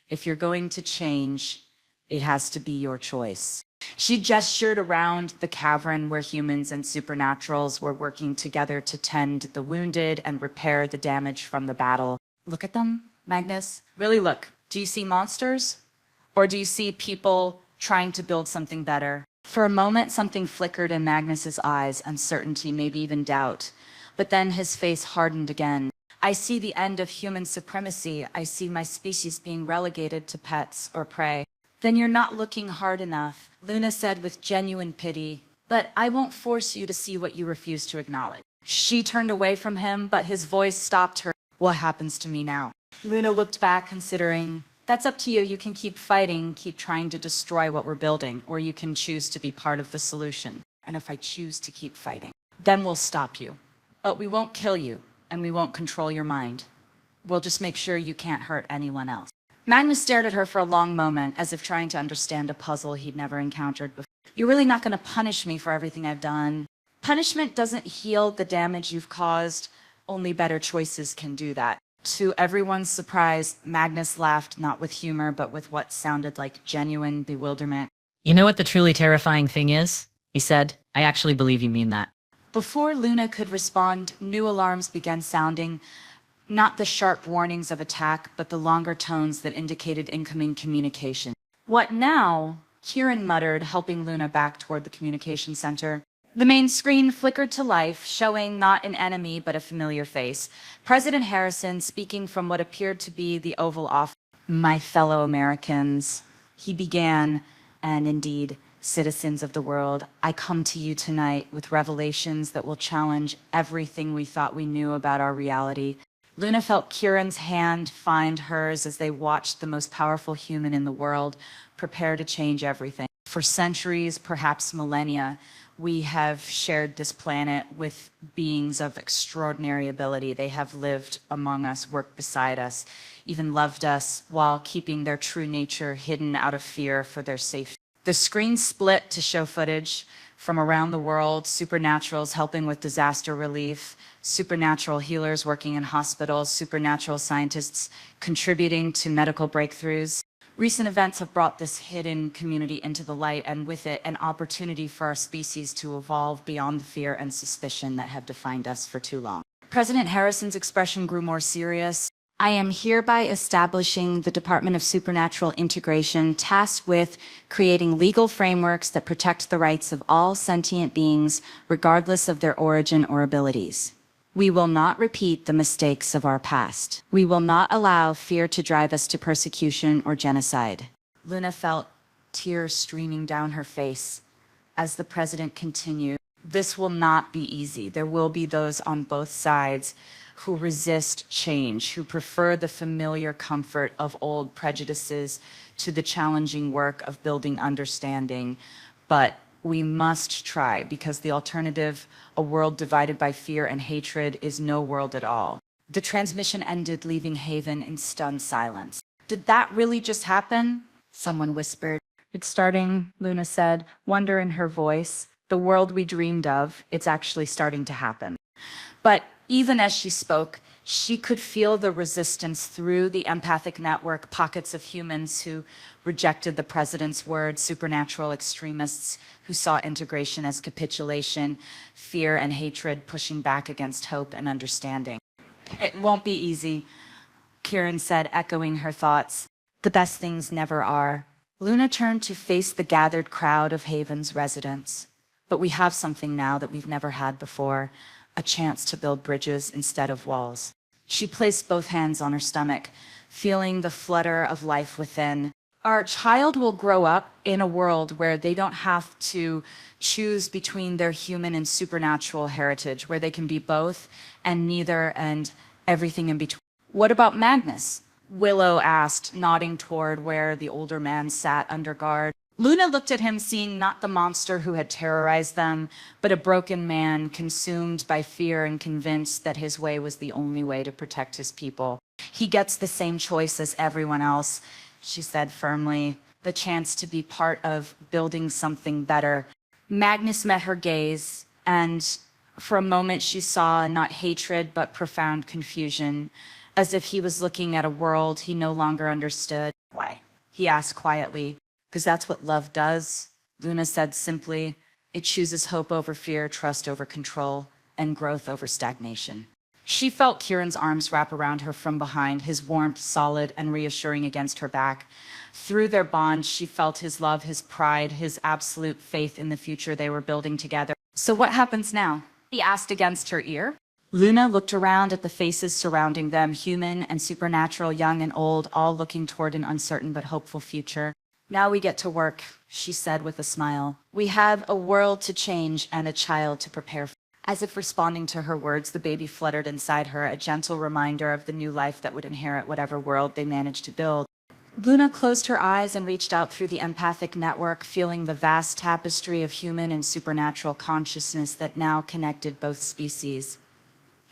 If you're going to change, it has to be your choice. She gestured around the cavern where humans and supernaturals were working together to tend the wounded and repair the damage from the battle. Look at them, Magnus. Really look. Do you see monsters? Or do you see people trying to build something better? For a moment, something flickered in Magnus's eyes, uncertainty, maybe even doubt. But then his face hardened again. I see the end of human supremacy. I see my species being relegated to pets or prey. Then you're not looking hard enough, Luna said with genuine pity. But I won't force you to see what you refuse to acknowledge. She turned away from him, but his voice stopped her. What happens to me now? Luna looked back, considering, that's up to you. You can keep fighting, keep trying to destroy what we're building, or you can choose to be part of the solution. And if I choose to keep fighting, then we'll stop you. But we won't kill you, and we won't control your mind. We'll just make sure you can't hurt anyone else. Magnus stared at her for a long moment, as if trying to understand a puzzle he'd never encountered before. You're really not going to punish me for everything I've done. Punishment doesn't heal the damage you've caused. Only better choices can do that. To everyone's surprise, Magnus laughed, not with humor, but with what sounded like genuine bewilderment. You know what the truly terrifying thing is? He said, I actually believe you mean that. Before Luna could respond, new alarms began sounding. Not the sharp warnings of attack, but the longer tones that indicated incoming communication. What now? Kieran muttered, helping Luna back toward the communication center. The main screen flickered to life, showing not an enemy, but a familiar face. President Harrison speaking from what appeared to be the Oval Office. My fellow Americans, he began, and indeed, citizens of the world, I come to you tonight with revelations that will challenge everything we thought we knew about our reality. Luna felt Kieran's hand find hers as they watched the most powerful human in the world prepare to change everything. For centuries, perhaps millennia, we have shared this planet with beings of extraordinary ability. They have lived among us, worked beside us, even loved us while keeping their true nature hidden out of fear for their safety. The screen split to show footage from around the world, supernaturals helping with disaster relief, supernatural healers working in hospitals, supernatural scientists contributing to medical breakthroughs. Recent events have brought this hidden community into the light, and with it, an opportunity for our species to evolve beyond the fear and suspicion that have defined us for too long. President Harrison's expression grew more serious. I am hereby establishing the Department of Supernatural Integration, tasked with creating legal frameworks that protect the rights of all sentient beings, regardless of their origin or abilities. We will not repeat the mistakes of our past. We will not allow fear to drive us to persecution or genocide. Luna felt tears streaming down her face as the president continued. This will not be easy. There will be those on both sides who resist change, who prefer the familiar comfort of old prejudices to the challenging work of building understanding. But we must try, because the alternative, a world divided by fear and hatred, is no world at all. The transmission ended, leaving Haven in stunned silence. Did that really just happen? Someone whispered. It's starting, Luna said, wonder in her voice. The world we dreamed of, it's actually starting to happen. But even as she spoke, she could feel the resistance through the empathic network, pockets of humans who rejected the president's words, supernatural extremists who saw integration as capitulation, fear and hatred pushing back against hope and understanding. It won't be easy, Kieran said, echoing her thoughts. The best things never are. Luna turned to face the gathered crowd of Haven's residents. But we have something now that we've never had before, a chance to build bridges instead of walls. She placed both hands on her stomach, feeling the flutter of life within. Our child will grow up in a world where they don't have to choose between their human and supernatural heritage, where they can be both and neither and everything in between. What about Magnus? Willow asked, nodding toward where the older man sat under guard. Luna looked at him, seeing not the monster who had terrorized them, but a broken man consumed by fear and convinced that his way was the only way to protect his people. He gets the same choice as everyone else, she said firmly, the chance to be part of building something better. Magnus met her gaze, and for a moment she saw not hatred but profound confusion, as if he was looking at a world he no longer understood. Why? He asked quietly. Because that's what love does, Luna said simply. It chooses hope over fear, trust over control, and growth over stagnation. She felt Kieran's arms wrap around her from behind, his warmth solid and reassuring against her back. Through their bond, she felt his love, his pride, his absolute faith in the future they were building together. So what happens now? He asked against her ear. Luna looked around at the faces surrounding them, human and supernatural, young and old, all looking toward an uncertain but hopeful future. Now we get to work, she said with a smile. We have a world to change and a child to prepare for. As if responding to her words, the baby fluttered inside her, a gentle reminder of the new life that would inherit whatever world they managed to build. Luna closed her eyes and reached out through the empathic network, feeling the vast tapestry of human and supernatural consciousness that now connected both species.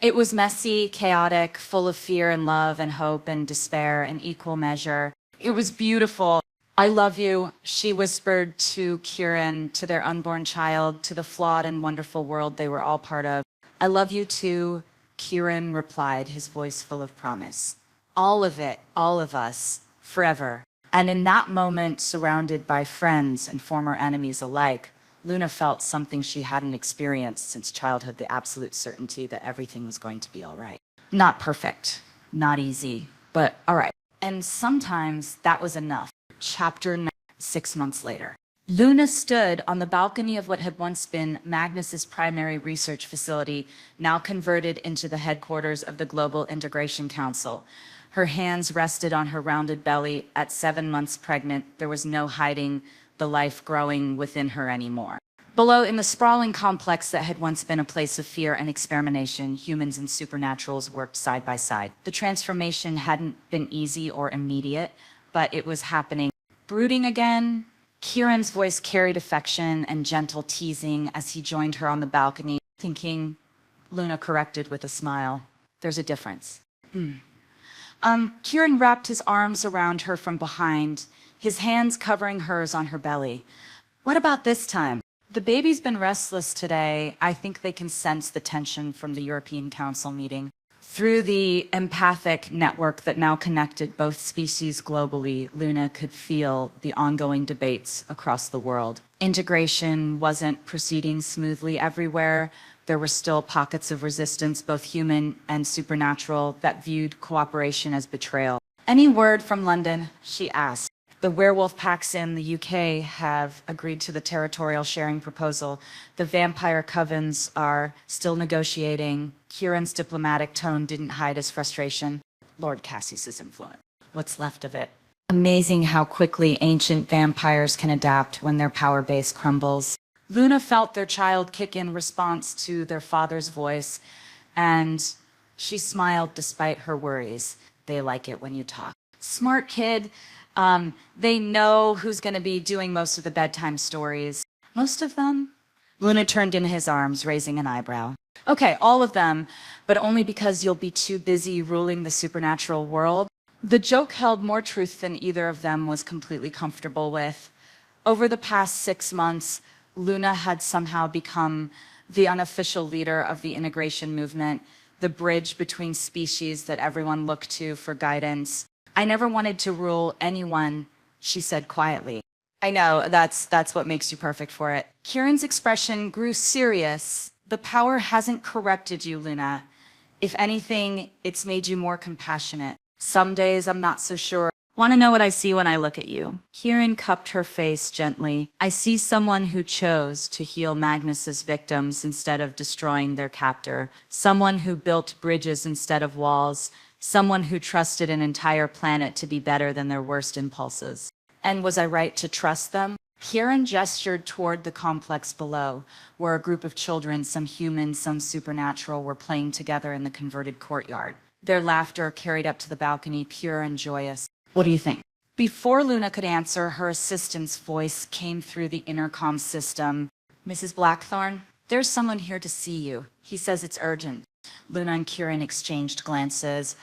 It was messy, chaotic, full of fear and love and hope and despair in equal measure. It was beautiful. I love you, she whispered to Kieran, to their unborn child, to the flawed and wonderful world they were all part of. I love you too, Kieran replied, his voice full of promise. All of it, all of us, forever. And in that moment, surrounded by friends and former enemies alike, Luna felt something she hadn't experienced since childhood, the absolute certainty that everything was going to be all right. Not perfect, not easy, but all right. And sometimes that was enough. Chapter 9, 6 months later. Luna stood on the balcony of what had once been Magnus's primary research facility, now converted into the headquarters of the Global Integration Council. Her hands rested on her rounded belly. At 7 months pregnant, there was no hiding the life growing within her anymore. Below, in the sprawling complex that had once been a place of fear and experimentation, humans and supernaturals worked side by side. The transformation hadn't been easy or immediate, but it was happening. Brooding again, Kieran's voice carried affection and gentle teasing as he joined her on the balcony, thinking, Luna corrected with a smile, there's a difference. Kieran wrapped his arms around her from behind, his hands covering hers on her belly. What about this time? The baby's been restless today. I think they can sense the tension from the European Council meeting. Through the empathic network that now connected both species globally, Luna could feel the ongoing debates across the world. Integration wasn't proceeding smoothly everywhere. There were still pockets of resistance, both human and supernatural, that viewed cooperation as betrayal. Any word from London? She asked. The werewolf packs in the UK have agreed to the territorial sharing proposal. The vampire covens are still negotiating. Kieran's diplomatic tone didn't hide his frustration. Lord Cassius's influence. What's left of it? Amazing how quickly ancient vampires can adapt when their power base crumbles. Luna felt their child kick in response to their father's voice, and she smiled despite her worries. They like it when you talk. Smart kid. They know who's going to be doing most of the bedtime stories. Most of them? Luna turned into his arms, raising an eyebrow. Okay, all of them, but only because you'll be too busy ruling the supernatural world. The joke held more truth than either of them was completely comfortable with. Over the past 6 months, Luna had somehow become the unofficial leader of the integration movement, the bridge between species that everyone looked to for guidance. I never wanted to rule anyone, she said quietly. I know, that's what makes you perfect for it. Kieran's expression grew serious. The power hasn't corrected you, Luna. If anything, it's made you more compassionate. Some days I'm not so sure. Want to know what I see when I look at you? Kieran cupped her face gently. I see someone who chose to heal Magnus's victims instead of destroying their captor. Someone who built bridges instead of walls. Someone who trusted an entire planet to be better than their worst impulses. And was I right to trust them? Kieran gestured toward the complex below, where a group of children, some human, some supernatural, were playing together in the converted courtyard. Their laughter carried up to the balcony, pure and joyous. What do you think? Before Luna could answer, her assistant's voice came through the intercom system. Mrs. Blackthorn, there's someone here to see you. He says it's urgent. Luna and Kieran exchanged glances.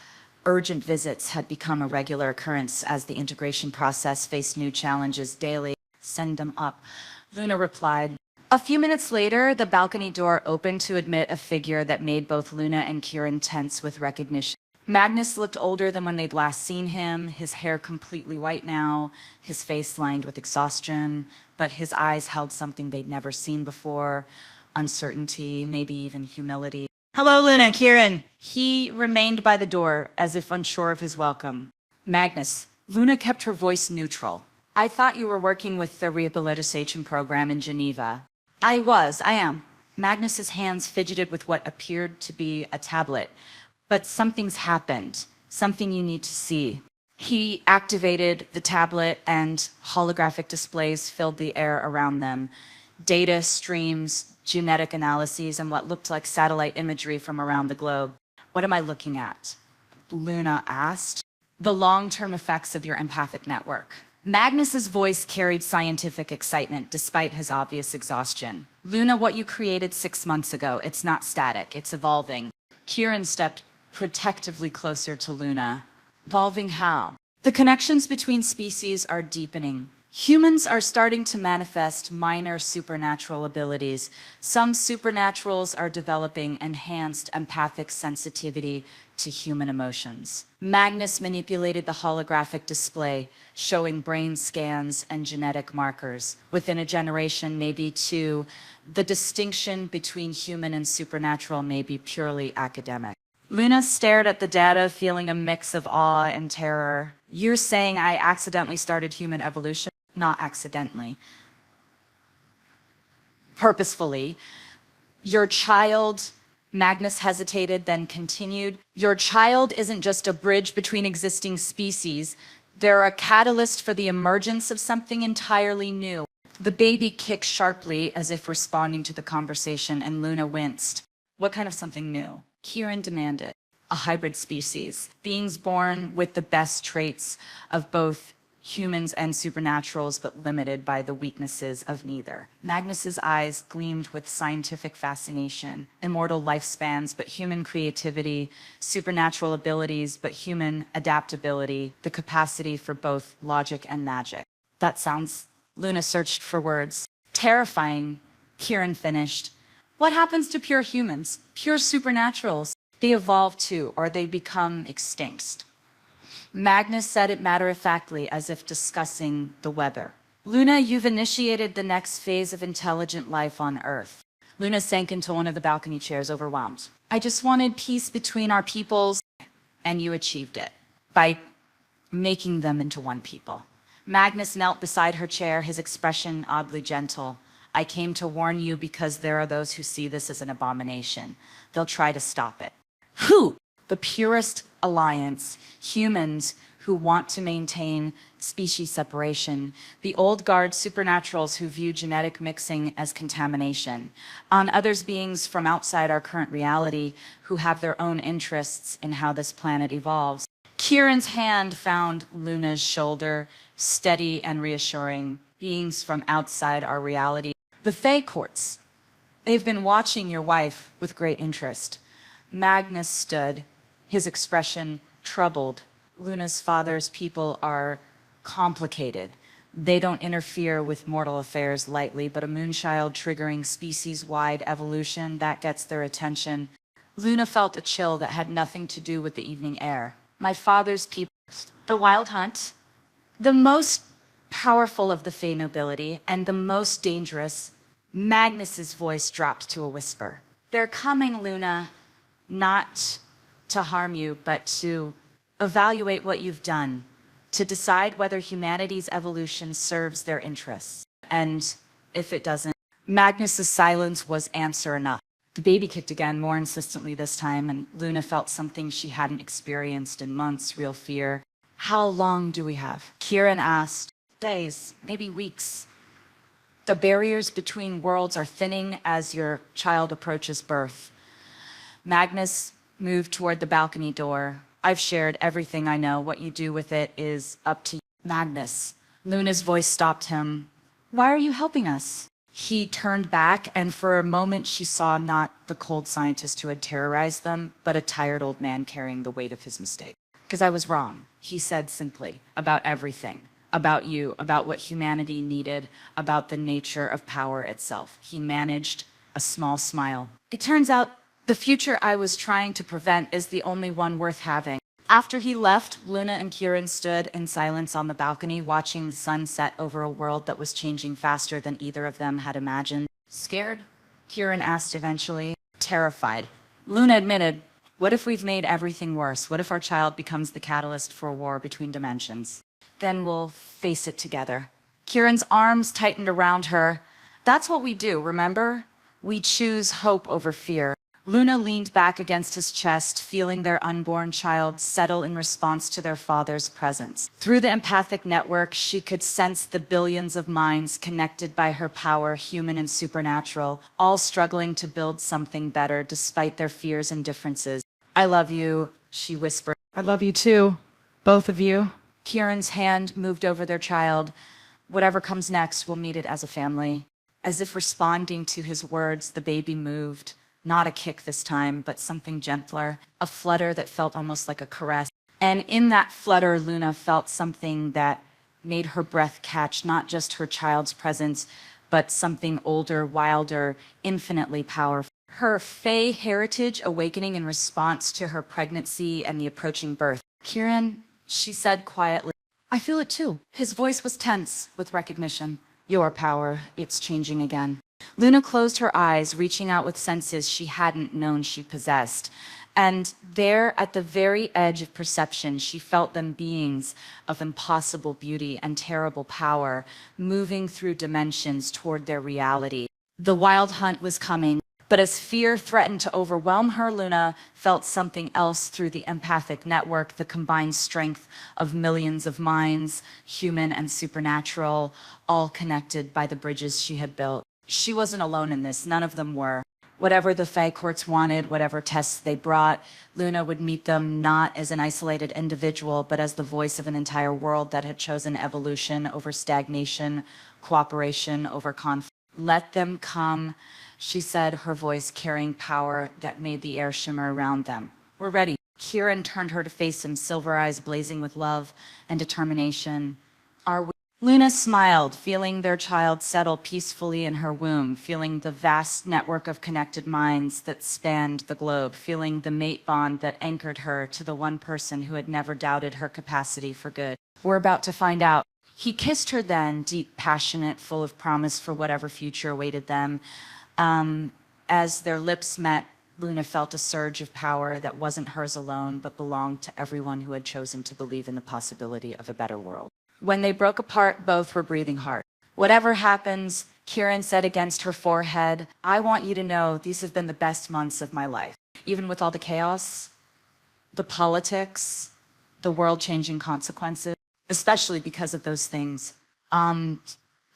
Urgent visits had become a regular occurrence as the integration process faced new challenges daily. Send them up. Luna replied. A few minutes later, the balcony door opened to admit a figure that made both Luna and Kieran tense with recognition. Magnus looked older than when they'd last seen him, his hair completely white now, his face lined with exhaustion, but his eyes held something they'd never seen before, uncertainty, maybe even humility. Hello, Luna, Kieran. He remained by the door, as if unsure of his welcome. Magnus. Luna kept her voice neutral. I thought you were working with the rehabilitation program in Geneva. I am. Magnus's hands fidgeted with what appeared to be a tablet. But something's happened. Something you need to see. He activated the tablet and holographic displays filled the air around them. Data streams, genetic analyses, and what looked like satellite imagery from around the globe. What am I looking at? Luna asked. The long-term effects of your empathic network. Magnus's voice carried scientific excitement despite his obvious exhaustion. Luna, what you created 6 months ago, it's not static, it's evolving. Kieran stepped protectively closer to Luna. Evolving how? The connections between species are deepening. Humans are starting to manifest minor supernatural abilities. Some supernaturals are developing enhanced empathic sensitivity to human emotions. Magnus manipulated the holographic display, showing brain scans and genetic markers. Within a generation, maybe two, the distinction between human and supernatural may be purely academic. Luna stared at the data, feeling a mix of awe and terror. You're saying I accidentally started human evolution? Not accidentally. Purposefully. Your child, Magnus hesitated, then continued. Your child isn't just a bridge between existing species. They're a catalyst for the emergence of something entirely new. The baby kicked sharply as if responding to the conversation, and Luna winced. What kind of something new? Kieran demanded. A hybrid species. Beings born with the best traits of both humans and supernaturals, but limited by the weaknesses of neither. Magnus's eyes gleamed with scientific fascination. Immortal lifespans, but human creativity. Supernatural abilities, but human adaptability. The capacity for both logic and magic. That sounds... Luna searched for words. Terrifying, Kieran finished. What happens to pure humans? Pure supernaturals? They evolve too, or they become extinct. Magnus said it matter-of-factly, as if discussing the weather. Luna, you've initiated the next phase of intelligent life on Earth. Luna sank into one of the balcony chairs, overwhelmed. I just wanted peace between our peoples, and you achieved it by making them into one people. Magnus knelt beside her chair, his expression oddly gentle. I came to warn you because there are those who see this as an abomination. They'll try to stop it. Who? The purest alliance, humans who want to maintain species separation, the old guard supernaturals who view genetic mixing as contamination, on others beings from outside our current reality who have their own interests in how this planet evolves. Kieran's hand found Luna's shoulder, steady and reassuring, beings from outside our reality. The Fae courts. They've been watching your wife with great interest. Magnus stood, his expression troubled. Luna's father's people are complicated. They don't interfere with mortal affairs lightly, but a moonchild triggering species-wide evolution, that gets their attention. Luna felt a chill that had nothing to do with the evening air. My father's people, the Wild Hunt, the most powerful of the Fae nobility and the most dangerous. Magnus's voice dropped to a whisper. They're coming, Luna, not to harm you, but to evaluate what you've done, to decide whether humanity's evolution serves their interests. And if it doesn't, Magnus's silence was answer enough. The baby kicked again, more insistently this time, and Luna felt something she hadn't experienced in months, real fear. How long do we have? Kieran asked. Days, maybe weeks. The barriers between worlds are thinning as your child approaches birth. Magnus moved toward the balcony door. I've shared everything I know. What you do with it is up to you. Magnus. Luna's voice stopped him. Why are you helping us? He turned back, and for a moment she saw not the cold scientist who had terrorized them, but a tired old man carrying the weight of his mistake. Because I was wrong, he said simply, about everything. About you, about what humanity needed, about the nature of power itself. He managed a small smile. It turns out the future I was trying to prevent is the only one worth having. After he left, Luna and Kieran stood in silence on the balcony, watching the sun set over a world that was changing faster than either of them had imagined. Scared? Kieran asked eventually. Terrified. Luna admitted, what if we've made everything worse? What if our child becomes the catalyst for a war between dimensions? Then we'll face it together. Kieran's arms tightened around her. That's what we do, remember? We choose hope over fear. Luna leaned back against his chest, feeling their unborn child settle in response to their father's presence. Through the empathic network, she could sense the billions of minds connected by her power, human and supernatural, all struggling to build something better despite their fears and differences. I love you, she whispered. I love you too, both of you. Kieran's hand moved over their child. Whatever comes next, we'll meet it as a family. As if responding to his words, the baby moved. Not a kick this time, but something gentler, a flutter that felt almost like a caress. And in that flutter, Luna felt something that made her breath catch, not just her child's presence, but something older, wilder, infinitely powerful. Her Fae heritage awakening in response to her pregnancy and the approaching birth. Kieran, she said quietly, I feel it too. His voice was tense with recognition. Your power, it's changing again. Luna closed her eyes, reaching out with senses she hadn't known she possessed. And there, at the very edge of perception, she felt them beings of impossible beauty and terrible power, moving through dimensions toward their reality. The Wild Hunt was coming, but as fear threatened to overwhelm her, Luna felt something else through the empathic network, the combined strength of millions of minds, human and supernatural, all connected by the bridges she had built. She wasn't alone in this. None of them were. Whatever the Fae courts wanted, whatever tests they brought, Luna would meet them not as an isolated individual, but as the voice of an entire world that had chosen evolution over stagnation, cooperation over conflict. Let them come, she said, her voice carrying power that made the air shimmer around them. We're ready. Kieran turned her to face him, silver eyes blazing with love and determination. Are we? Luna smiled, feeling their child settle peacefully in her womb, feeling the vast network of connected minds that spanned the globe, feeling the mate bond that anchored her to the one person who had never doubted her capacity for good. We're about to find out. He kissed her then, deep, passionate, full of promise for whatever future awaited them. As their lips met, Luna felt a surge of power that wasn't hers alone, but belonged to everyone who had chosen to believe in the possibility of a better world. When they broke apart, both were breathing hard. Whatever happens, Kieran said against her forehead, I want you to know these have been the best months of my life. Even with all the chaos, the politics, the world-changing consequences, especially because of those things.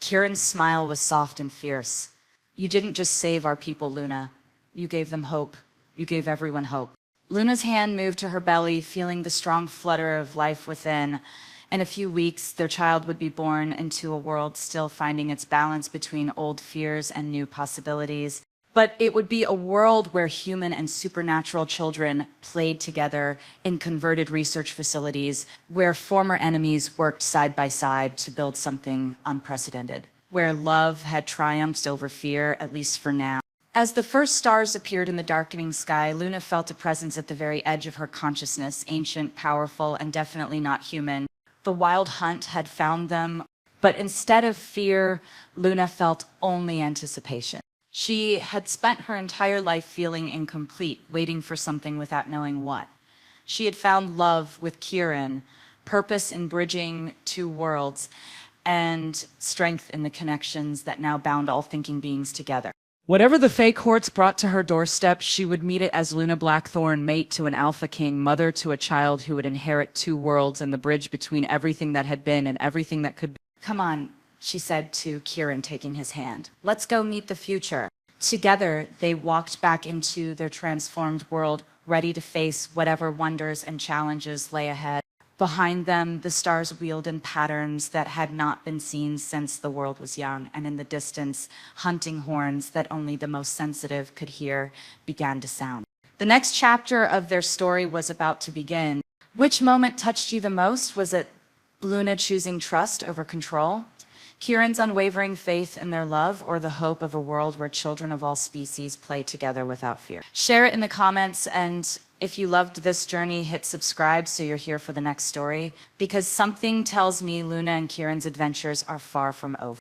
Kieran's smile was soft and fierce. You didn't just save our people, Luna. You gave them hope. You gave everyone hope. Luna's hand moved to her belly, feeling the strong flutter of life within. In a few weeks, their child would be born into a world still finding its balance between old fears and new possibilities. But it would be a world where human and supernatural children played together in converted research facilities, where former enemies worked side by side to build something unprecedented, where love had triumphed over fear, at least for now. As the first stars appeared in the darkening sky, Luna felt a presence at the very edge of her consciousness, ancient, powerful, and definitely not human. The wild hunt had found them, but instead of fear, Luna felt only anticipation. She had spent her entire life feeling incomplete, waiting for something without knowing what. She had found love with Kieran, purpose in bridging two worlds, and strength in the connections that now bound all thinking beings together. Whatever the Fae Courts brought to her doorstep, she would meet it as Luna Blackthorn, mate to an Alpha King, mother to a child who would inherit two worlds and the bridge between everything that had been and everything that could be. Come on, she said to Kieran, taking his hand. Let's go meet the future. Together, they walked back into their transformed world, ready to face whatever wonders and challenges lay ahead. Behind them, the stars wheeled in patterns that had not been seen since the world was young, and in the distance, hunting horns that only the most sensitive could hear began to sound. The next chapter of their story was about to begin. Which moment touched you the most? Was it Luna choosing trust over control? Kieran's unwavering faith in their love, or the hope of a world where children of all species play together without fear? Share it in the comments, and if you loved this journey, hit subscribe so you're here for the next story, because something tells me Luna and Kieran's adventures are far from over.